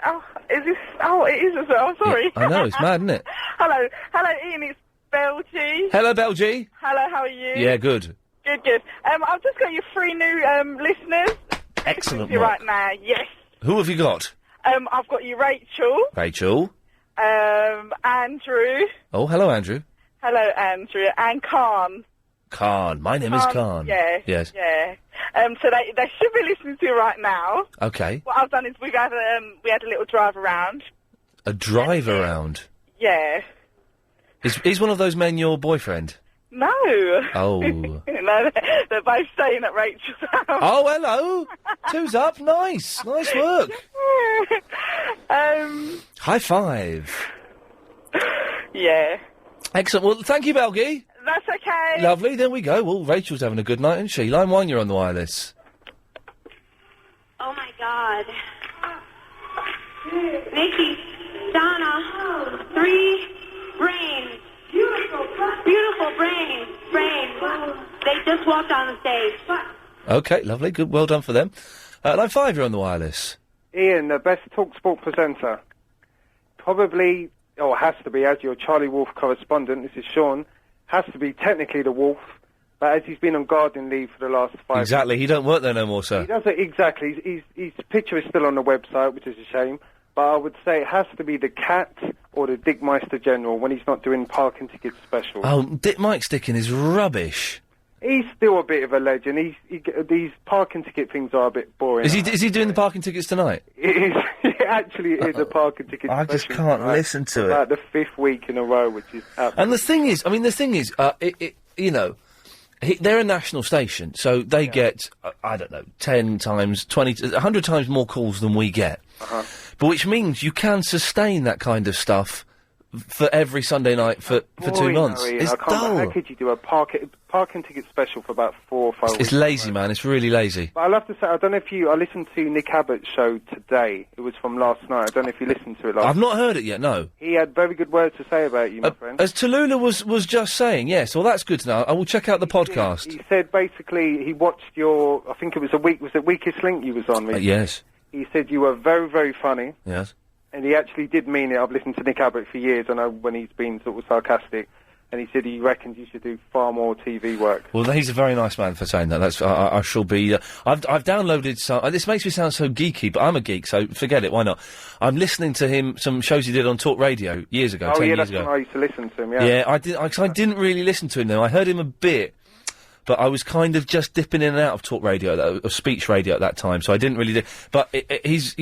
Oh, is this... Oh, it is as well, sorry. I know, it's mad, isn't it? Hello, Iain, it's Belgie. Hello, Belgie. Hello, how are you? Yeah, good. Good. I've just got you 3 new, listeners. Excellent You work. right now, yes. Who have you got? I've got you Rachel. Rachel. Andrew. Oh, hello, Andrew. Hello, Andrew. And Khan. Khan. My name is Khan. Yeah. Yes. Yeah. So they should be listening to you right now. Okay. What I've done is we had a little drive around. A drive around. Yeah. Is one of those men your boyfriend? No. Oh. No, they're both staying at Rachel's house. Oh, hello. Two's up. Nice. Nice work. High five. Yeah. Excellent. Well, thank you, Belgie. That's okay. Lovely. There we go. Well, Rachel's having a good night, isn't she? Line 1, you're on the wireless. Oh my God. Nikki, Donna, 3 brains. Beautiful brains. They just walked on the stage. Okay, lovely. Good. Well done for them. Line 5, you're on the wireless. Iain, the best TalkSport presenter. Probably, or has to be, as your Charlie Wolf correspondent, this is Sean, has to be technically the Wolf, but as he's been on gardening leave for the last 5 Exactly. He don't work there no more, sir. He doesn't, exactly. His picture is still on the website, which is a shame. But I would say it has to be the Cat or the Dickmeister General when he's not doing parking ticket specials. Oh, Dick Mike's Dickin is rubbish. He's still a bit of a legend. These parking ticket things are a bit boring. Is he doing the parking tickets tonight? It is. Actually, it is a parking ticket I special. just can't listen to it. About the 5th week in a row, which is absolutely... And the thing is, you know, they're a national station, so they get, I don't know, 10 times, 20, 100 times more calls than we get. But which means you can sustain that kind of stuff for every Sunday night for 2 months. Iain, It's I can't- dull. How could you do a parking ticket special for about 4 or 5 weeks? It's lazy, man. It's really lazy. But I'll have to say, I don't know if I listened to Nick Abbott's show today. It was from last night. I don't know if you listened to it last I've not heard it yet, no. He had very good words to say about you, my friend. As Tallulah was just saying, yes, well, that's good to know. I will check out the podcast. He said basically he watched your, I think it was was it Weakest Link you was on? Yes. He said you were very, very funny. Yes. And he actually did mean it. I've listened to Nick Abbott for years. I know when he's been sort of sarcastic. And he said he reckons you should do far more TV work. Well, he's a very nice man for saying that. That's I shall be. I've downloaded some. This makes me sound so geeky, but I'm a geek, so forget it. Why not? I'm listening to him some shows he did on Talk Radio years ago. 10 years that's ago. when I used to listen to him. Yeah. Yeah, I did. I didn't really listen to him though. I heard him a bit, but I was kind of just dipping in and out of Talk Radio, of speech radio at that time. So I didn't really do. But he's,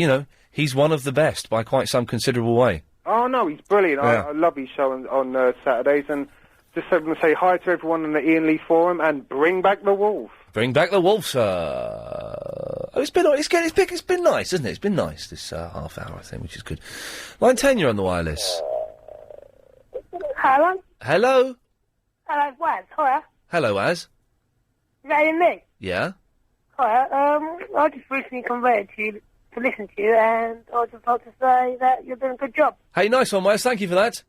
he's one of the best by quite some considerable way. Oh no, he's brilliant. Yeah. I love his show on Saturdays, and just want to say hi to everyone on the Iain Lee forum and bring back the wolf. Bring back the wolf, sir. It's been nice, isn't it? It's been nice this half hour, I think, which is good. Line 10, you're on the wireless. Hello? Hello? Hello, Waz. Hiya. Hello, Az. Is that Ian Lee? Yeah? Hiya. I just recently converted to you to listen to you, and I'd just like to say that you're doing a good job. Hey, nice one, Waz. Thank you for that.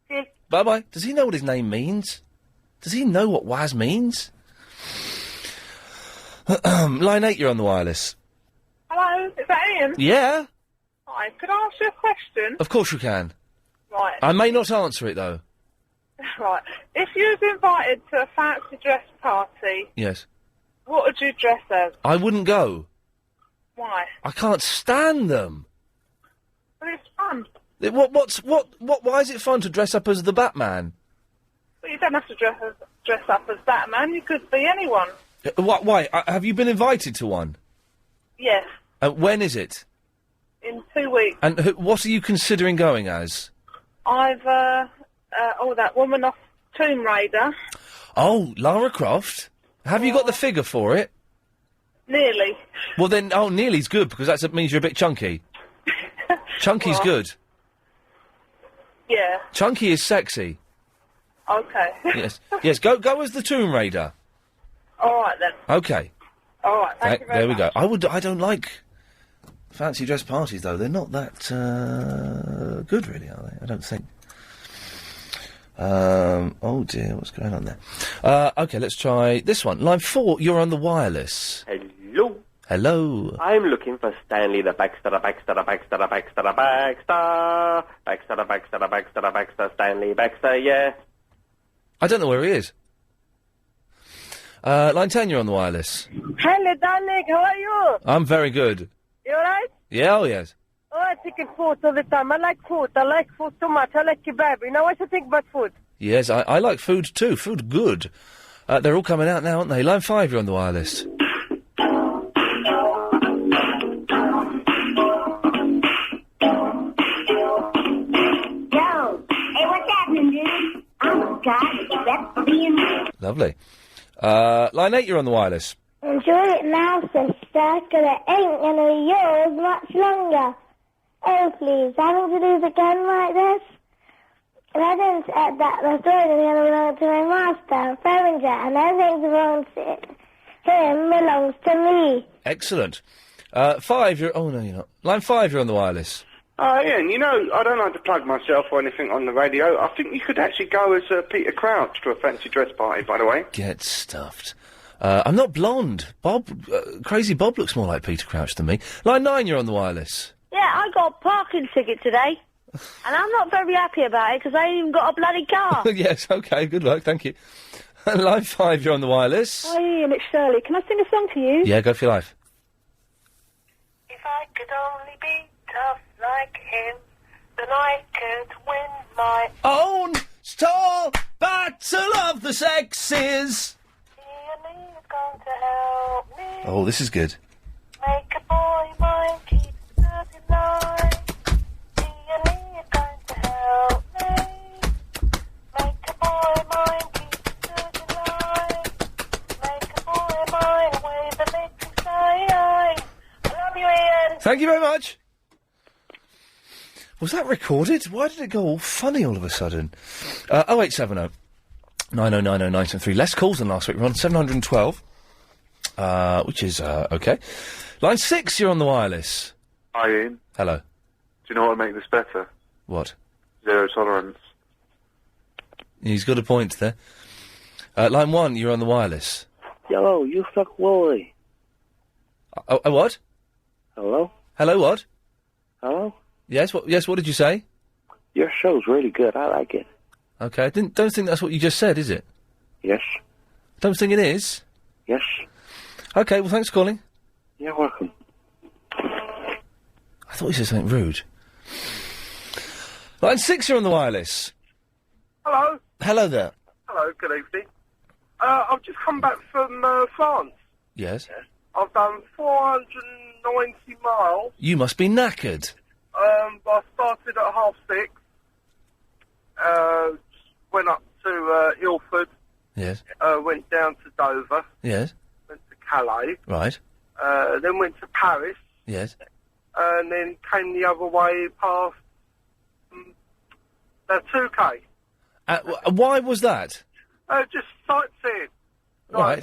Cheers. Bye-bye. Does he know what his name means? Does he know what Waz means? Line 8, you're on the wireless. Hello, is that Ian? Yeah? Hi, could I ask you a question? Of course you can. Right. I may not answer it, though. Right. If you was invited to a fancy dress party, Yes. what would you dress as? I wouldn't go. Why? I can't stand them. Well, it's fun. Why is it fun to dress up as the Batman? But you don't have to dress up as Batman. You could be anyone. Why? Have you been invited to one? Yes. When is it? In 2 weeks. And what are you considering going as? I've, that woman off Tomb Raider. Oh, Lara Croft? Have you got the figure for it? Nearly. Well then, nearly's good, because that means you're a bit chunky. Chunky's Well, good. Yeah. Chunky is sexy. Okay. Yes, go as the Tomb Raider. All right, then. Okay. All right, thank you very there we much. go. I don't like fancy dress parties, though. They're not that, good, really, are they? I don't think. Oh dear, what's going on there? Okay, let's try this one. Line 4, you're on the wireless. Hello. Hello. I'm looking for Stanley the Baxter, Stanley Baxter, yeah. I don't know where he is. Line 10, you're on the wireless. Hello, darling. How are you? I'm very good. You alright? Yeah, oh yes. Oh, I think of food all the time. I like food too much. I like kebab. You know what you think about food? Yes, I like food too. Food good. They're all coming out now, aren't they? Line 5, you're on the wireless. Yo, hey, what's happening, dude? Oh, God, that's for being Lovely. Line 8, you're on the wireless. Enjoy it now, sister, because it ain't going to be yours much longer. Oh, please, having to do it again like this? If I didn't set the story going to belong to my master, Feringer, and everything belongs to him belongs to me. Excellent. 5, you're... Oh, no, you're not. Line 5, you're on the wireless. Ian, I don't like to plug myself or anything on the radio. I think you could actually go as Peter Crouch to a fancy dress party, by the way. Get stuffed. I'm not blonde. Crazy Bob looks more like Peter Crouch than me. Line 9, you're on the wireless. Yeah, I got a parking ticket today, and I'm not very happy about it because I ain't even got a bloody car. Yes, okay, good luck, thank you. Line 5, you're on the wireless. Hi, Ian, it's Shirley. Can I sing a song to you? Yeah, go for your life. If I could only be tough like him, then I could win my own star battle of the sexes. Ian is going to help me Oh, this is good. make a boy mine keep the dirty lie. Ian is going to help me make a boy mine keep the dirty lie. Make a boy mine wave the lips and say I love you, Ian. Thank you very much. Was that recorded? Why did it go all funny all of a sudden? 0870 9090973. Less calls than last week. We're on 712, which is, okay. Line 6, you're on the wireless. Hi, Ian. Hello. Do you know what would make this better? What? Zero tolerance. He's got a point there. Line 1, you're on the wireless. Yo, you fuck Wally. What? Hello? Hello, what? Hello? Yes, what did you say? Your show's really good. I like it. Okay, don't think that's what you just said, is it? Yes. Don't think it is? Yes. Okay, well, thanks for calling. You're welcome. I thought you said something rude. Line 6, you're on the wireless. Hello. Hello there. Hello, good evening. I've just come back from France. Yes? I've done 490 miles. You must be knackered. I started at 6:30. Went up to Ilford. Yes. Went down to Dover. Yes. Went to Calais. Right. Then went to Paris. Yes. And then came the other way past the 2K. Why was that? Just sightseeing. Right.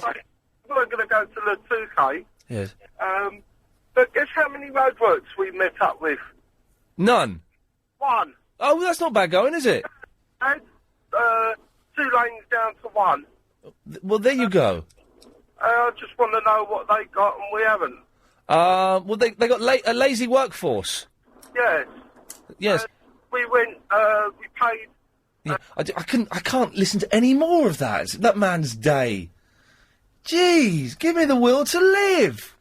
We weren't going to go to the 2K. Yes. But guess how many roadworks we met up with? None. One. Oh, well, that's not bad going, is it? And 2 lanes down to 1. Well, there you go. I just want to know what they got and we haven't. Well, they got a lazy workforce. Yes. Yes. We went, we paid... Yeah, I can't listen to any more of that. That man's day. Jeez, give me the will to live.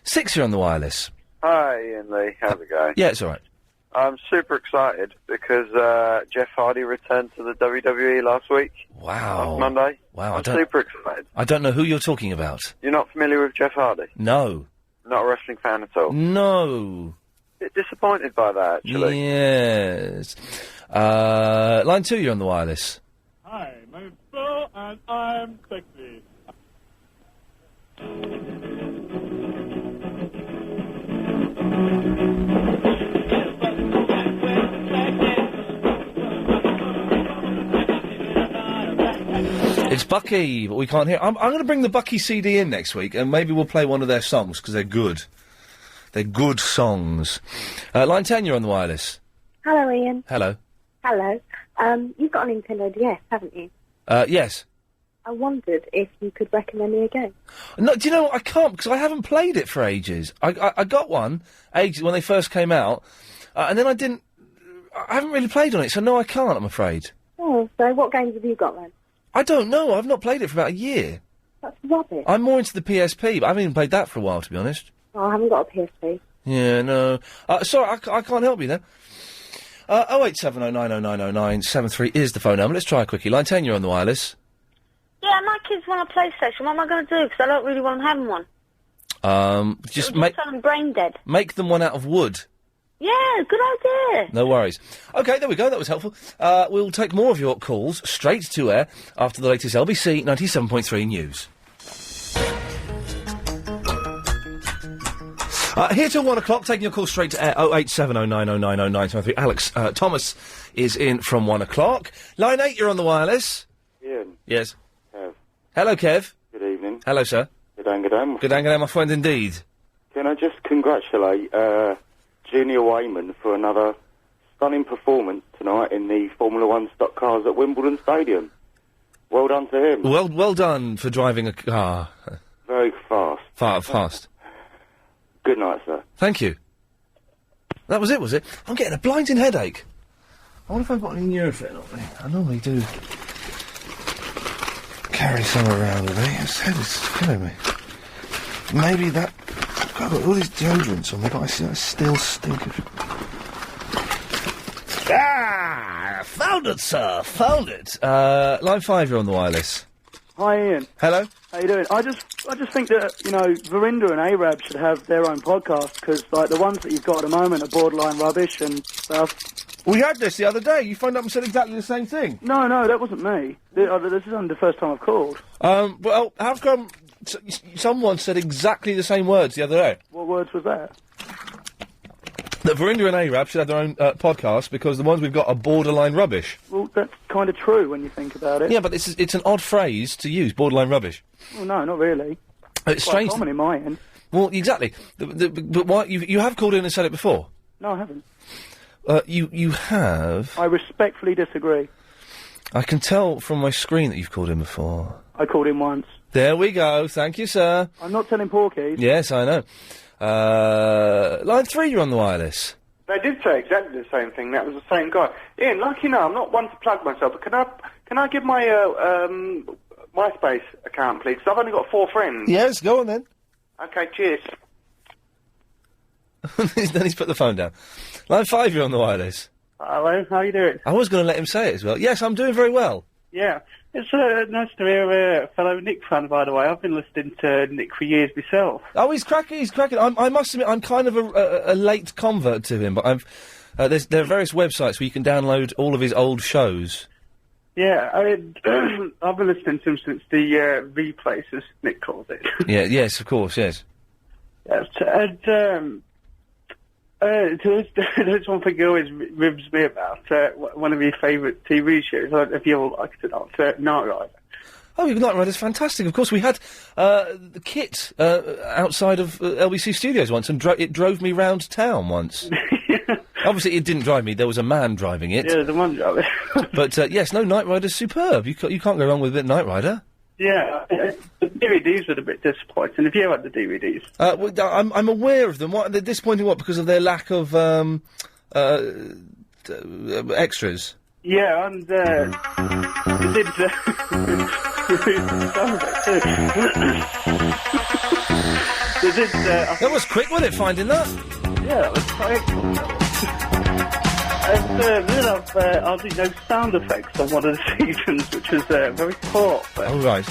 6, you're on the wireless. Hi, Ian Lee. How's it going? Yeah, it's all right. I'm super excited because Jeff Hardy returned to the WWE last week. Wow. Last Monday. Wow, I'm super excited. I don't know who you're talking about. You're not familiar with Jeff Hardy? No. Not a wrestling fan at all? No. Bit disappointed by that, actually. Yes. Line 2, you're on the wireless. Hi, my name's Phil, and I'm sexy. It's Bucky, but we can't hear. I'm going to bring the Bucky CD in next week, and maybe we'll play one of their songs, because they're good. They're good songs. Line 10, you're on the wireless. Hello, Ian. Hello. Hello. You've got a Nintendo DS, haven't you? Yes. I wondered if you could recommend me a game. No, do you know what? I can't, because I haven't played it for ages. I got one ages when they first came out, and then I haven't really played on it, so no, I can't, I'm afraid. Oh, so what games have you got then? I don't know. I've not played it for about a year. That's rubbish. I'm more into the PSP, but I haven't even played that for a while, to be honest. Oh, I haven't got a PSP. Yeah, no. Sorry, I can't help you then. 08709090973 is the phone number. Let's try a quickie. Line 10, you're on the wireless. Yeah, my kids want a PlayStation. What am I going to do? Because I don't really want them having one. Just I'm brain dead. make them one out of wood. Yeah, good idea. No worries. OK, there we go. That was helpful. We'll take more of your calls straight to air after the latest LBC 97.3 news. Here till 1 o'clock, taking your call straight to air, 08709090973. Alex Thomas is in from 1 o'clock. Line 8, you're on the wireless. Ian. Yes. Kev. Hello, Kev. Good evening. Hello, sir. Good day, good day. Good day, my friend, indeed. Can I just congratulate Junior Wayman for another stunning performance tonight in the Formula One stock cars at Wimbledon Stadium. Well done to him. Well done for driving a car. Very fast. Fast. Good night, sir. Thank you. That was it, was it? I'm getting a blinding headache. I wonder if I've got any Nurofen on me. I normally do carry some around with me. His head is killing me. Maybe that... I've got all these deodorants on me, but I still stink of... Found it, sir. Found it. Line 5, you're on the wireless. Hi, Ian. Hello. How you doing? I just think that, Verinder and Arab should have their own podcast, because, the ones that you've got at the moment are borderline rubbish and stuff. We had this the other day. You phoned up and said exactly the same thing. No, that wasn't me. This is only the first time I've called. Well, how come someone said exactly the same words the other day? What words was that? That Verinder and Arab should have their own podcast because the ones we've got are borderline rubbish. Well, that's kind of true when you think about it. Yeah, but it's an odd phrase to use, borderline rubbish. Well, no, not really. It's quite strange. common in my end. Well, exactly. But why you have called in and said it before? No, I haven't. You have. I respectfully disagree. I can tell from my screen that you've called in before. I called in once. There we go. Thank you, sir. I'm not telling porkies. Yes, I know. Line 3, you're on the wireless. They did say exactly the same thing. That was the same guy. Ian, like you know, I'm not one to plug myself, but can I give my MySpace account, please? 'Cause I've only got 4 friends. Yes, go on then. Okay, cheers. Then he's put the phone down. Line 5, you're on the wireless. Hello, how you doing? I was going to let him say it as well. Yes, I'm doing very well. Yeah, it's nice to hear a fellow Nick fan, by the way. I've been listening to Nick for years myself. Oh, he's cracking. I must admit, I'm kind of a late convert to him, but there are various websites where you can download all of his old shows. Yeah, I mean, I've been listening to him since the V-Place, as Nick calls it. Yeah, yes, of course, yes. Yes, and there's one thing he always ribs me about, one of your favourite TV shows, I don't know if you ever liked it or not, Night Rider. Oh, Night Rider's fantastic. Of course, we had the kit outside of LBC Studios once, and it drove me round town once. Obviously, it didn't drive me. There was a man driving it. Yeah, there's a man driving it. But, yes, no, Night Rider's superb. You can't go wrong with a bit of Night Rider. Yeah, the DVDs were a bit disappointing. Have you had the DVDs? I'm aware of them. What, they're disappointing, what, because of their lack of extras? Yeah, and it did... That was quick, wasn't it, finding that? Yeah, that was quite... And then I've no sound effects on one of the seasons, which was very poor. Oh, right.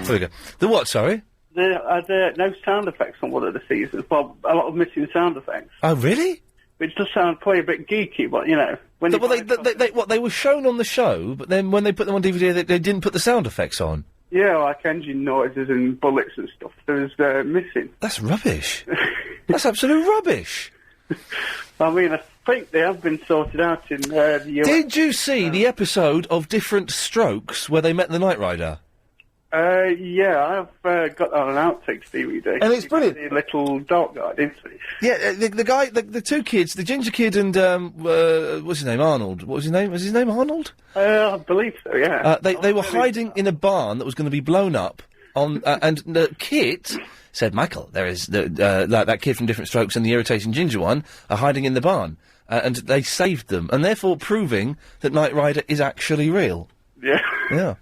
There we go. The what, sorry? I had no sound effects on one of the seasons, but a lot of missing sound effects. Oh, really? Which does sound probably a bit geeky, but, you know... When they were shown on the show, but then when they put them on DVD, they didn't put the sound effects on. Yeah, like engine noises and bullets and stuff. There was missing. That's rubbish. That's absolute rubbish. I mean, I think they have been sorted out in the US. Did you see the episode of Different Strokes where they met the Knight Rider? Yeah, I've got that on an outtakes DVD. And it's brilliant. The little dark guy, didn't he? Yeah, the guy, the two kids, the ginger kid and, what's his name, Arnold. What was his name? Was his name Arnold? I believe so, yeah. They were hiding in a barn that was going to be blown up on, and the Kit said, Michael, there is, that kid from Different Strokes and the irritating ginger one are hiding in the barn. And they saved them, and therefore proving that Knight Rider is actually real. Yeah. Yeah.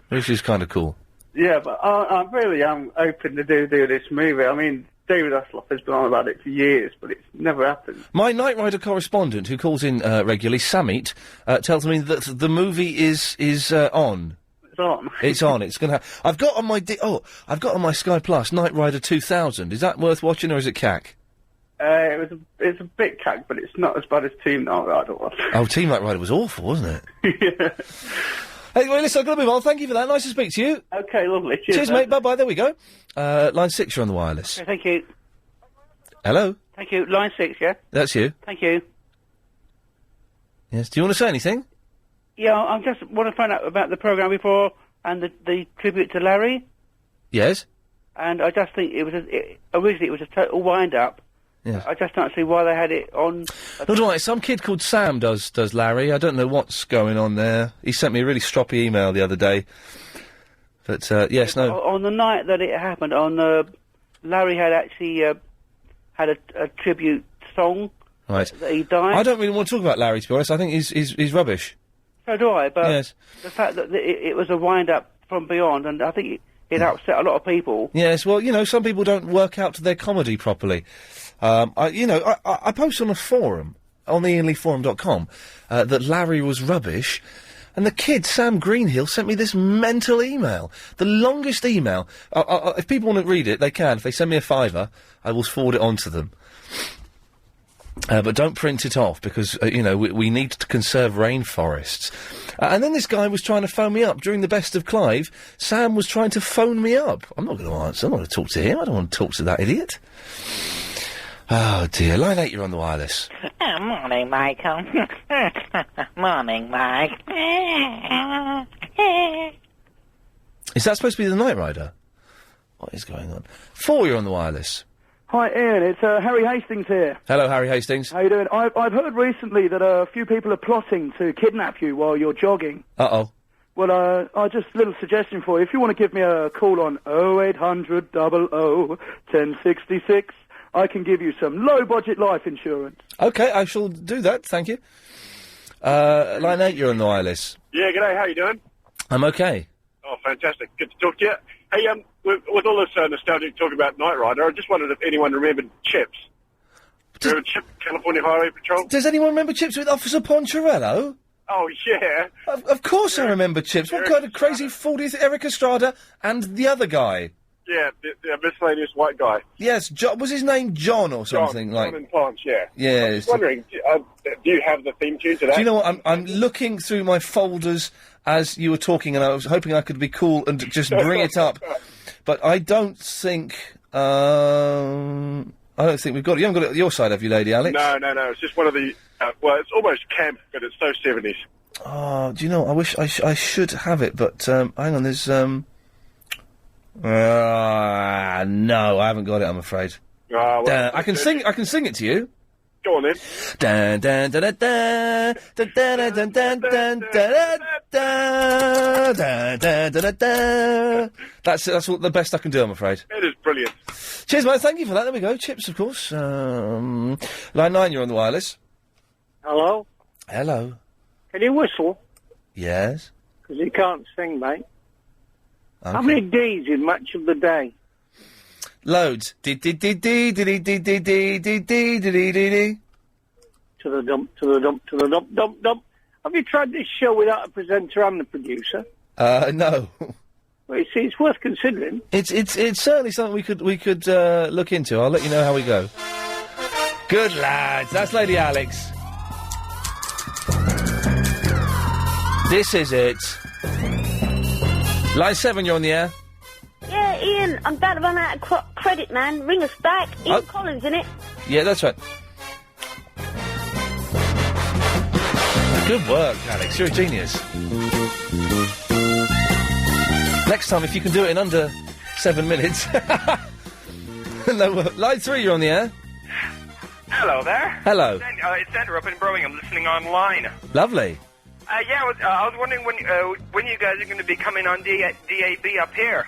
Which is kind of cool. Yeah, but I really am open to do this movie. I mean, David Hasselhoff has been on about it for years, but it's never happened. My Knight Rider correspondent, who calls in regularly, Samit, tells me that the movie is on. It's on. It's on. It's going to. I've got on my I've got on my Sky Plus Knight Rider 2000. Is that worth watching or is it cack? It's a bit cack, but it's not as bad as Team Knight Rider was. Oh, Team Knight Rider was awful, wasn't it? Yeah. Hey, well, listen, I've got to move on. Thank you for that. Nice to speak to you. Okay, lovely. Cheers, mate. Bye-bye. There we go. Line 6, you're on the wireless. Okay, thank you. Hello? Thank you. Line 6, yeah? That's you. Thank you. Yes. Do you want to say anything? Yeah, I just want to find out about the programme before and the tribute to Larry. Yes? And I just think originally it was a total wind-up. Yes. I just don't see why they had it on... No, do I? Some kid called Sam does Larry. I don't know what's going on there. He sent me a really stroppy email the other day. But, yes, no... On the night that it happened, Larry had actually had a tribute song. Right. That he died. I don't really want to talk about Larry, to be honest. I think he's rubbish. So do I, but yes. The fact that it was a wind-up from beyond, and I think it upset a lot of people. Yes, well, you know, some people don't work out their comedy properly. I post on a forum, on the IainLeeForum.com, that Larry was rubbish, and the kid, Sam Greenhill, sent me this mental email. The longest email. If people want to read it, they can. If they send me a £5, I will forward it on to them. But don't print it off, because, we need to conserve rainforests. And then this guy was trying to phone me up. During the Best of Clive, Sam was trying to phone me up. I'm not going to answer. I'm not going to talk to him. I don't want to talk to that idiot. Oh, dear. Line 8, you're on the wireless. Morning, Michael. Morning, Mike. Is that supposed to be the Knight Rider? What is going on? 4, you're on the wireless. Hi, Ian. It's Harry Hastings here. Hello, Harry Hastings. How you doing? I've heard recently that a few people are plotting to kidnap you while you're jogging. Uh-oh. Well, just a little suggestion for you. If you want to give me a call on 0800 00 1066, I can give you some low-budget life insurance. Okay, I shall do that, thank you. Line 8, you're on the wireless. Yeah, g'day, how you doing? I'm okay. Oh, fantastic. Good to talk to you. Hey, with all this nostalgic talk about Knight Rider, I just wondered if anyone remembered Chips. Remember Chip, California Highway Patrol? Does anyone remember Chips with Officer Poncherello? Oh, yeah. Of course I remember Chips. What kind of crazy fool do you think? Eric Estrada and the other guy. Yeah, the miscellaneous white guy. Yes, was his name John or something? John and Plants, yeah. Yeah. I was wondering, do you have the theme tune to that? Do you know what? I'm looking through my folders as you were talking, and I was hoping I could be cool and just bring it up. But I don't think... I don't think we've got it. You haven't got it at your side, have you, Lady Alex? No. It's just one of the... well, it's almost camp, but it's so 70s. Oh, do you know, I wish I should have it, but hang on, there's... no, I haven't got it, I'm afraid. Oh, well, I can sing it to you. Go on, then. Dun, dun, dun, dun, dun, dun, dun, dun, dun, dun, dun, dun, dun, dun, dun, dun. That's all, the best I can do, I'm afraid. It is brilliant. Cheers, mate. Thank you for that. There we go. Chips, of course. Line 9, you're on the wireless. Hello? Hello. Can you whistle? Yes. Because you can't sing, mate. Okay. How many D's in Match of the Day? Loads. To the dump. Have you tried this show without a presenter and the producer? No. Well, you see, it's worth considering. It's certainly something we could look into. I'll let you know how we go. Good lads. That's Lady Alex. This is it. Line 7, you're on the air. Yeah, Ian, I'm about to run out of credit, man. Ring us back. Ian Collins, innit? Yeah, that's right. Good work, Alex. You're a genius. Next time, if you can do it in under 7 minutes. No, line 3, you're on the air. Hello there. Hello. It's Andrew up in Birmingham, listening online. Lovely. I was wondering when you guys are going to be coming on DAB up here.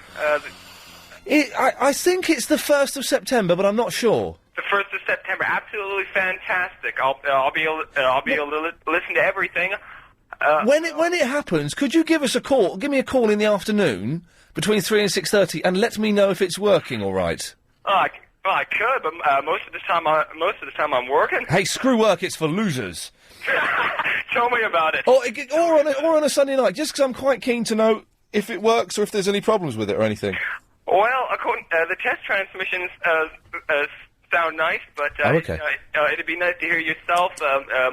I think it's the 1st of September, but I'm not sure. The 1st of September, absolutely fantastic. I'll be able to listen to everything. When it happens, could you give us a call? Give me a call in the afternoon between 3 and 6:30, and let me know if it's working all right. I could, but most of the time I'm working. Hey, screw work! It's for losers. Tell me about it. Or on a Sunday night, just because I'm quite keen to know if it works or if there's any problems with it or anything. Well, the test transmissions sound nice, but okay. It'd be nice to hear yourself,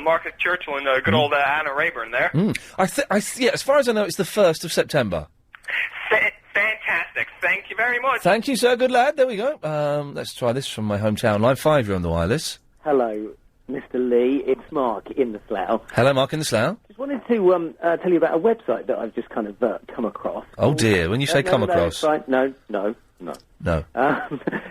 Marcus Churchill, and good old Anna Rayburn there. Yeah, as far as I know, it's the 1st of September. Fantastic. Thank you very much. Thank you, sir. Good lad. There we go. Let's try this from my hometown. Line 5, you're on the wireless. Hello, Mr. Lee. It's Mark in the Slough. Hello, Mark in the Slough. Just wanted to tell you about a website that I've just kind of come across. Oh dear, when you say come across. Right. No. No.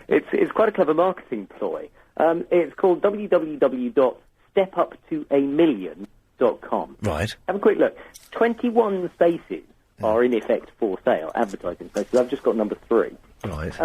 It's quite a clever marketing ploy. It's called www.stepuptoamillion.com. Right. Have a quick look. 21 spaces are in effect for sale, advertising spaces. I've just got number 3. Right.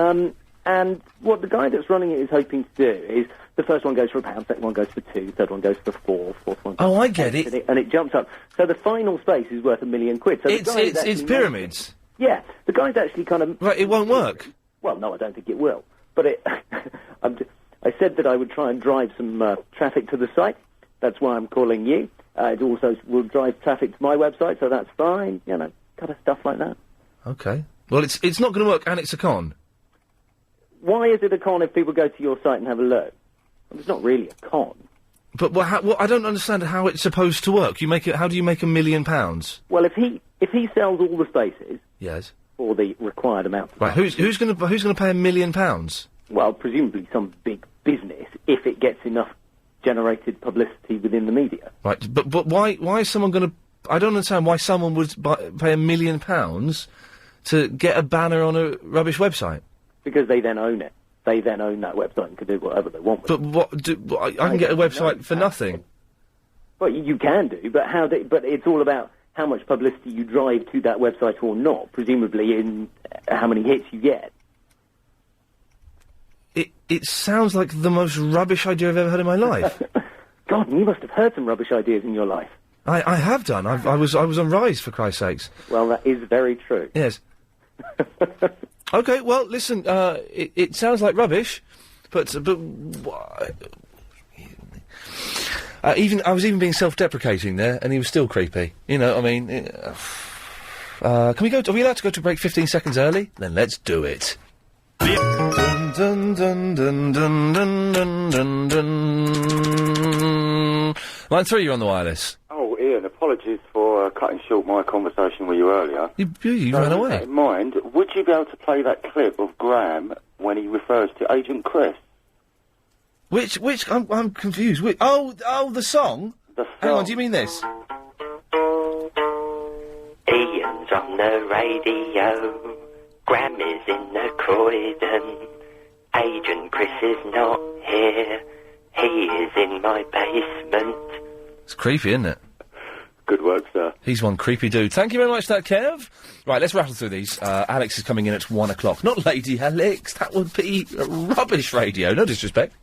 And what the guy that's running it is hoping to do is the first one goes for £1, second one goes for £2, third one goes for £4, fourth one goes for I get it. And it jumps up. So the final space is worth £1 million. So it's pyramids. Yeah, the guy's actually kind of... Right, it won't work. Well, no, I don't think it will. But I said that I would try and drive some traffic to the site. That's why I'm calling you. It also will drive traffic to my website, so that's fine. You know, kind of stuff like that. Okay. Well, it's not going to work, and it's a con. Why is it a con if people go to your site and have a look? Well, it's not really a con. But I don't understand how it's supposed to work. How do you make £1 million? Well, if he sells all the spaces, yes, for the required amount. Right. Who's going to pay £1 million? Well, presumably some big business, if it gets enough generated publicity within the media. Right. But why is someone going to? I don't understand why someone would pay £1 million to get a banner on a rubbish website. Because they then own it. They then own that website and can do whatever they want with it. But I can get a website for nothing. Well, you can do, but but it's all about how much publicity you drive to that website or not, presumably in how many hits you get. it sounds like the most rubbish idea I've ever heard in my life. God, you must have heard some rubbish ideas in your life. I have done. I was on Rise, for Christ's sakes. Well, that is very true. Yes. Okay, well, listen, it sounds like rubbish, but I was even being self-deprecating there, and he was still creepy. You know, I mean, are we allowed to go to break 15 seconds early? Then let's do it. Dun, dun, dun, dun, dun, dun, dun, dun, dun. Line 3, you're on the wireless. Oh, Ian, apologies for cutting short my conversation with you earlier. You So ran with away. that in mind, would you be able to play that clip of Graham when he refers to Agent Chris? Which, I'm confused. The song? Hang on, do you mean this? Ian's on the radio, Graham is in the Croydon, Agent Chris is not here, he is in my basement. It's creepy, isn't it? Good work, sir. He's one creepy dude. Thank you very much for that, Kev. Right, let's rattle through these. Alex is coming in at 1 o'clock. Not Lady Alex, that would be rubbish radio, no disrespect.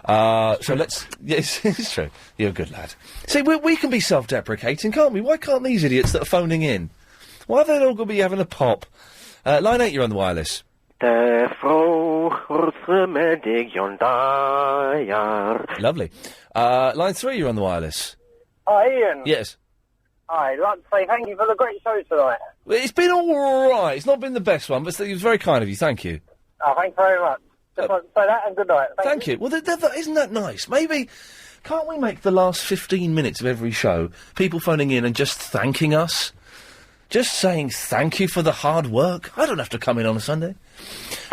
So let's... Yes, it's true. You're a good lad. See, we can be self-deprecating, can't we? Why can't these idiots that are phoning in? Why are they all going to be having a pop? Line 8, you're on the wireless. Lovely. Line 3, you're on the wireless. Hi, Ian. Yes. Hi, I'd like to say thank you for the great show tonight. Well, it's been all right. It's not been the best one, but it was very kind of you. Thank you. Oh, thank you very much. Just want to say that and good night. Thank you. Well, isn't that nice? Maybe, can't we make the last 15 minutes of every show people phoning in and just thanking us? Just saying thank you for the hard work. I don't have to come in on a Sunday.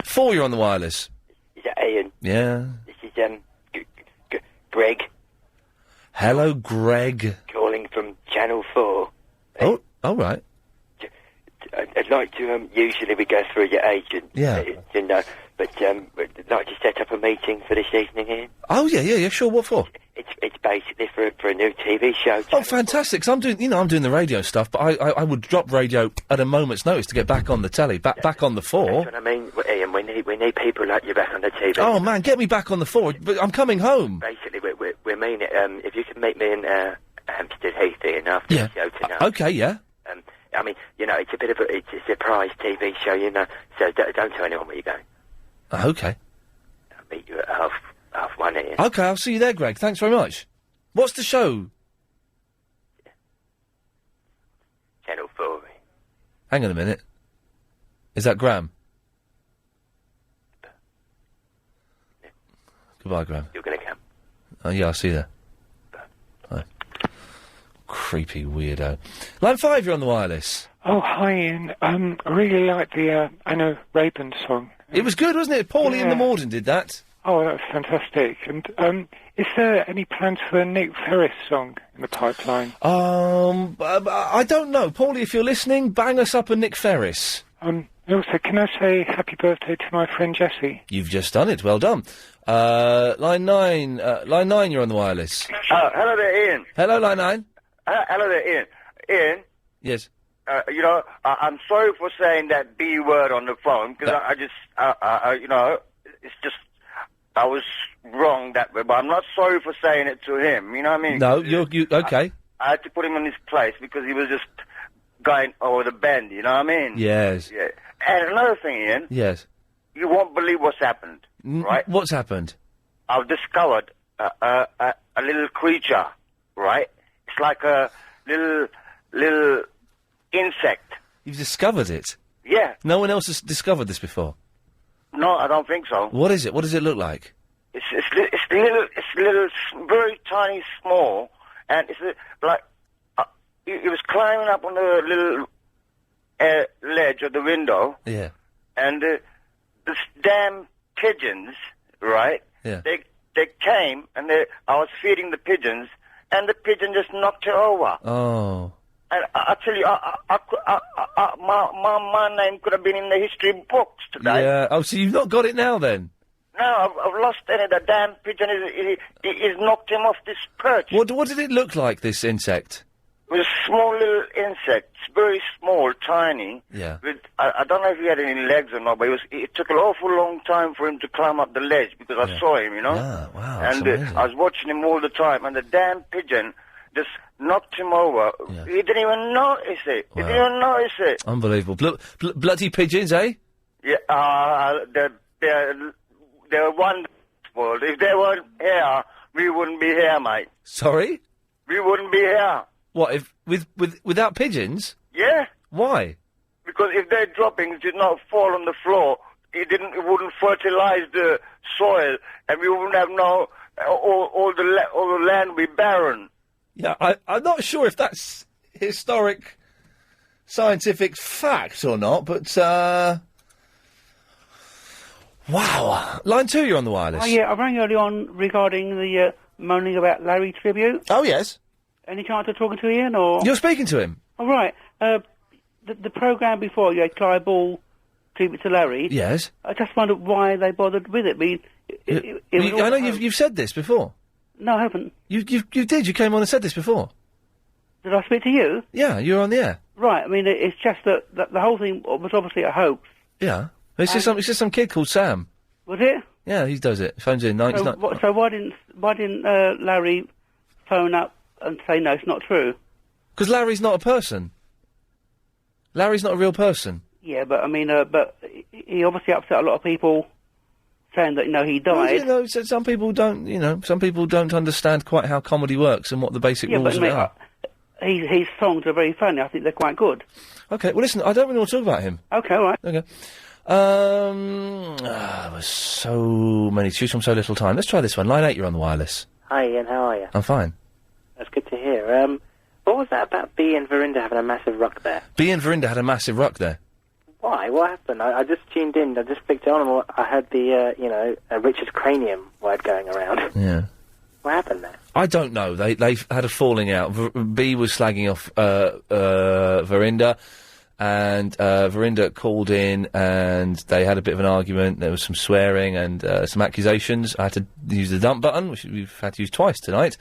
4, you're on the wireless. Is that Ian? Yeah. This is, Greg. Hello, Greg. Calling from Channel 4. Oh, all right. I'd like to, usually we go through your agent. Yeah. You know, but, I'd like to set up a meeting for this evening, Ian. Oh, yeah, sure. What for? It's basically for a new TV show. Oh, fantastic. 'Cause I'm doing the radio stuff, but I would drop radio at a moment's notice to get back on the telly, back on the 4. That's what I mean, Ian, we need people like you back on the TV. Oh, man, get me back on the 4, but I'm coming home. Basically, we mean it, if you can meet me in, Hampstead Heath, Ian, after the show tonight. Okay, yeah. I mean, you know, it's a bit of it's a surprise TV show, you know, so don't tell anyone where you're going. Okay. I'll meet you at half 1, Ian. Okay, I'll see you there, Greg. Thanks very much. What's the show? Channel 4. Hang on a minute. Is that Graham? Goodbye, Graham. You're going to come. Oh, yeah, I'll see you there. Bye. Creepy weirdo. Line 5, you're on the wireless. Oh, hi, Ian. I really like the Anna Rabin song. It was good, wasn't it? Paulie and the Morden did that. Oh, that was fantastic. And is there any plans for a Nick Ferris song in the pipeline? I don't know. Paulie, if you're listening, bang us up a Nick Ferris. Also, can I say happy birthday to my friend Jessie? You've just done it. Well done. Line 9, you're on the wireless. Hello there, Ian. Hello, Line 9. Hello there, Ian. Ian, Yes. you know, I'm sorry for saying that B word on the phone, because I just, you know, it's just, I was wrong that way, but I'm not sorry for saying it to him, you know what I mean? No, you okay. I had to put him in his place because he was just going over the bend, you know what I mean? Yes. Yeah. And another thing, Ian. Yes. You won't believe what's happened, right? What's happened? I've discovered a little creature, right? It's like a little insect. You've discovered it? Yeah. No one else has discovered this before? No, I don't think so. What is it? What does it look like? It's little, very tiny, small, and it's like it was climbing up on the little ledge of the window. Yeah. And this damn pigeons, right? Yeah. They came and I was feeding the pigeons, and the pigeon just knocked it over. Oh. And I tell you, my name could have been in the history books today. Yeah. Oh, so you've not got it now then? No, I've lost it. The damn pigeon is knocked him off this perch. What did it look like, this insect? with small little insects, very small, tiny. Yeah. With, I don't know if he had any legs or not, but it took an awful long time for him to climb up the ledge because I saw him, you know. Yeah, wow. And that's amazing. I was watching him all the time, and the damn pigeon just knocked him over. He didn't even notice it. He didn't even notice it. Unbelievable. Bloody pigeons, eh? Yeah, they're wonderful. If they weren't here, we wouldn't be here, mate. Sorry? We wouldn't be here. What, if without pigeons? Yeah, Why? because if their droppings did not fall on the floor, it wouldn't fertilize the soil, and we wouldn't have all the land would be barren. Yeah, I'm not sure if that's historic scientific fact or not, but, wow. Line 2, you're on the wireless. Oh, yeah, I rang early on regarding the moaning about Larry tribute. Oh, yes. Any chance of talking to Ian, or...? You're speaking to him? All right. The programme before, you had Clive Ball tribute to Larry. Yes. I just wondered why they bothered with it. I mean, I know you've said this before. No, I haven't. You did. You came on and said this before. Did I speak to you? Yeah, you were on the air. Right. I mean, it's just that the whole thing was obviously a hoax. Yeah. It's just some kid called Sam. Was it? Yeah, he does it. Phones in. So why didn't Larry phone up and say no, it's not true? Because Larry's not a person. Larry's not a real person. Yeah, but I mean, but he obviously upset a lot of people, saying that he died. Well, some people don't. Some people don't understand quite how comedy works and what the basic Yeah, rules but are. His songs are very funny. I think they're quite good. Okay. Well, listen. I don't really want to talk about him. Okay, all right. Okay. There were so many to choose from, so little time. Let's try this one. Line 8, you're on the wireless. Hi, Ian. How are you? I'm fine. That's good to hear. What was that about B and Verinda having a massive ruck there? B and Verinda had a massive ruck there. Why? What happened? I just tuned in. I just flicked it on and I heard the, Richard Cranium word going around. Yeah. What happened there? I don't know. They've had a falling out. B was slagging off Verinda, and Verinda called in, and they had a bit of an argument. There was some swearing and some accusations. I had to use the dump button, which we've had to use twice tonight.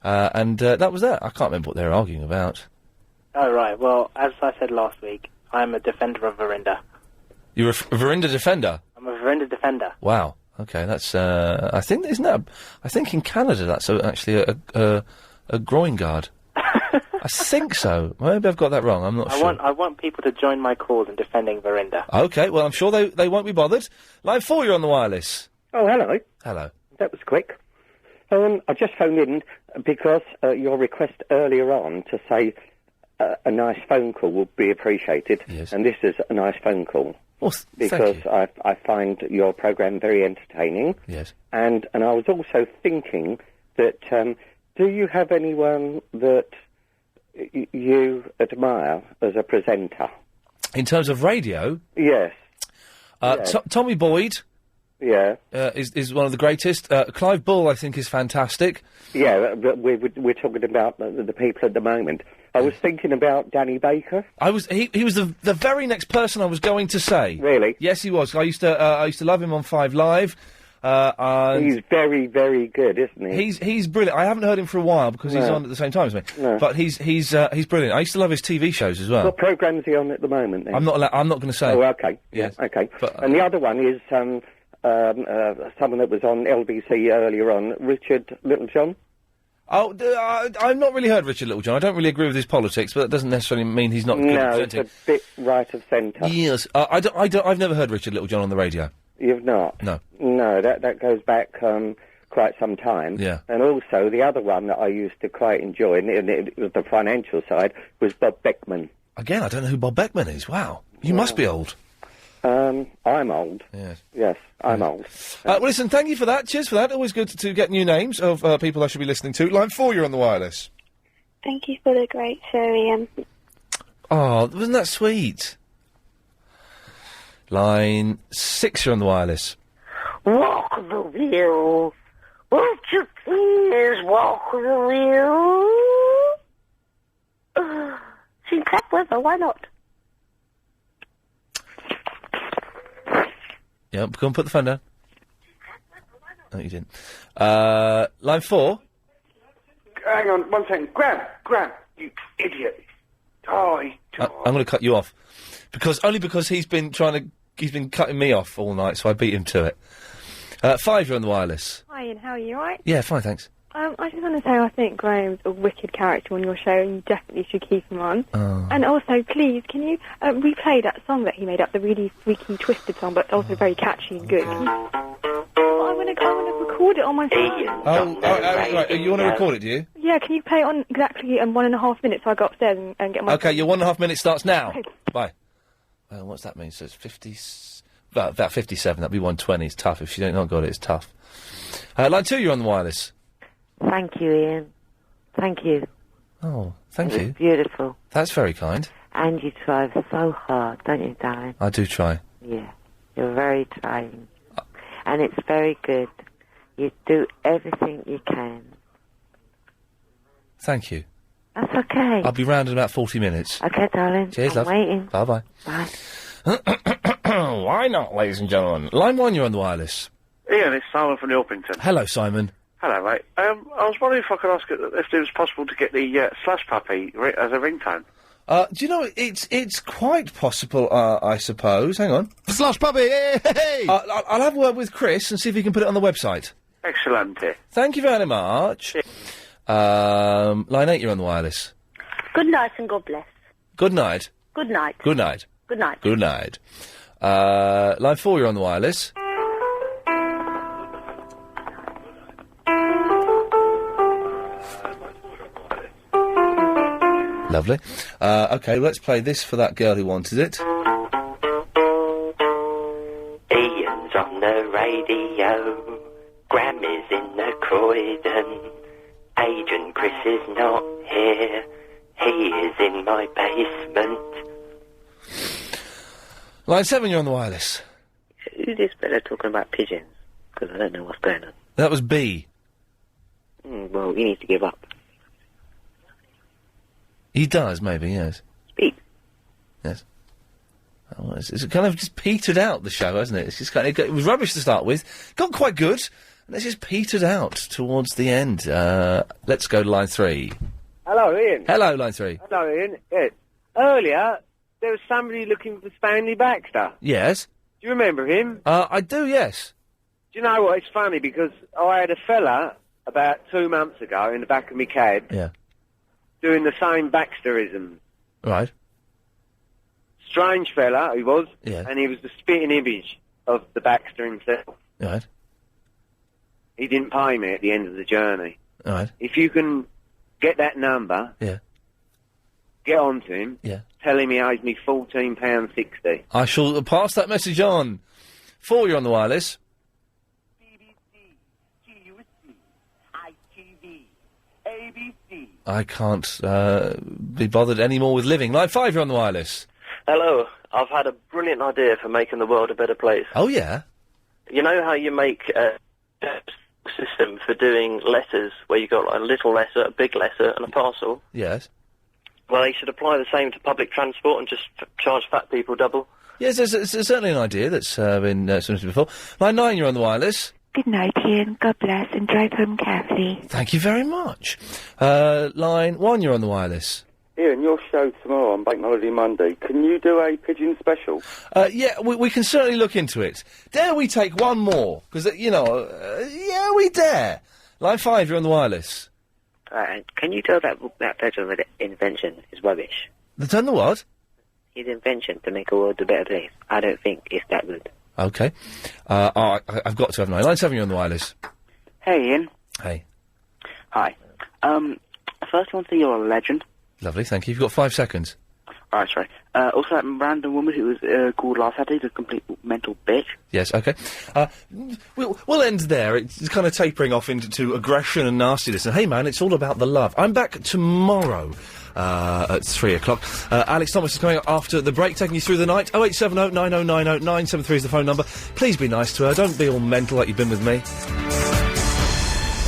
And that was that. I can't remember what they were arguing about. Oh, right. Well, as I said last week, I'm a defender of Verinda. You're a Verinda defender? I'm a Verinda defender. Wow. Okay, that's, I think, isn't that, I think in Canada that's actually a groin guard. I think so. Maybe I've got that wrong, I'm not sure. I want people to join my cause in defending Verinda. Okay, well, I'm sure they won't be bothered. Line 4, you're on the wireless. Oh, hello. Hello. That was quick. I just phoned in because your request earlier on to say a nice phone call would be appreciated. Yes. And this is a nice phone call. Well, because thank you. I find your programme very entertaining. Yes. And I was also thinking that do you have anyone that you admire as a presenter? In terms of radio? Yes. Yes. Tommy Boyd. Yeah. Is one of the greatest. Clive Bull, I think, is fantastic. Yeah, but we're talking about the people at the moment. I was thinking about Danny Baker. He was the very next person I was going to say. Really? Yes, he was. I used to love him on 5 Live. He's very, very good, isn't he? He's brilliant. I haven't heard him for a while because he's No. on at the same time as me. No. But he's brilliant. I used to love his TV shows as well. What programme is he on at the moment, then? I'm not going to say. Oh, okay. Yes. Okay. But, and the other one is someone that was on LBC earlier on, Richard Littlejohn. Oh, I've not really heard Richard Littlejohn. I don't really agree with his politics, but that doesn't necessarily mean he's not good at No, it's presenting. a bit right of centre. Yes. I've never heard Richard Littlejohn on the radio. You've not? No. No, that goes back quite some time. Yeah. And also, the other one that I used to quite enjoy, and it was the financial side, was Bob Beckman. Again, I don't know who Bob Beckman is. Wow. You must be old. I'm old. Yes. Yes, I'm old. Well, listen, thank you for that. Cheers for that. Always good to get new names of people I should be listening to. Line 4, you're on the wireless. Thank you for the great show, Ian. Oh, wasn't that sweet? Line 6, you're on the wireless. Walk the wheel. Won't you please walk the wheel? Sing crap weather, why not? Yeah, go and put the phone down. No, you didn't. Line 4. Hang on, 1 second. Grab. You idiot. Die. I'm going to cut you off. Only because he's been cutting me off all night, so I beat him to it. 5, you're on the wireless. Hi, Ian. How are you? All right? Yeah, fine, thanks. I just want to say I think Graham's a wicked character on your show, and you definitely should keep him on. Oh. And also, please, can you replay that song that he made up, the really freaky, twisted song, but also very catchy and good? Can you... I want to record it on my phone. Right. You want to record it, do you? Yeah, can you play it on exactly 1.5 minutes so I go upstairs and get my... Okay, your 1.5 minutes starts now. Bye. What's that mean? So it's 50... About 57, that'd be 120. It's tough. If you don't not got it, it's tough. Line 2, you're on the wireless. Thank you, Ian. Thank you. Oh, thank you. Beautiful. That's very kind. And you try so hard, don't you, darling? I do try. Yeah, you're very trying. And it's very good. You do everything you can. Thank you. That's okay. I'll be round in about 40 minutes. Okay, darling. Cheers, I'm love. waiting. Bye-bye. Bye. Why not, ladies and gentlemen? Line 1, you're on the wireless. Ian, it's Simon from the Orpington. Hello, Simon. Hello, mate. I was wondering if I could ask if it was possible to get the Slush Puppy as a ringtone. Do you know, it's quite possible, I suppose. Hang on. Slush Puppy! Hey! I'll have a word with Chris and see if he can put it on the website. Excellent. Thank you very much. Line 8, you're on the wireless. Good night and God bless. Good night. Good night. Good night. Good night. Good night. Line 4, you're on the wireless. Lovely. Okay, let's play this for that girl who wanted it. Ian's on the radio. Grammy's in the Croydon. Agent Chris is not here. He is in my basement. Line 7, you're on the wireless. Who's this fella talking about pigeons? Because I don't know what's going on. That was B. Well, he needs to give up. He does, maybe, yes. Speak. Yes. Oh, it's kind of just petered out, the show, hasn't it? It's just it was rubbish to start with. Got quite good, and it's just petered out towards the end. Let's go to line 3. Hello, Ian. Hello, line 3. Hello, Ian. Yeah. Earlier, there was somebody looking for Stanley Baxter. Yes? Do you remember him? I do, yes. Do you know what? It's funny, because I had a fella about 2 months ago in the back of my cab Yeah. doing the same Baxterism. Right. Strange fella, he was. Yeah. And he was the spitting image of the Baxter himself. Right. He didn't pay me at the end of the journey. Right. If you can get that number, Yeah. get on to him, Yeah. tell him he owes me £14.60. I shall pass that message on. 4, you're on the wireless. ABC. I can't be bothered anymore with living. Line 5, you're on the wireless. Hello. I've had a brilliant idea for making the world a better place. Oh, yeah? You know how you make a system for doing letters, where you got like a little letter, a big letter, and a parcel? Yes. Well, they should apply the same to public transport and just charge fat people double. Yes, there's certainly an idea that's been submitted before. Line 9, you're on the wireless. Good night, Ian. God bless, and drive home carefully. Thank you very much. Line 1, you're on the wireless. Ian, your show tomorrow on Bank Holiday Monday, can you do a pigeon special? Yeah, we can certainly look into it. Dare we take one more? Because, yeah, we dare. Line 5, you're on the wireless. Can you tell that gentleman that invention is rubbish? Done the what? His invention to make a world a better place. I don't think it's that good. Okay. I've got to, haven't I? Line 7, you're on the wireless. Hey, Ian. Hey. Hi. First I want to say you're a legend. Lovely, thank you. You've got 5 seconds. Alright, sorry. Also that random woman who was called last Saturday, the complete mental bitch. Yes, okay. We'll end there. It's kind of tapering off into aggression and nastiness. And hey, man, it's all about the love. I'm back tomorrow at 3 o'clock. Alex Thomas is coming up after the break, taking you through the night. 0870 9090 973 is the phone number. Please be nice to her. Don't be all mental like you've been with me.